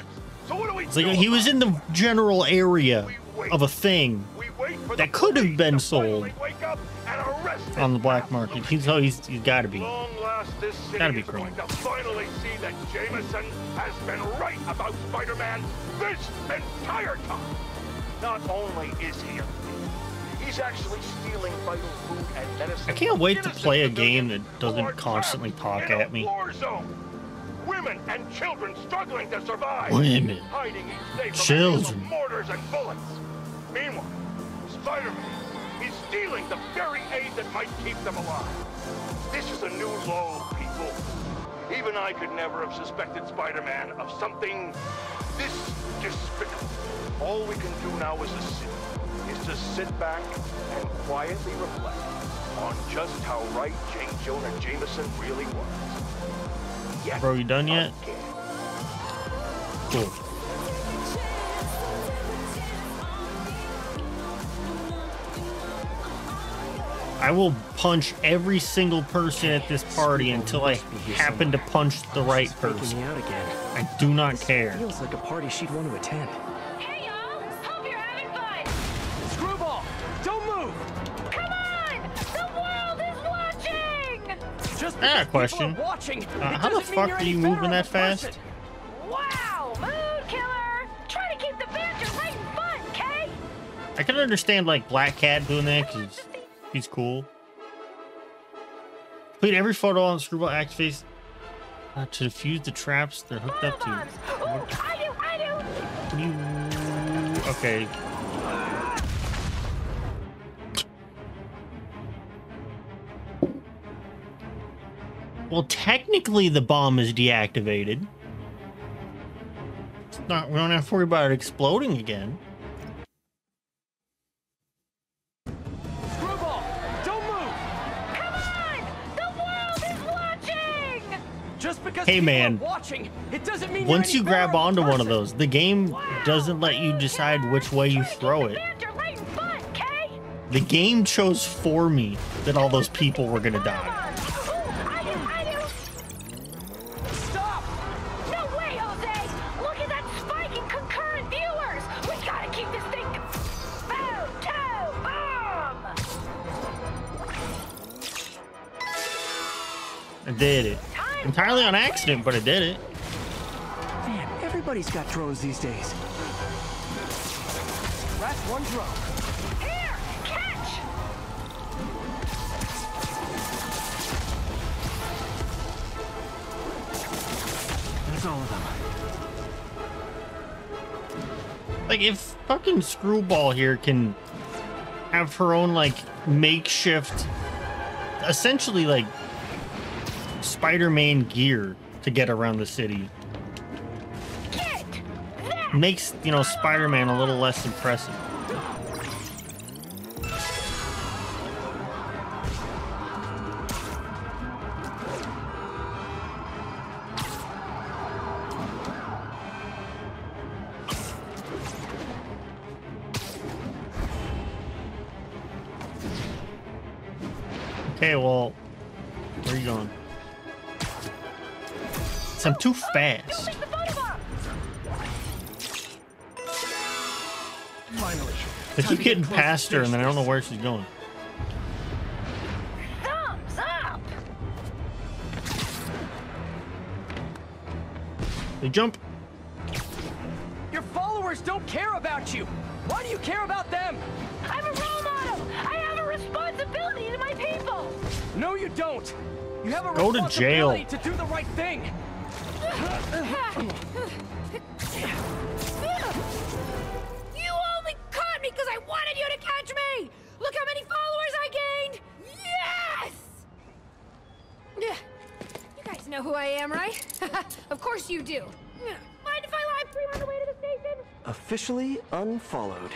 so what do we it's do like he was in the general area wait. of a thing that could have been sold on the black market. He's got to be. This city Gotta be is criminal. going to finally see that Jameson has been right about Spider-Man this entire time. Not only is he a thief, he's actually stealing vital food and medicine. I can't wait to Innocent play a game civilians that doesn't who are constantly trapped talk in a at me. war zone. Women and children struggling to survive. Women. Hiding each day from Children. hail of mortars and bullets. Meanwhile, Spider-Man is stealing the very aid that might keep them alive. This is a new low, people. Even I could never have suspected Spider-Man of something this despicable. All we can do now as a city is to sit back and quietly reflect on just how right J. Jonah Jameson really was. Yet Bro, you done yet? again. Cool. I will punch every single person at this party until I happen to punch the right person. Me out again. I do not care. Feels like a party she'd want to attend. Hey, y'all! Hope you're having fun! Screwball, don't move! Come on! The world is watching! Just I got a because question. people are watching, How the fuck are you moving that fast? Wow! Mood killer! Try to keep the banter light and fun, Kay! I can understand like Black Cat doing that because he's cool. Complete every photo on Screwball activates to defuse the traps they're hooked up to. I do! You... Okay. Well, technically the bomb is deactivated. It's not, we don't have to worry about it exploding again. Screwball, don't move! Come on! The world is watching! Just because Hey, people man. are watching, it doesn't mean Once you're you any grab better of a onto one of person. those, the game doesn't let you decide which way you throw it. Banter light and fun, Kay! The game chose for me that all those people were gonna die. I do! Stop! No way, Jose! Look at that spike in concurrent viewers! We gotta keep this thing... Boom! Two! Boom! I did it. Entirely on accident, but I did it. Man, everybody's got drones these days. That's one drone. Here! Catch! That's all of them. Like, if fucking Screwball here can have her own, like, makeshift, essentially, like, Spider-Man gear to get around the city, makes, you know, Spider-Man a little less impressive. Okay, well, where are you going? I'm too fast. Finally. I keep getting past her, and then I don't know where she's going. Thumbs up! They jump. Your followers don't care about you. Why do you care about them? I'm a role model. I have a responsibility to my people. No, you don't. You have a Go to jail. responsibility to do the right thing. You only caught me because I wanted you to catch me! Look how many followers I gained! Yes! You guys know who I am, right? Of course you do. Mind if I live stream on the way to the station? Officially unfollowed.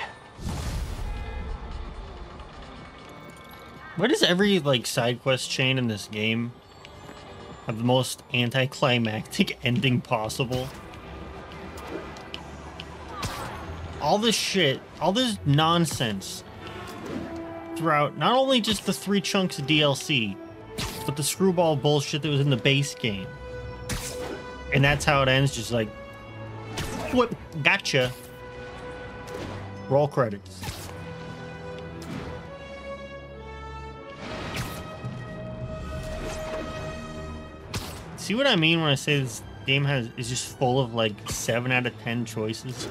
Why does every like side quest chain in this game have the most anticlimactic ending possible? All this shit, all this nonsense throughout not only just the 3 chunks of DLC, but the screwball bullshit that was in the base game. And that's how it ends, just like, whoop, gotcha. Roll credits. See what I mean when I say this game is just full of like 7 out of 10 choices?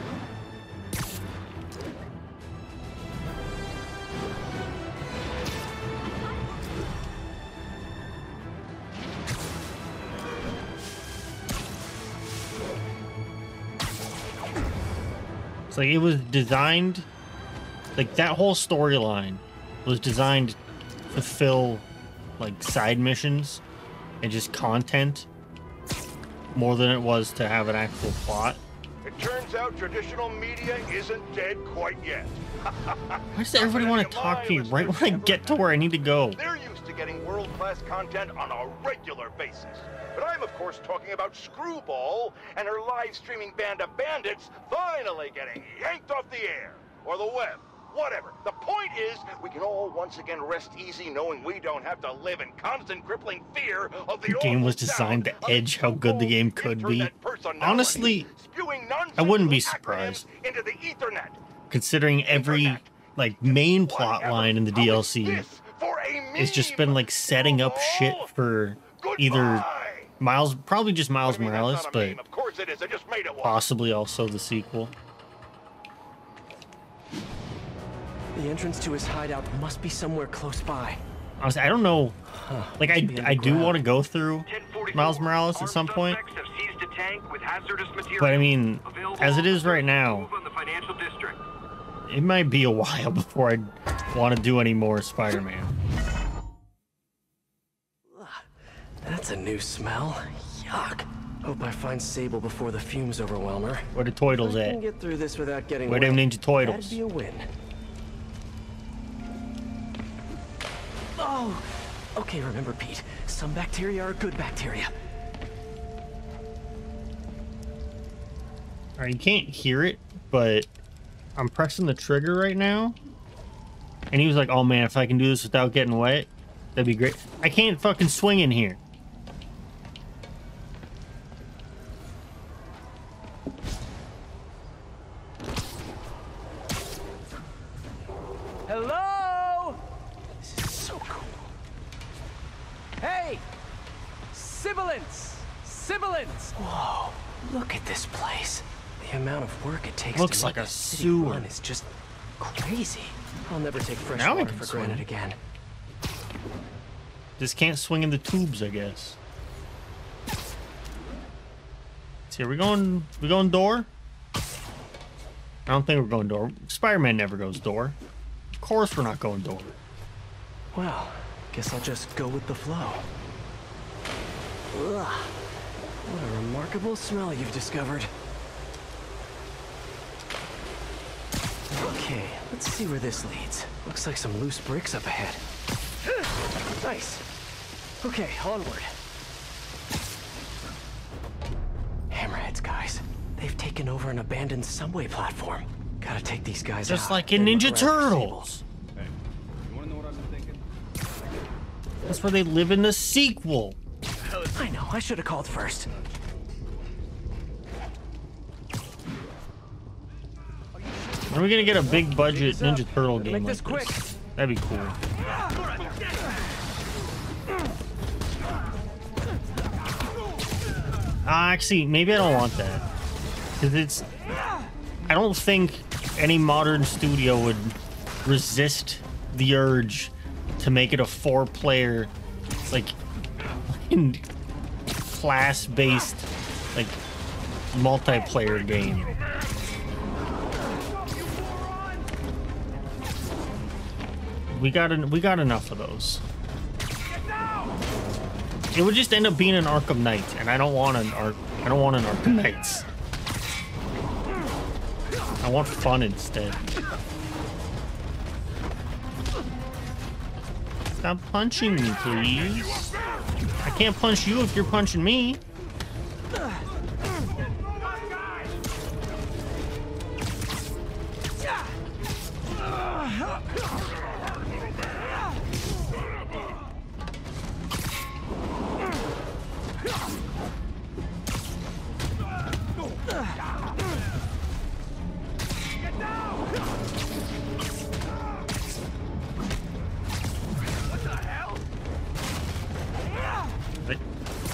It's like it was designed, like that whole storyline was designed to fulfill like side missions and just content more than it was to have an actual plot. It turns out traditional media isn't dead quite yet. Why does everybody want to talk to me right when I get to where I need to go? They're used to getting world-class content on a regular basis. But I'm, of course, talking about Screwball and her live-streaming band of bandits finally getting yanked off the air. Or the web. Whatever. The point is, we can all once again rest easy knowing we don't have to live in constant crippling fear of the game was designed to edge how good the game could be. Honestly, I wouldn't be surprised. Into the Ethernet. Considering every like main plot line in the DLC it's just been like setting up shit for either Miles, probably just Miles Morales, but possibly also the sequel. The entrance to his hideout must be somewhere close by. Honestly, I don't know. Like, I do want to go through Miles Morales at some point. But I mean, as it is right now, it might be a while before I want to do any more Spider-Man. That's a new smell. Yuck. Hope I find Sable before the fumes overwhelm her. Where the Toidles I at? can get through this without getting Where them Ninja Toidles? That'd be a win. Oh! Okay, remember, Pete. Some bacteria are good bacteria. Alright, you can't hear it, but I'm pressing the trigger right now. And he was like, oh man, if I can do this without getting wet, that'd be great. I can't fucking swing in here. Hello? This is so cool. Hey! Sibilance! Sibilance! Whoa, look at this place. The amount of work it takes Looks to like make a city sewer. run is just crazy. I'll never take fresh Now I water can for swim. granted again. Just can't swing in the tubes, I guess. See, are we going door? I don't think we're going door. Spider-Man never goes door. Of course we're not going door. Well, guess I'll just go with the flow. Ugh. What a remarkable smell you've discovered. Okay, let's see where this leads. Looks like some loose bricks up ahead. Nice. Okay, onward. Hammerheads, guys. They've taken over an abandoned subway platform. Gotta take these guys out. Just like in then Ninja look around for Turtles. Hey, you wanna know what I've been thinking? That's where they live in the sequel. I know, I should have called first. When are we gonna get a big budget Ninja Turtle game Make like this quick. this? That'd be cool. Actually, maybe I don't want that. Because I don't think any modern studio would resist the urge to make it a 4-player, like, class-based, like, multiplayer game. We got enough of those. It would just end up being an Arkham Knight, and I don't want an Arkham Knights. I want fun instead. Stop punching me, please. I can't punch you if you're punching me.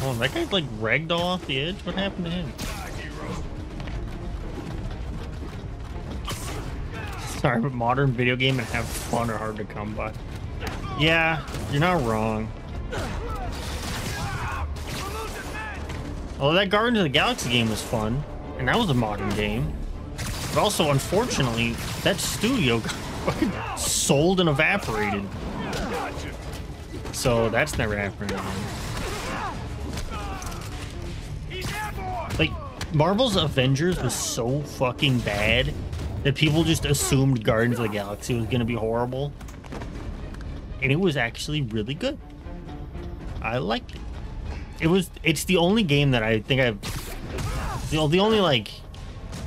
Oh, that guy's like ragdoll off the edge. What happened to him? Sorry, but modern video game and have fun are hard to come by. Yeah, you're not wrong. Although that Guardians of the Galaxy game was fun, and that was a modern game. But also, unfortunately, that studio got fucking sold and evaporated. So that's never happening again. Like, Marvel's Avengers was so fucking bad that people just assumed Guardians of the Galaxy was gonna be horrible. And it was actually really good. I liked it. It's the only game that I think the only, like,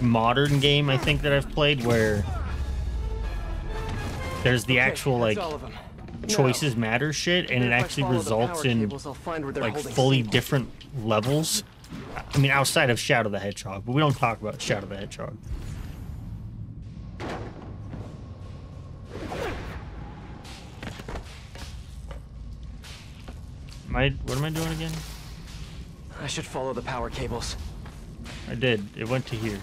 modern game I think that I've played where there's the actual, like, choices matter shit, and it actually results in, like, fully different levels. I mean, outside of Shadow the Hedgehog, but we don't talk about Shadow the Hedgehog. What am I doing again? I should follow the power cables. I did. It went to here.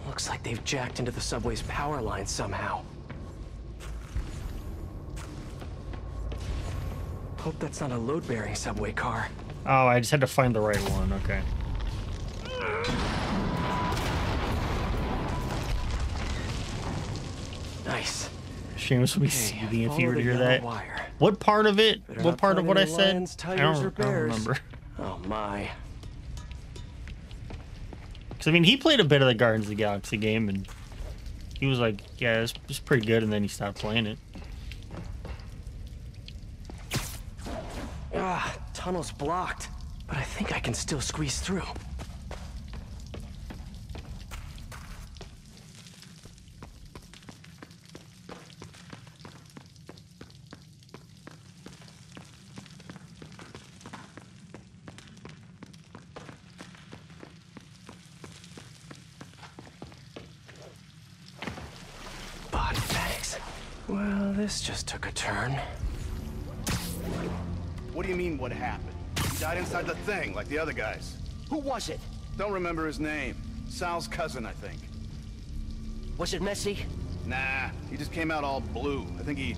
Looks like they've jacked into the subway's power line somehow. Hope that's not a load-bearing subway car. Oh, I just had to find the right one. Okay. Nice. Seamus will be seething if you were to hear that. What part of it? What part of what I said? I don't remember. Oh my. Because, I mean, he played a bit of the Guardians of the Galaxy game, and he was like, yeah, it's pretty good, and then he stopped playing it. Ah, tunnel's blocked, but I think I can still squeeze through. Well, this just took a turn. What do you mean, what happened? He died inside the thing, like the other guys. Who was it? Don't remember his name. Sal's cousin, I think. Was it messy? Nah, he just came out all blue. I think he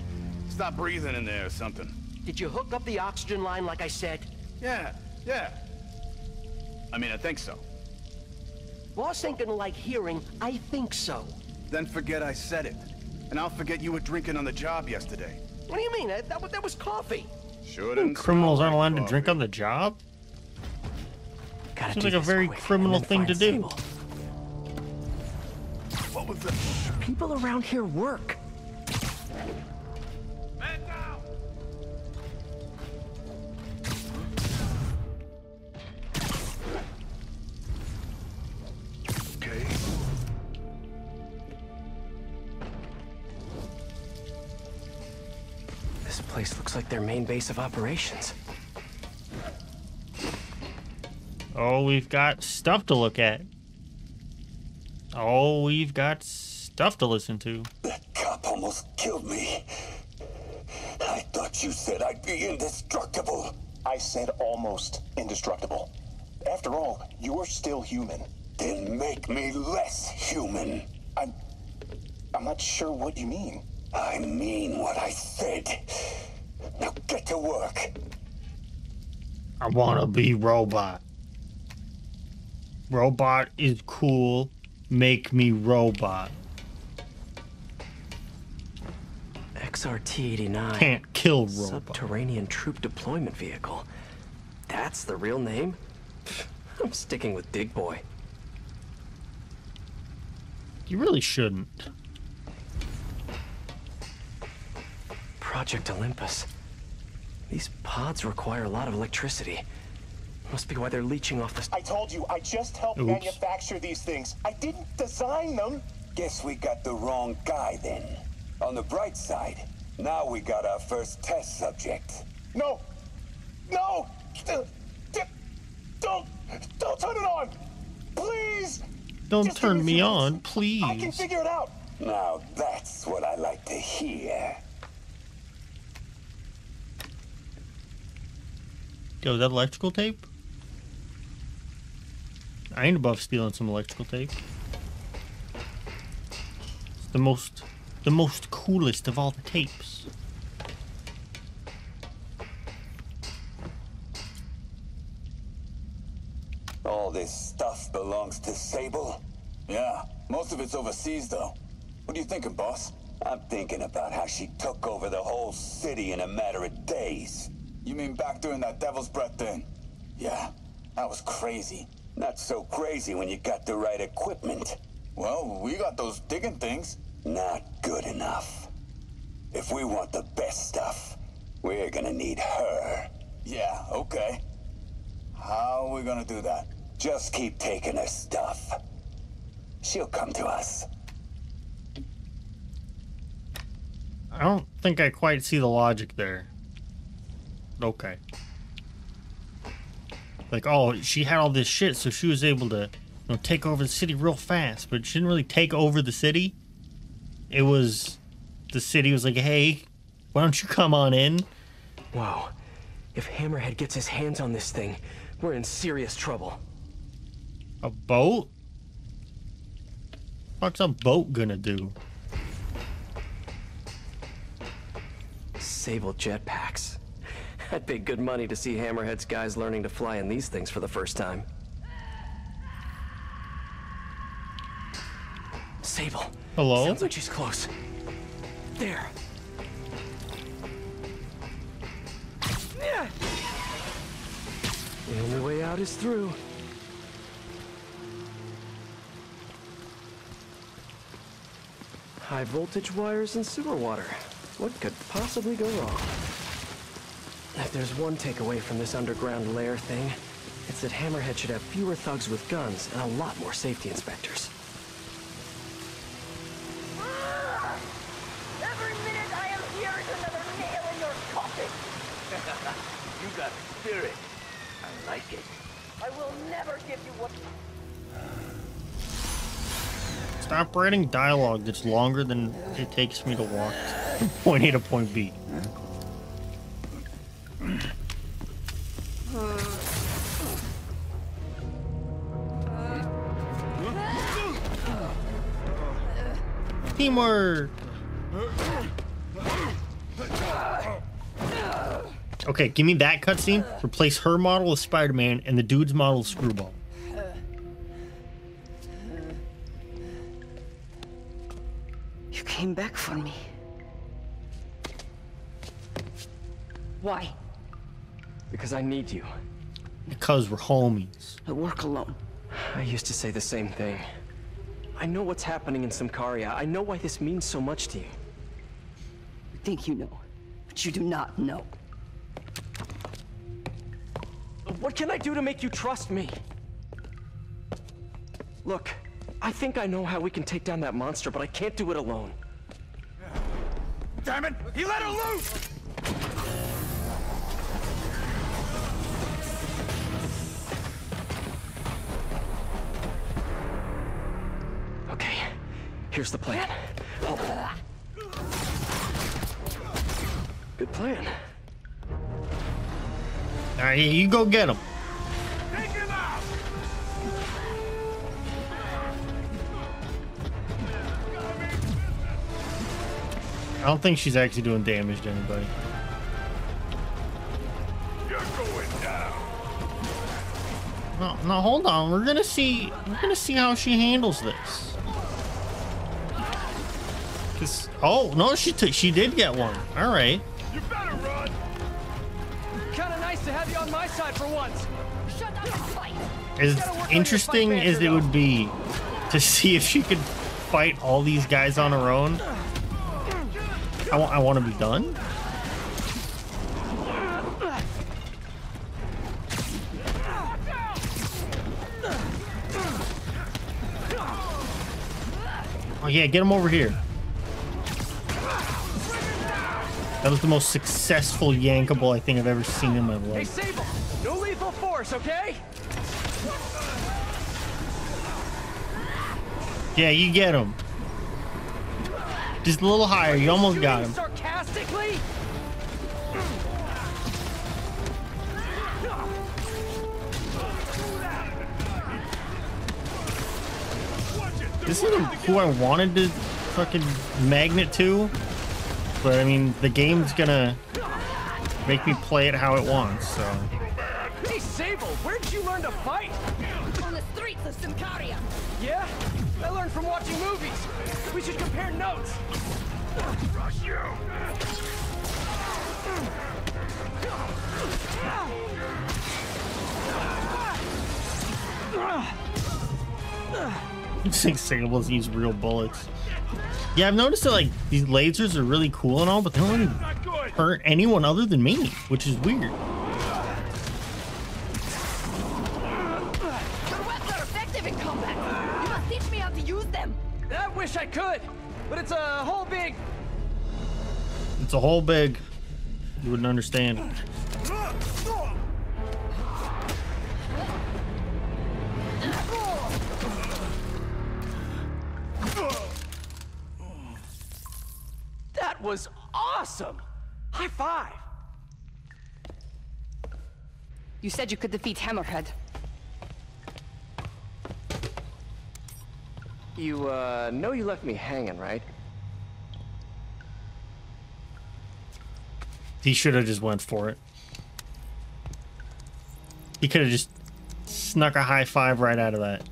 stopped breathing in there or something. Did you hook up the oxygen line like I said? Yeah. I mean, I think so. Boss ain't gonna like hearing, I think so. Then forget I said it. And I'll forget you were drinking on the job yesterday. What do you mean? That was coffee. Shouldn't. Criminals aren't allowed to drink on the job? Seems like a very criminal thing to do. What was the... People around here work. place looks like their main base of operations. Oh, we've got stuff to look at. Oh, we've got stuff to listen to. That cop almost killed me. I thought you said I'd be indestructible. I said almost indestructible. After all, you're still human. Then make me less human. I'm not sure what you mean. I mean what I said. Now get to work. I wanna be Robot. Robot is cool. Make me Robot. XRT-89. Can't kill Robot. Subterranean troop deployment vehicle. That's the real name? I'm sticking with Dig Boy. You really shouldn't. Project Olympus. These pods require a lot of electricity. Must be why they're leeching off the... I told you, I just helped manufacture these things. I didn't design them. Guess we got the wrong guy then. On the bright side, now we got our first test subject. No! No! Don't turn it on! Please! Don't just turn me on, I can please. figure it out. Now that's what I like to hear. Yo, is that electrical tape? I ain't above stealing some electrical tape. It's the most coolest of all the tapes. All this stuff belongs to Sable? Yeah, most of it's overseas though. What are you thinking, boss? I'm thinking about how she took over the whole city in a matter of days. You mean back during that Devil's Breath thing? Yeah, that was crazy. Not so crazy when you got the right equipment. Well, we got those digging things. Not good enough. If we want the best stuff, we're gonna need her. Yeah, okay. How are we gonna do that? Just keep taking her stuff. She'll come to us. I don't think I quite see the logic there. Okay. Like, oh, she had all this shit, so she was able to, take over the city real fast. But she didn't really take over the city. It was, the city was like, hey, why don't you come on in? Wow. If Hammerhead gets his hands on this thing, we're in serious trouble. A boat? What's a boat gonna do? Sable jetpacks. I'd pay good money to see Hammerhead's guys learning to fly in these things for the first time. Sable. Hello? Sounds like she's close. There. The only way out is through. High voltage wires and sewer water. What could possibly go wrong? If there's one takeaway from this underground lair thing, it's that Hammerhead should have fewer thugs with guns and a lot more safety inspectors. Every minute I am here is another nail in your coffin. You got spirit. I like it. I will never give you what... Stop writing dialogue that's longer than it takes me to walk from point A to point B. Teamwork! Okay, give me that cutscene. Replace her model with Spider-Man and the dude's model with Screwball. You came back for me. Why? Because I need you. Because we're homies. I work alone. I used to say the same thing. I know what's happening in Symkaria. I know why this means so much to you. You think you know, but you do not know. What can I do to make you trust me? Look, I think I know how we can take down that monster, but I can't do it alone. Damn it! He let her loose! Here's the plan. Oh. Good plan. All right, you go get him. I don't think she's actually doing damage to anybody. You're going down. No, hold on. We're gonna see how she handles this. Oh no, she did get one. All right. You better run. Kind of nice to have you on my side for once. Shut up and fight. As interesting as it would be to see if she could fight all these guys on her own, I want to be done. Oh yeah, get him over here. That was the most successful yankable I think I've ever seen in my life. Hey, Sable, no lethal force, okay? Yeah, you get him. Just a little higher. You almost got him. Sarcastically? This isn't who I wanted to fucking magnet to, but I mean, the game's gonna make me play it how it wants, so. Hey, Sable, where'd you learn to fight? On the streets of Symkaria. Yeah? I learned from watching movies. We should compare notes. Rush you. You think Sables use real bullets? Yeah, I've noticed that like these lasers are really cool and all, but they don't really hurt anyone other than me, which is weird. Your weapons are effective in combat. You must teach me how to use them. I wish I could, but it's a whole big... It's a whole big... You wouldn't understand. That was awesome! High five! You said you could defeat Hammerhead. You, know you left me hanging, right? He should have just went for it. He could have just snuck a high five right out of that.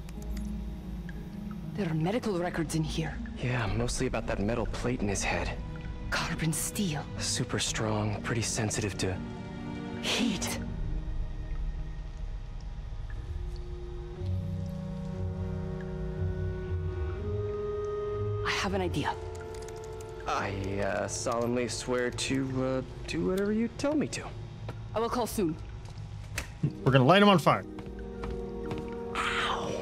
There are medical records in here. Yeah, mostly about that metal plate in his head. Carbon steel. Super strong, pretty sensitive to heat. I have an idea. I solemnly swear to do whatever you tell me to. I will call soon. We're gonna light him on fire. Ow.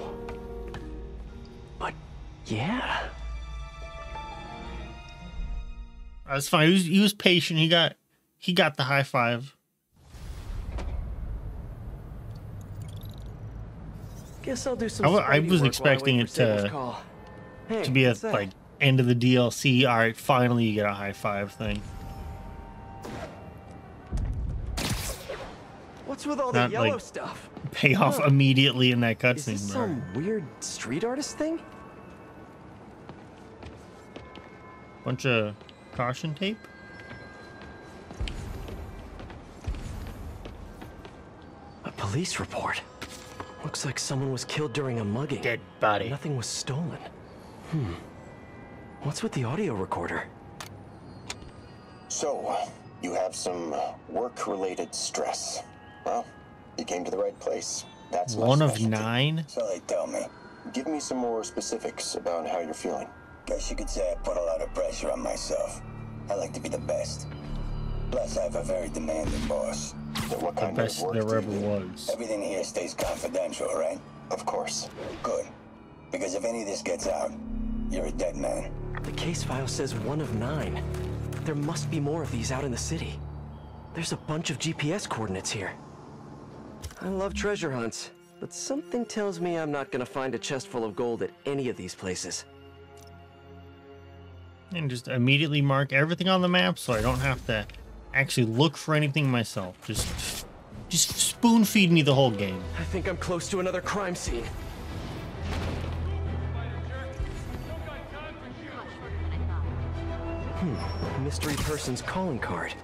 But yeah. That's fine. He was patient. He got the high five. Guess I'll do some. I was expecting it to be a like end of the DLC. All right, finally you get a high five thing. What's with all Not, the yellow like, stuff? Pay off immediately in that cutscene. Is this some weird street artist thing? Bunch of caution tape. A police report. Looks like someone was killed during a mugging. Dead body. Nothing was stolen. What's with the audio recorder? So, you have some work-related stress. Well, you came to the right place. That's one of 9. So they tell me. Give me some more specifics about how you're feeling. Guess you could say I put a lot of pressure on myself. I like to be the best. Plus, I have a very demanding boss. So what kind The best of work there do you ever do? was. Everything here stays confidential, right? Of course. Good. Because if any of this gets out, you're a dead man. The case file says 1 of 9. There must be more of these out in the city. There's a bunch of GPS coordinates here. I love treasure hunts, but something tells me I'm not gonna find a chest full of gold at any of these places. And just immediately mark everything on the map so I don't have to actually look for anything myself. Just spoon feed me the whole game. I think I'm close to another crime scene. Mystery person's calling card.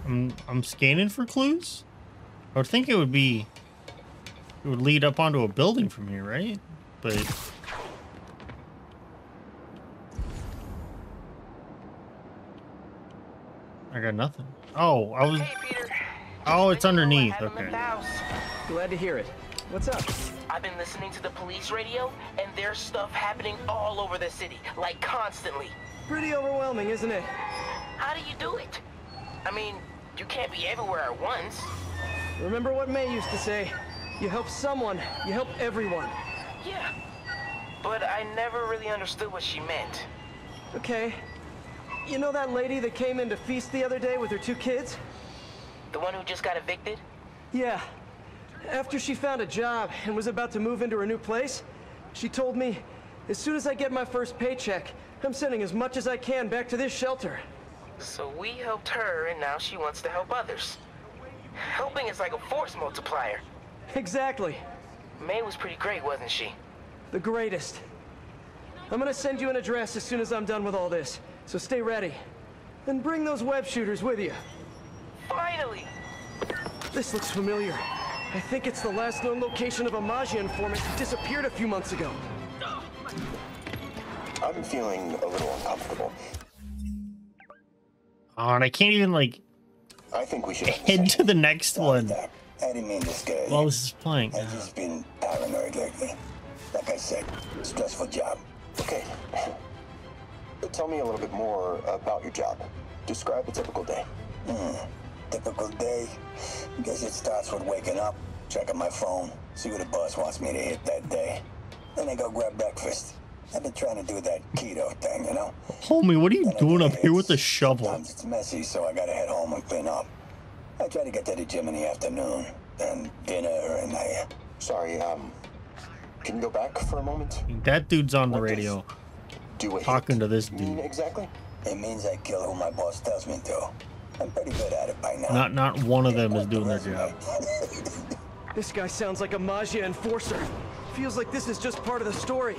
I'm scanning for clues. I would think it would lead up onto a building from here, right? But I got nothing. Oh, I was. Oh, it's underneath. Okay. Glad to hear it. What's up? I've been listening to the police radio, and there's stuff happening all over the city, like constantly. Pretty overwhelming, isn't it? How do you do it? I mean, you can't be everywhere at once. Remember what May used to say? You help someone, you help everyone. Yeah, but I never really understood what she meant. Okay. You know that lady that came in to feast the other day with her 2 kids? The one who just got evicted? Yeah. After she found a job and was about to move into her new place, she told me, as soon as I get my first paycheck, I'm sending as much as I can back to this shelter. So we helped her, and now she wants to help others. Helping is like a force multiplier. Exactly. May was pretty great, wasn't she? The greatest. I'm gonna send you an address as soon as I'm done with all this, so stay ready. And bring those web shooters with you. Finally! This looks familiar. I think it's the last known location of a Maggia informant who disappeared a few months ago. I'm feeling a little uncomfortable. Oh, and I can't even, like, I think we should head to the next one I didn't mean this guy. while this is playing. I've just been paranoid lately. Like I said, stressful job. Okay. Tell me a little bit more about your job. Describe a typical day. Typical day? Guess it starts with waking up, checking my phone, see what the boss wants me to hit that day. Then I go grab breakfast. I've been trying to do that keto thing, you know? Homie, what are you doing up here with the shovel? Sometimes it's messy, so I gotta head home and clean up. I try to get to the gym in the afternoon, then dinner, and I... Sorry, can you go back for a moment? That dude's on the radio talking to this dude. Exactly? It means I kill who my boss tells me to. I'm pretty good at it by now. Not one of them is doing their job. This guy sounds like a Maggia enforcer. Feels like this is just part of the story.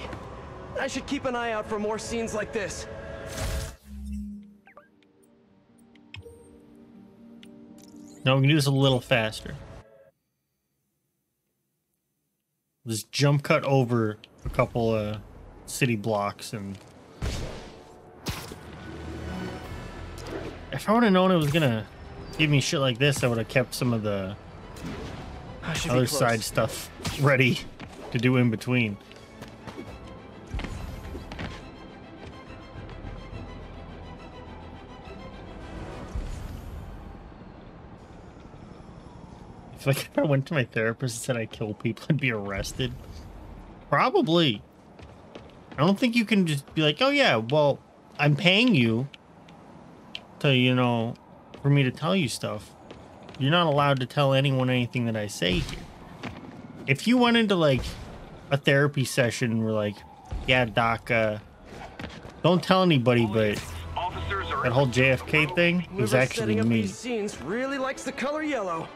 I should keep an eye out for more scenes like this. No, we can do this a little faster. Just jump cut over a couple city blocks, and if I would have known it was gonna give me shit like this, I would have kept some of the other side stuff ready to do in between. Like if I went to my therapist and said I kill people, I'd be arrested. Probably. I don't think you can just be like, oh yeah, well, I'm paying you to, you know, for me to tell you stuff. You're not allowed to tell anyone anything that I say here. If you went into like a therapy session and were like, yeah, doc, don't tell anybody, but that whole JFK thing was actually me. These scenes really likes the color yellow.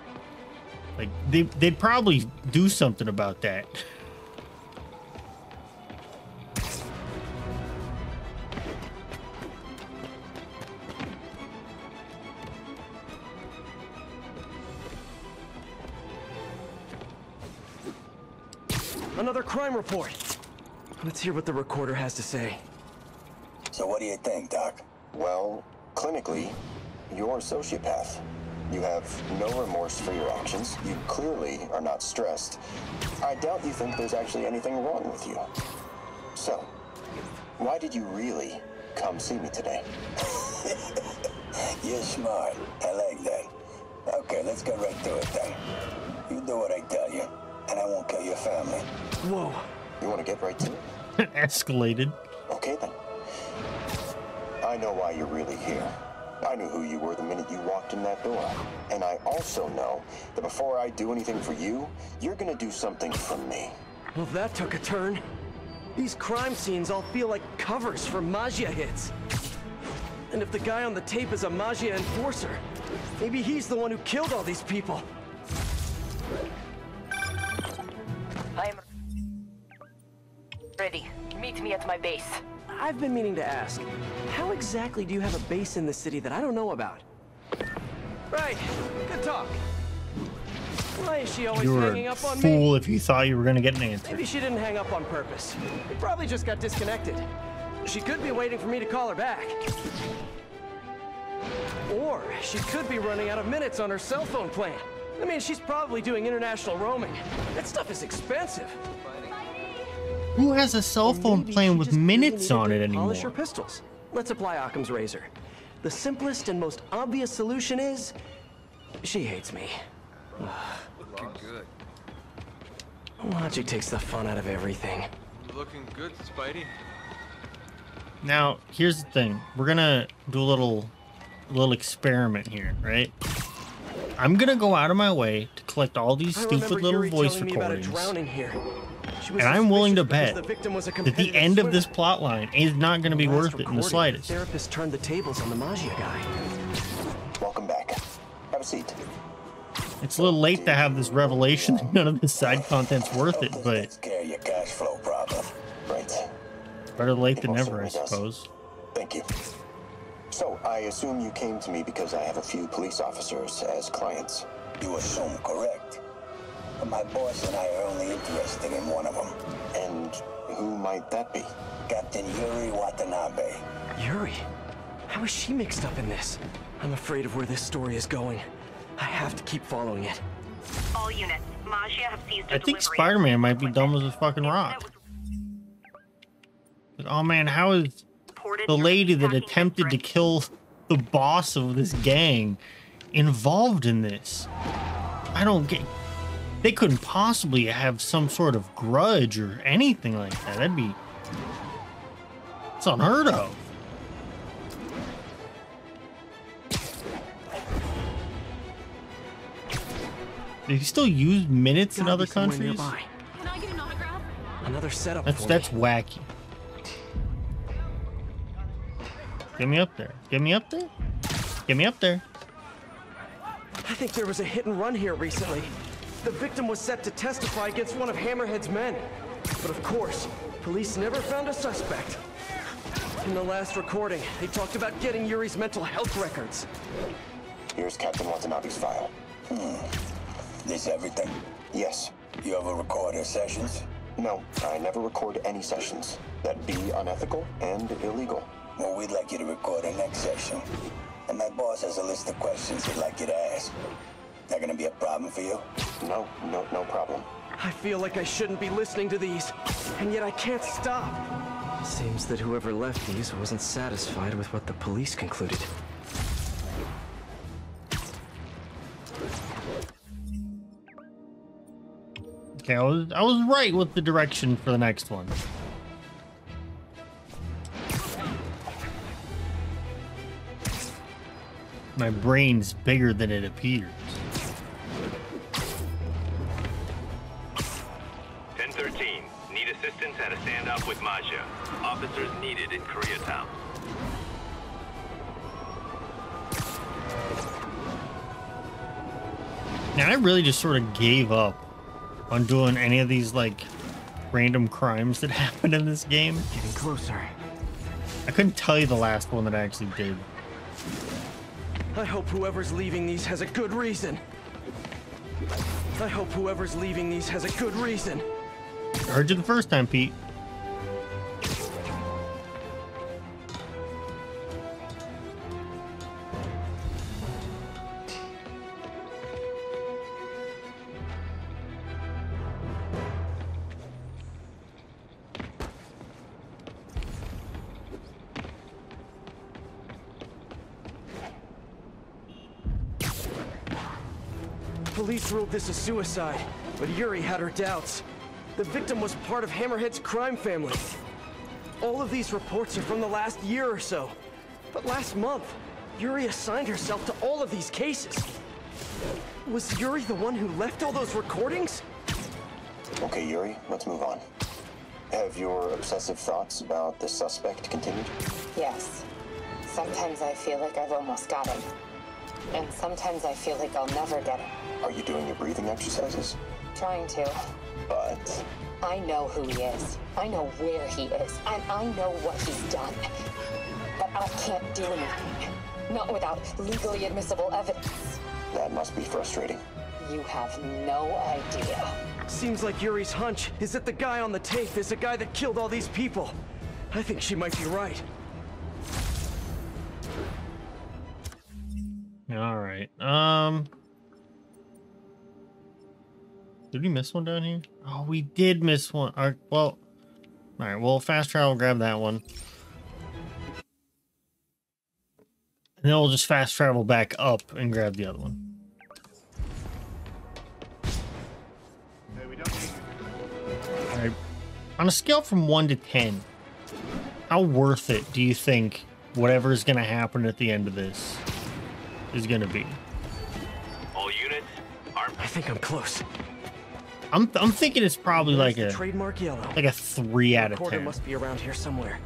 Like, they'd probably do something about that. Another crime report. Let's hear what the recorder has to say. So what do you think, Doc? Well, clinically, you're a sociopath. You have no remorse for your actions. You clearly are not stressed. I doubt you think there's actually anything wrong with you. So, why did you really come see me today? You're smart. I like that. Okay, let's get right to it then. You do what I tell you, and I won't kill your family. Whoa. You want to get right to it? Escalated. Okay then. I know why you're really here. I knew who you were the minute you walked locked in that door. And I also know that before I do anything for you, you're gonna do something for me. Well, that took a turn. These crime scenes all feel like covers for Maggia hits. And if the guy on the tape is a Maggia enforcer, maybe he's the one who killed all these people. I'm ready. Meet me at my base. I've been meaning to ask, how exactly do you have a base in the city that I don't know about? Right, good talk. Why is she always You were hanging a up on me? fool if you thought you were gonna get an answer. Maybe she didn't hang up on purpose. We probably just got disconnected. She could be waiting for me to call her back. Or she could be running out of minutes on her cell phone plan. I mean, she's probably doing international roaming. That stuff is expensive. Who has a cell phone plan with minutes on it anymore? Polish her pistols. Let's apply Occam's razor. The simplest and most obvious solution is she hates me. Looking good. Logic takes the fun out of everything. Looking good, Spidey. Now, here's the thing. We're gonna do a little experiment here, right? I'm gonna go out of my way to collect all these stupid little voice recordings. And I'm willing to bet that the end of this plot line is not going to be worth it in the slightest. The therapist turned the tables on the Maggia guy. Welcome back. Have a seat. It's a little late to have this revelation that none of the side content's worth it, but Care your cash flow problem. Right. better late than never, I suppose. Thank you. So, I assume you came to me because I have a few police officers as clients. You assume correct. But my boss and I are only interested in one of them. And who might that be? Captain Yuri Watanabe. Yuri? How is she mixed up in this? I'm afraid of where this story is going. I have to keep following it. All units, Maggia have seized a I think delivery. Spider-Man might be dumb as a fucking rock. Oh man, how is the lady that attempted to kill the boss of this gang involved in this? I don't get... They couldn't possibly have some sort of grudge or anything like that. That'd be... It's unheard of. Do you still use minutes in other countries? Can I get an autograph? Another setup. That's wacky. Get me up there. Get me up there. Get me up there. I think there was a hit and run here recently. The victim was set to testify against one of Hammerhead's men. But of course, police never found a suspect. In the last recording, they talked about getting Yuri's mental health records. Here's Captain Watanabe's file. This everything? Yes. You ever record her sessions? No, I never record any sessions. That'd be unethical and illegal. Well, we'd like you to record her next session. And my boss has a list of questions he'd like you to ask. That gonna be a problem for you? No problem. I feel like I shouldn't be listening to these, and yet I can't stop. Seems that whoever left these wasn't satisfied with what the police concluded. Okay, I was right with the direction for the next one. My brain's bigger than it appears. 1013. Need assistance at a standoff with Maggia. Officers needed in Koreatown. Now I really just sort of gave up on doing any of these like random crimes that happen in this game. Getting closer. I couldn't tell you the last one that I actually did. I hope whoever's leaving these has a good reason. I hope whoever's leaving these has a good reason. I heard you the first time, Pete. Police ruled this a suicide, but Yuri had her doubts. The victim was part of Hammerhead's crime family. All of these reports are from the last year or so. But last month, Yuri assigned herself to all of these cases. Was Yuri the one who left all those recordings? Okay, Yuri, let's move on. Have your obsessive thoughts about the suspect continued? Yes. Sometimes I feel like I've almost got him. And sometimes I feel like I'll never get him. Are you doing your breathing exercises? Trying to. But... I know who he is. I know where he is. And I know what he's done. But I can't do anything. Not without legally admissible evidence. That must be frustrating. You have no idea. Seems like Yuri's hunch is that the guy on the tape is the guy that killed all these people. I think she might be right. All right. Did we miss one down here? Oh, we did miss one. Well, all right. Well, fast travel, grab that one. And then we'll just fast travel back up and grab the other one. All right. On a scale from 1 to 10, how worth it do you think whatever is going to happen at the end of this is going to be? All units, I think I'm close. I'm thinking it's probably like a trademark yellow. Like a 3 out of 10. Must be around here somewhere.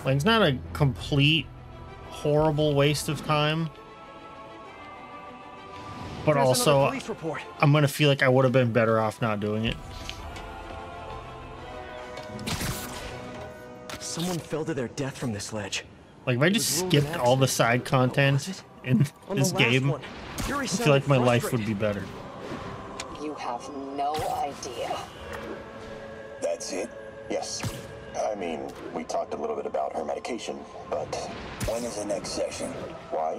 Like, it's not a complete horrible waste of time, but There's also I'm gonna feel like I would have been better off not doing it. Someone fell to their death from this ledge. Like, if I just skipped all the side content in this game, I feel like my life would be better. You have no idea. That's it? Yes. I mean, we talked a little bit about her medication, but... When is the next session? Why?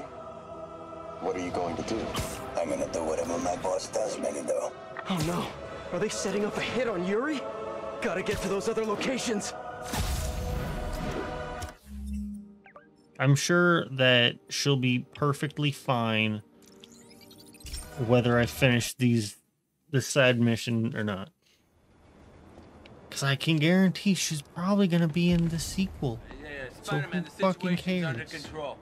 What are you going to do? I'm gonna do whatever my boss tells me to do. Oh no. Are they setting up a hit on Yuri? Gotta get to those other locations. I'm sure that she'll be perfectly fine whether I finish this side mission or not. Because I can guarantee she's probably going to be in the sequel. Yeah, so Spider-Man, who the fucking situation's cares? under control.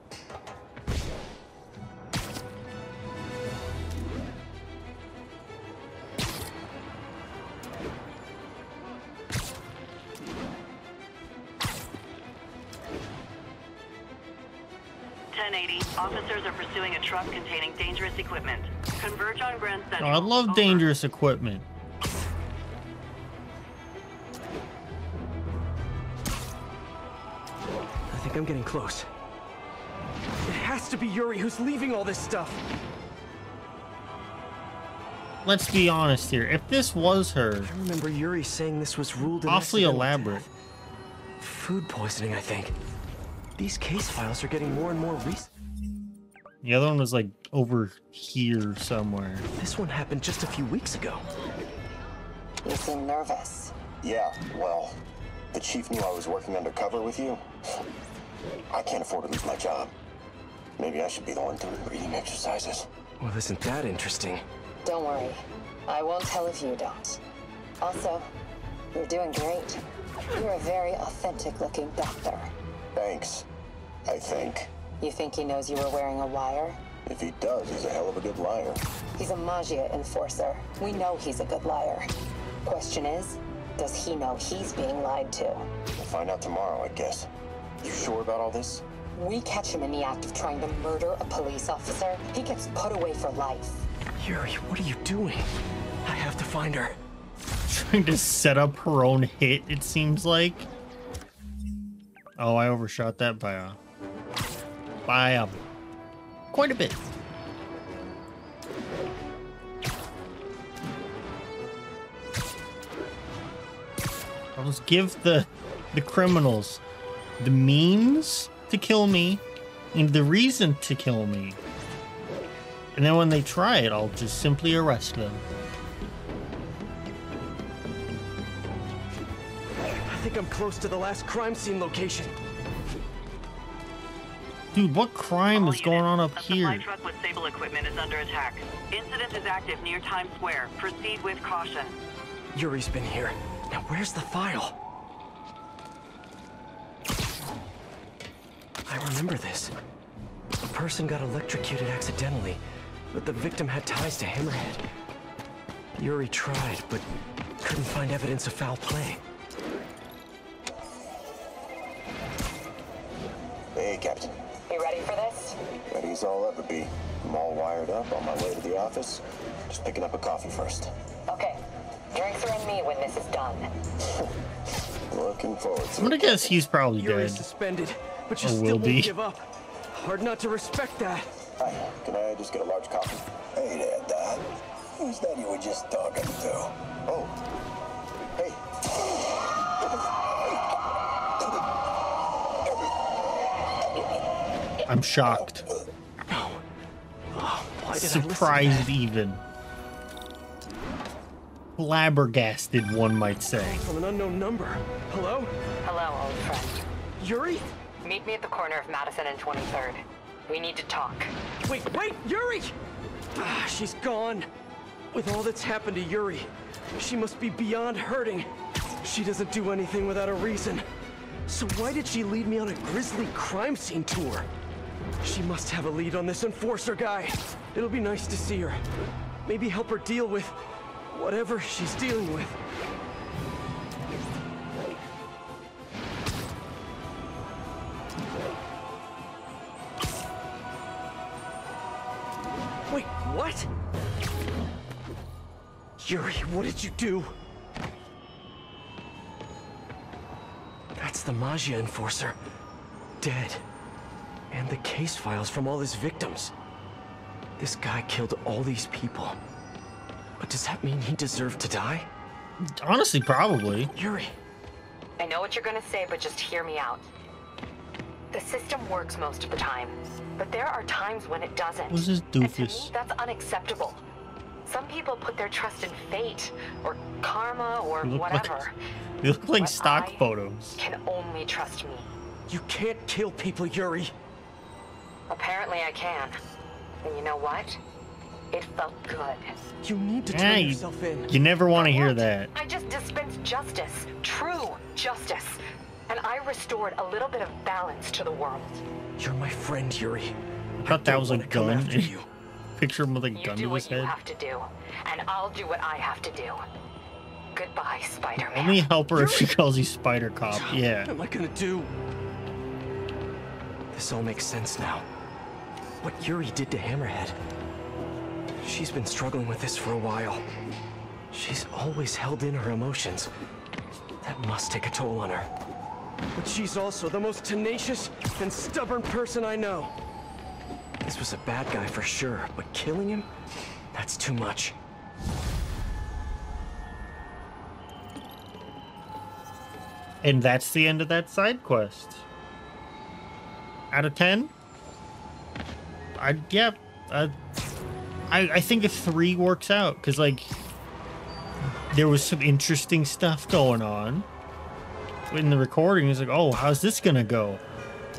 Officers are pursuing a truck containing dangerous equipment. Converge on Grand Oh, Central. I love dangerous equipment. I think I'm getting close. It has to be Yuri who's leaving all this stuff. Let's be honest here. If this was her, I remember Yuri saying this was ruled an awfully accidental elaborate. death. Food poisoning, I think. These case files are getting more and more recent. The other one was like over here somewhere. This one happened just a few weeks ago. You seem nervous. Yeah, well, the chief knew I was working undercover with you. I can't afford to lose my job. Maybe I should be the one doing breathing exercises. Well, isn't that interesting? Don't worry. I won't tell if you don't. Also, you're doing great. You're a very authentic-looking doctor. Thanks, I think. You think he knows you were wearing a wire? If he does, he's a hell of a good liar. He's a Maggia enforcer. We know he's a good liar. Question is, does he know he's being lied to? We'll find out tomorrow, I guess. You sure about all this? We catch him in the act of trying to murder a police officer, he gets put away for life. Yuri, what are you doing? I have to find her. Trying to set up her own hit, it seems like. Oh, I overshot that by quite a bit. I'll just give the criminals the means to kill me and the reason to kill me. And then when they try it, I'll just simply arrest them. I think I'm close to the last crime scene location. Dude, what crime is going on up A here? supply truck with Sable equipment is under attack. Incident is active near Times Square. Proceed with caution. Yuri's been here. Now where's the file? I remember this. A person got electrocuted accidentally, but the victim had ties to Hammerhead. Yuri tried, but couldn't find evidence of foul play. Hey, Captain. You ready for this? Ready as I'll ever be. I'm all wired up, on my way to the office. Just picking up a coffee first. Okay. Drinks are on me when this is done. Looking forward to it. I'm gonna guess he's probably Yuri's dead. suspended, but you Or still will won't be. give up. Hard not to respect that. Hi, can I just get a large coffee? Hey there, Dad. Who's that you were just talking to? Oh. Hey. I'm shocked. No. Oh, why did Surprised even. Flabbergasted, one might say. From an unknown number. Hello? Hello, old friend. Yuri? Meet me at the corner of Madison and 23rd. We need to talk. Wait, Yuri! Ah, she's gone. With all that's happened to Yuri, she must be beyond hurting. She doesn't do anything without a reason. So why did she lead me on a grisly crime scene tour? She must have a lead on this enforcer guy. It'll be nice to see her. Maybe help her deal with whatever she's dealing with. Wait, what? Yuri, what did you do? That's the Maggia enforcer. Dead. And the case files from all his victims. This guy killed all these people. But does that mean he deserved to die? Honestly, probably. Yuri. I know what you're gonna say, but just hear me out. The system works most of the time, but there are times when it doesn't. What's this And to me, doofus? that's unacceptable. Some people put their trust in fate, or karma, or You look whatever. They look like But stock I photos. can only trust me. You can't kill people, Yuri. Apparently I can. And you know what? It felt good. You need to Yeah, turn you- yourself in. You never want to hear that. I just dispensed justice. True justice. And I restored a little bit of balance to the world. You're my friend, Yuri. I thought that was a come gun. after you. Picture him with a You gun do to his what you head. have to do, and I'll do what I have to do. Goodbye, Spider-Man. Only help her if she calls you Spider Cop. Yeah. What am I gonna do? This all makes sense now. What Yuri did to Hammerhead. She's been struggling with this for a while. She's always held in her emotions. That must take a toll on her. But she's also the most tenacious and stubborn person I know. This was a bad guy for sure, but killing him? That's too much. And that's the end of that side quest. Out of 10? I think a 3 works out, because, like, there was some interesting stuff going on. In the recording, it's like, oh, how's this gonna go?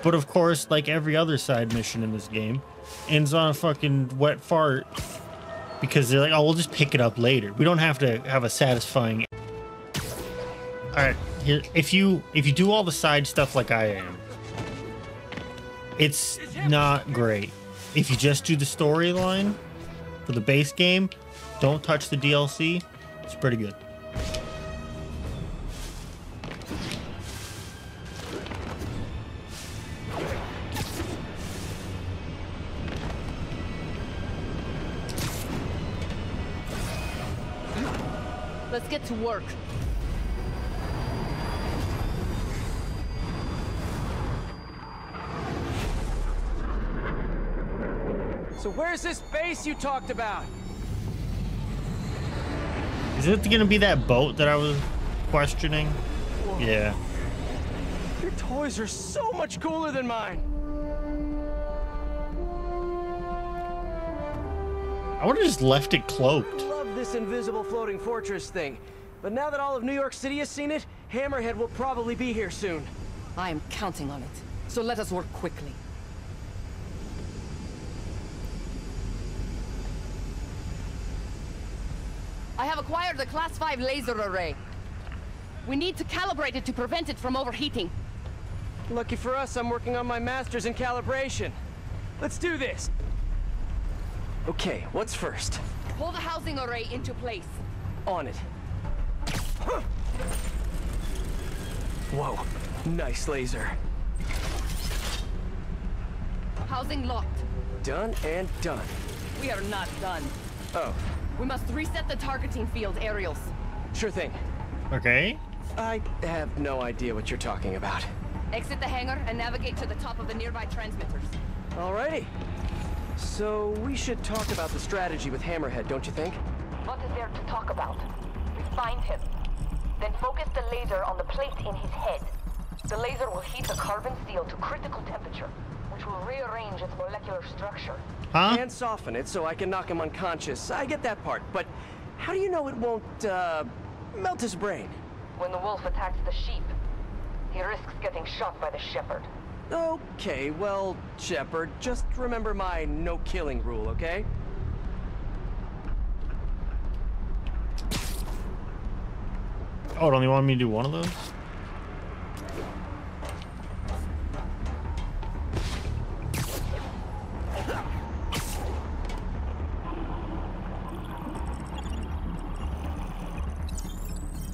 But of course, like every other side mission in this game, ends on a fucking wet fart. Because they're like, oh, we'll just pick it up later. We don't have to have a satisfying... Alright, here, if you do all the side stuff like I am, it's not great. If you just do the storyline for the base game, don't touch the DLC, it's pretty good. Let's get to work. So where's this base you talked about? Is it gonna be that boat that I was questioning? Whoa. Yeah. Your toys are so much cooler than mine. I would have just left it cloaked. I love this invisible floating fortress thing. But now that all of New York City has seen it, Hammerhead will probably be here soon. I am counting on it. So let us work quickly. I have acquired the Class 5 laser array. We need to calibrate it to prevent it from overheating. Lucky for us, I'm working on my master's in calibration. Let's do this. Okay, what's first? Pull the housing array into place. On it. Whoa, nice laser. Housing locked. Done and done. We are not done. Oh. We must reset the targeting field aerials. Sure thing. Okay. I have no idea what you're talking about. Exit the hangar and navigate to the top of the nearby transmitters. Alrighty. So we should talk about the strategy with Hammerhead, don't you think? What is there to talk about? We find him. Then focus the laser on the plate in his head. The laser will heat the carbon steel to critical temperature, which will rearrange its molecular structure. Huh? And soften it so I can knock him unconscious. I get that part, but how do you know it won't, melt his brain? When the wolf attacks the sheep, he risks getting shot by the shepherd. Okay, well, Shepard, just remember my no-killing rule, okay? Oh, don't you want me to do one of those?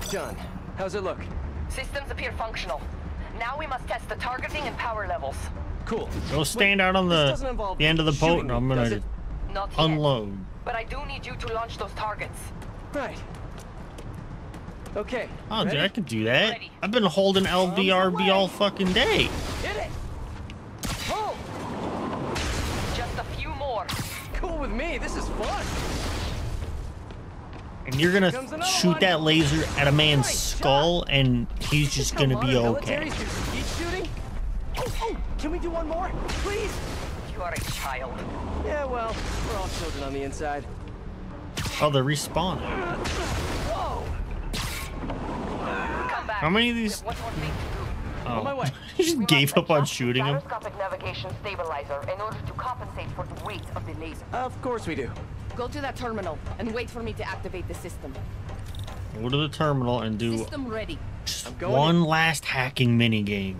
John, how's it look? Systems appear functional. Now we must test the targeting and power levels. Cool. Go stand out on the end of the boat and I'm gonna Not unload. Yet, but I do need you to launch those targets. Right. Okay. Oh, dude, I can do that. I've been holding LVRB all fucking day. Hit it! Oh! Just a few more. Cool with me. This is fun. And you're gonna shoot that laser at a man's skull and he's just gonna be okay. Keep shooting. Oh, can we do one more? Please? You are a child. Yeah, well, we're all children on the inside. Oh, they're respawning. Whoa! Come back. How many of these? On my way. He just gave up on shooting him. Gyroscopic navigation stabilizer in order to compensate for the weight of the laser. Of course we do. Go to that terminal and wait for me to activate the system. Go to the terminal and do System ready. one last hacking mini game.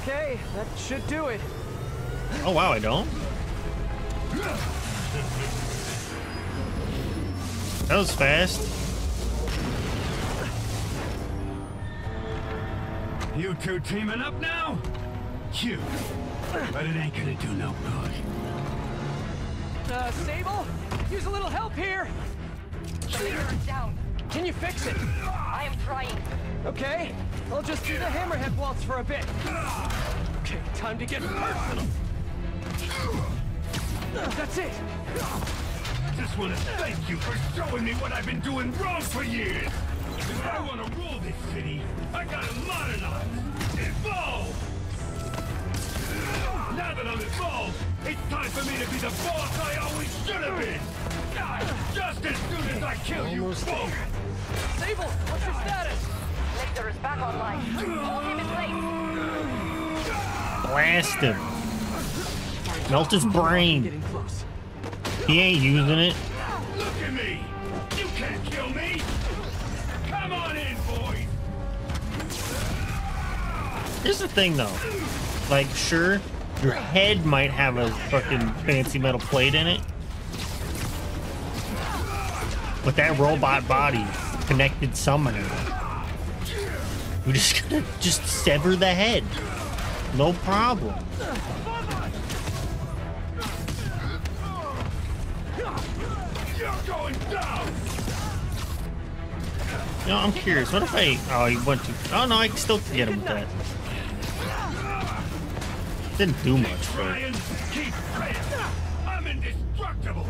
Okay, that should do it. Oh wow, I don't. That was fast. You two teaming up now? Cute. But it ain't gonna do no good. Sable? Use a little help here. The laser is down. Can you fix it? I am trying. Okay, I'll just do the Hammerhead waltz for a bit. Okay, time to get personal. That's it. Just want to thank you for showing me what I've been doing wrong for years. If I want to rule this city, I gotta modernize, evolve. Now that I'm involved, it's time for me to be the boss I always should have been. Just as soon as I kill you both. Sable, what's your status? Laser is back online. Hold him in place. Blast him. Melt his brain. Getting close. He ain't using it. Look at me. You can't kill me. Come on in, boys. Here's the thing though. Like, sure, your head might have a fucking fancy metal plate in it. But that robot body connected somehow. We're just gonna sever the head. No problem. You're going down. You know, I'm curious. What if I... Oh, he went to... Oh, no, I can still get him with that. Didn't do much for it. Ryan, keep praying. I'm indestructible.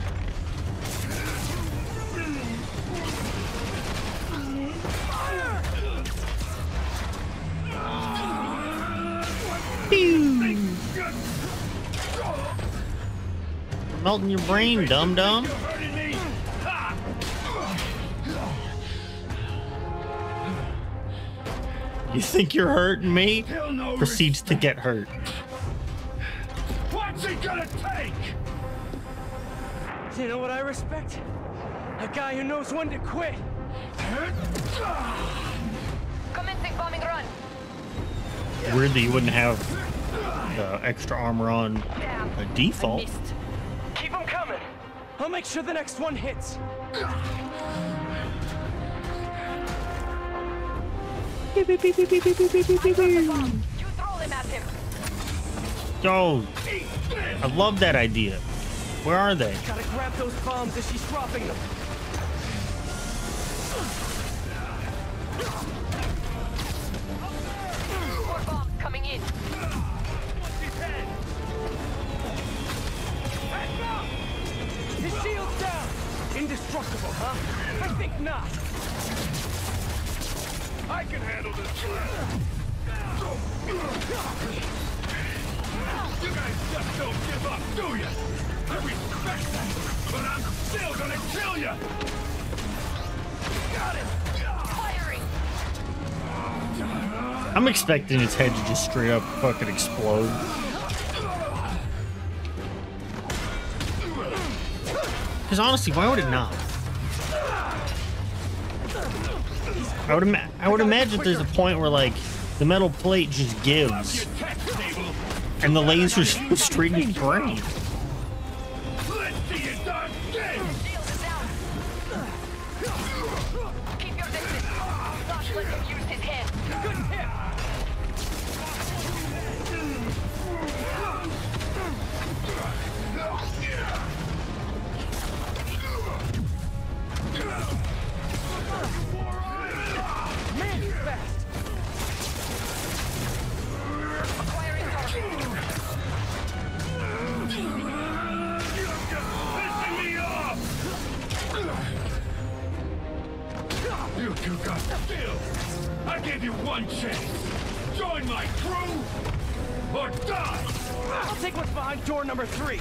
Melting your brain, dum-dum. You think you're hurting me? Proceeds to get hurt. What's it gonna take? You know what I respect? A guy who knows when to quit. Commencing bombing run. weird that you wouldn't have the extra armor on a default. Keep them coming. I'll make sure the next one hits. Oh, I love that idea. Where are they? Gotta grab those bombs as she's dropping them. More bombs coming in. His shield's down. Indestructible, huh? I think not. I can handle this. You guys just don't give up, do you? I respect that, but I'm still gonna kill you! Got it! Firing! I'm expecting his head to just straight up fucking explode. Because honestly, why would it not? I would imagine there's a point where like the metal plate just gives and the lasers go straight in his brain. Let's see you start dead! Keep your distance. Not let him use his head. Good hit! Man, he's fast! Acquiring target. Pissing me off! You two got still! I gave you one chance! Join my crew or die! I'll take what's behind door number 3.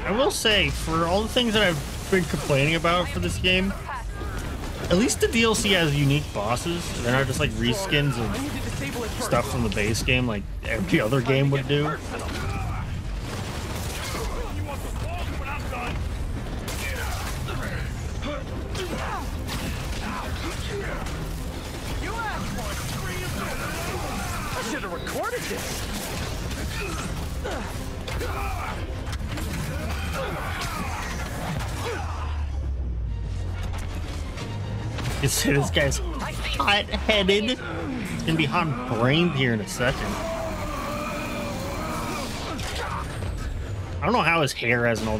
I will say, for all the things that I've been complaining about for this game, at least the DLC has unique bosses. They're not just like reskins of stuff from the base game like every other game would do. You asked for it! I should have recorded this! You see, this guy's hot-headed. He's gonna be hot-brained here in a second. I don't know how his hair hasn't all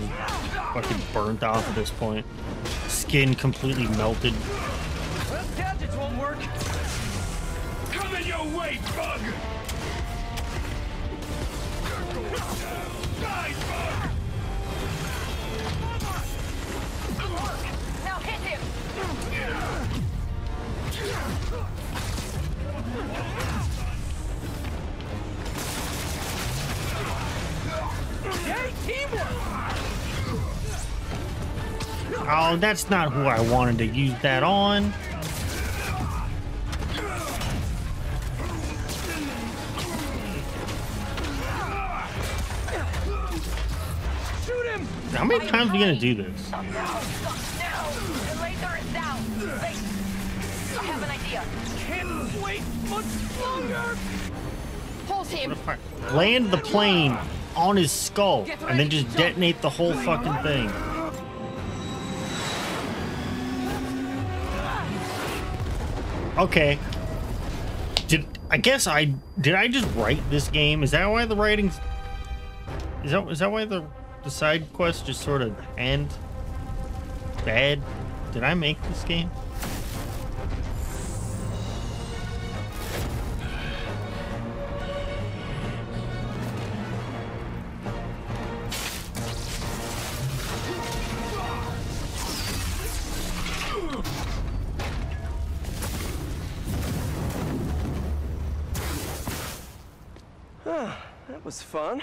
fucking burnt off at this point. Skin completely melted. Well, gadgets won't work. Coming your way, bug! Die, bug! Now hit him! Yay, teamwork! Oh, that's not who I wanted to use that on. Shoot him! How many times are you gonna do this? No! The laser is down! Wait! I have an idea. Can't wait much longer! Hold him! Land the plane on his skull and then just detonate the whole fucking thing. Okay. Did I just write this game? Is that why the writing's is that why the side quests just sort of end bad? Did I make this game? That was fun.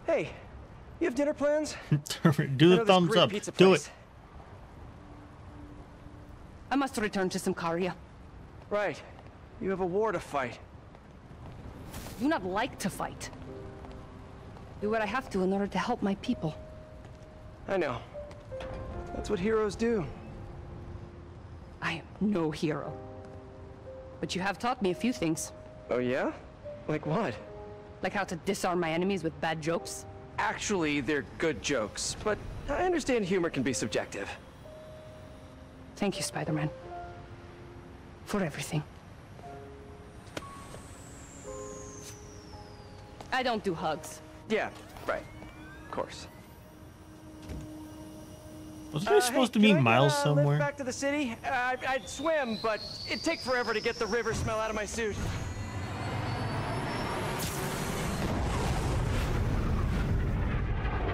Hey, you have dinner plans? Do the thumbs up. Do it. I must return to Symkaria. Right. You have a war to fight. I do not like to fight. Do what I have to in order to help my people. I know. That's what heroes do. I am no hero. But you have taught me a few things. Oh yeah? Like what? Like how to disarm my enemies with bad jokes. Actually, they're good jokes, but I understand humor can be subjective. Thank you, Spider-Man. For everything. I don't do hugs. Yeah, right. Of course. Wasn't I supposed to meet Miles somewhere? Lift back to the city? I'd swim, but it'd take forever to get the river smell out of my suit.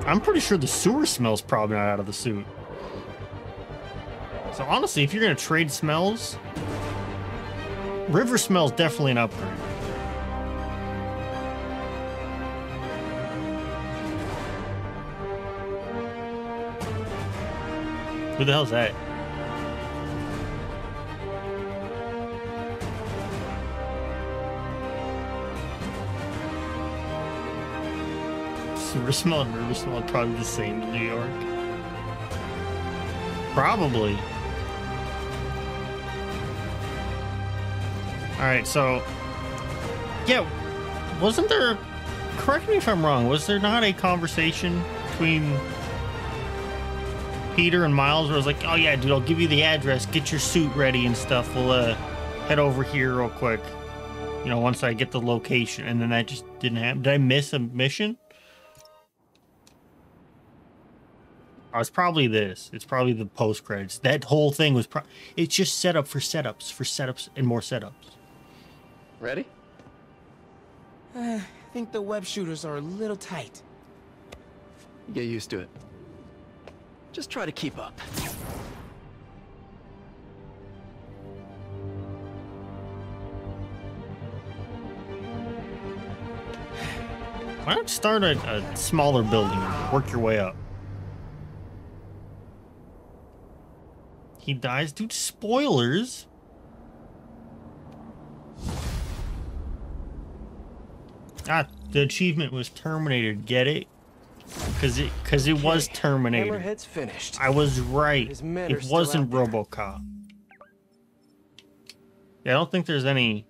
I'm pretty sure the sewer smell's probably not out of the suit. So honestly, if you're gonna trade smells, river smell's definitely an upgrade. Who the hell's that? Sewer smell and river smell are probably the same in New York. Probably. Alright, so... yeah, wasn't there... correct me if I'm wrong, was there not a conversation between Peter and Miles where it was like, oh yeah, dude, I'll give you the address, get your suit ready and stuff, we'll head over here real quick, you know, once I get the location, and then that just didn't happen. Did I miss a mission? Oh, it's probably this. It's probably the post credits. That whole thing was it's just setup for setups, and more setups. Ready? I think the web shooters are a little tight. Get used to it. Just try to keep up. Why not start a smaller building and work your way up? He dies due to spoilers. Ah, the achievement was terminated. Get it? Because it was terminated. Hammerhead's finished. I was right. His men are It still wasn't out there. RoboCop. Yeah, I don't think there's any.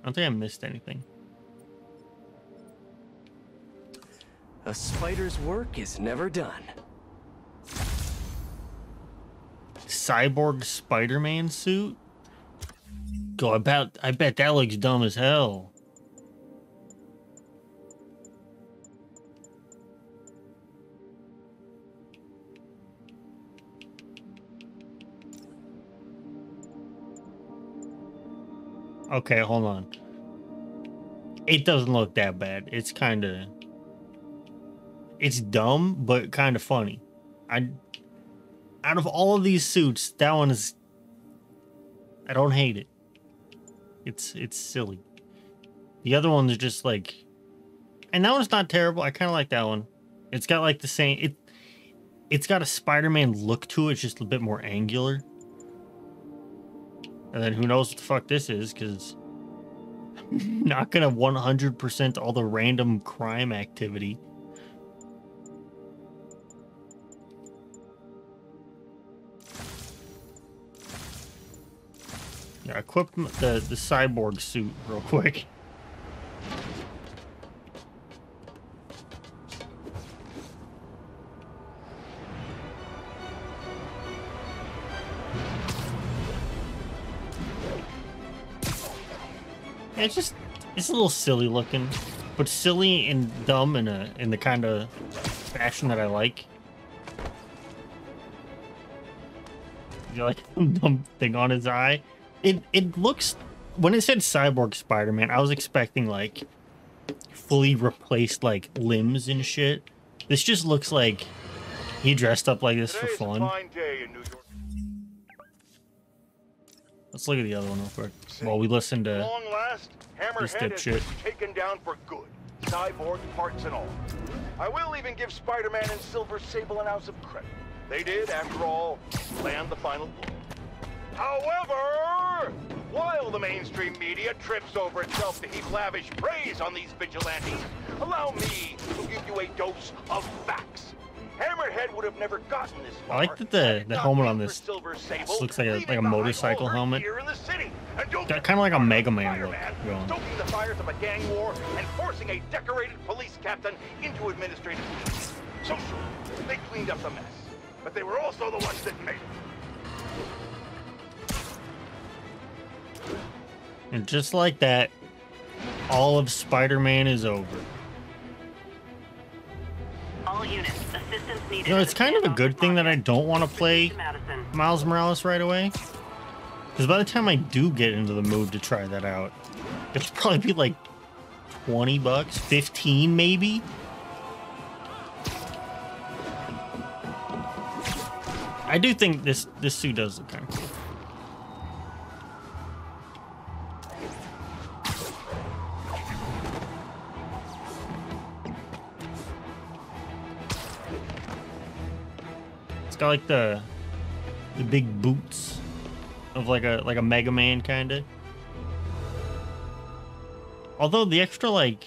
I don't think I missed anything. A spider's work is never done. Cyborg Spider-Man suit? Go, I bet that looks dumb as hell. Okay, hold on. It doesn't look that bad. It's kind of... it's dumb, but kind of funny. Out of all of these suits, that one is... I don't hate it. It's silly. The other ones are just like... and that one's not terrible. I kind of like that one. It's got like the same... It's got a Spider-Man look to it. It's just a bit more angular. And then who knows what the fuck this is, because... I'm not gonna 100% all the random crime activity. Yeah, equip the cyborg suit real quick. Yeah, it's a little silly looking, but silly and dumb in the kind of fashion that I like. You like a dumb thing on his eye? It looks, when it said Cyborg Spider-Man, I was expecting like fully replaced like limbs and shit. This just looks like he dressed up like this for fun. Let's look at the other one real quick while we listen to Long last, this Hammerhead dipshit. is taken down for good. Cyborg parts and all. I will even give Spider-Man and Silver Sable an ounce of credit. They did, after all, land the final blow. However, while the mainstream media trips over itself to heap lavish praise on these vigilantes, allow me to give you a dose of facts. Hammerhead would have never gotten this far. I like that the helmet on this looks like a motorcycle helmet. Got kind of like a Mega Man look going. Stoking the fires of a gang war and forcing a decorated police captain into administrative duty. So sure, they cleaned up the mess, but they were also the ones that made it. And just like that, all of Spider-Man is over. All units, assistance needed. You know, it's kind of a good thing that I don't want to play Miles Morales right away. Because by the time I do get into the mood to try that out, it'll probably be like 20 bucks, 15 maybe. I do think this suit does look kind of cool. It's got like the big boots of like a Mega Man kind of. Although the extra like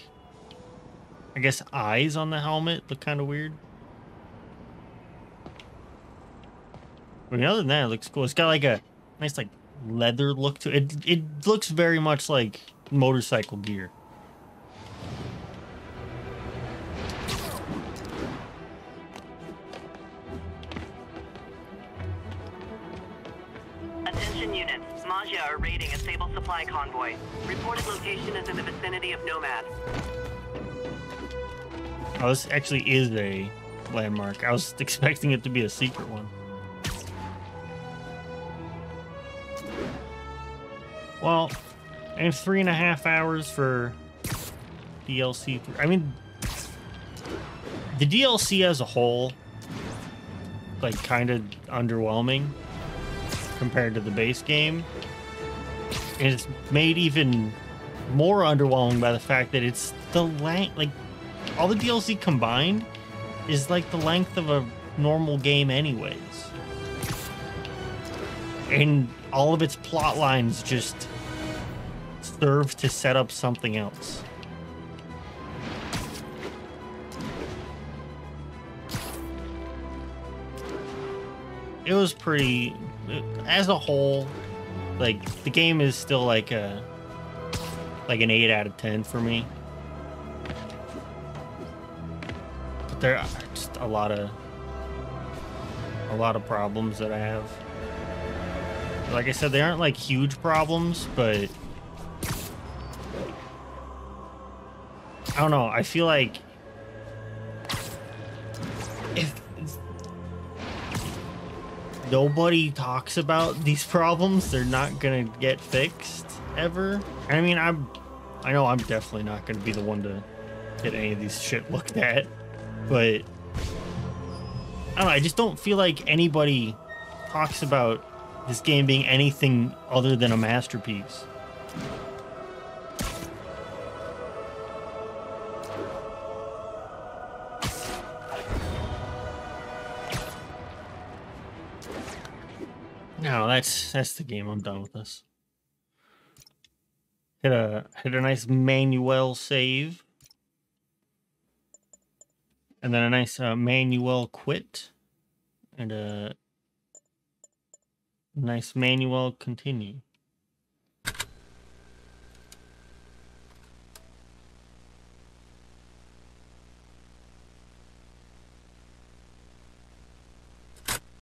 I guess eyes on the helmet look kind of weird. I mean, other than that, it looks cool. It's got like a nice like leather look to it. It looks very much like motorcycle gear. Attention units. Maggia are raiding a Sable supply convoy. Reported location is in the vicinity of Nomad. Oh, this actually is a landmark. I was expecting it to be a secret one. Well, and 3.5 hours for DLC. I mean, the DLC as a whole, like, kind of underwhelming compared to the base game. And it's made even more underwhelming by the fact that it's the length, like, all the DLC combined is like the length of a normal game anyways. And all of its plot lines just serve to set up something else. It was pretty, as a whole, like, the game is still like an 8 out of 10 for me. But there are just a lot of problems that I have. Like I said, they aren't like huge problems, but I don't know. I feel like if nobody talks about these problems, they're not gonna get fixed ever. I mean, I know I'm definitely not gonna be the one to get any of these shit looked at, but I don't know. I just don't feel like anybody talks about this game being anything other than a masterpiece. No, that's the game. I'm done with this. Hit a nice manual save, and then a nice manual quit, and a nice manual continue.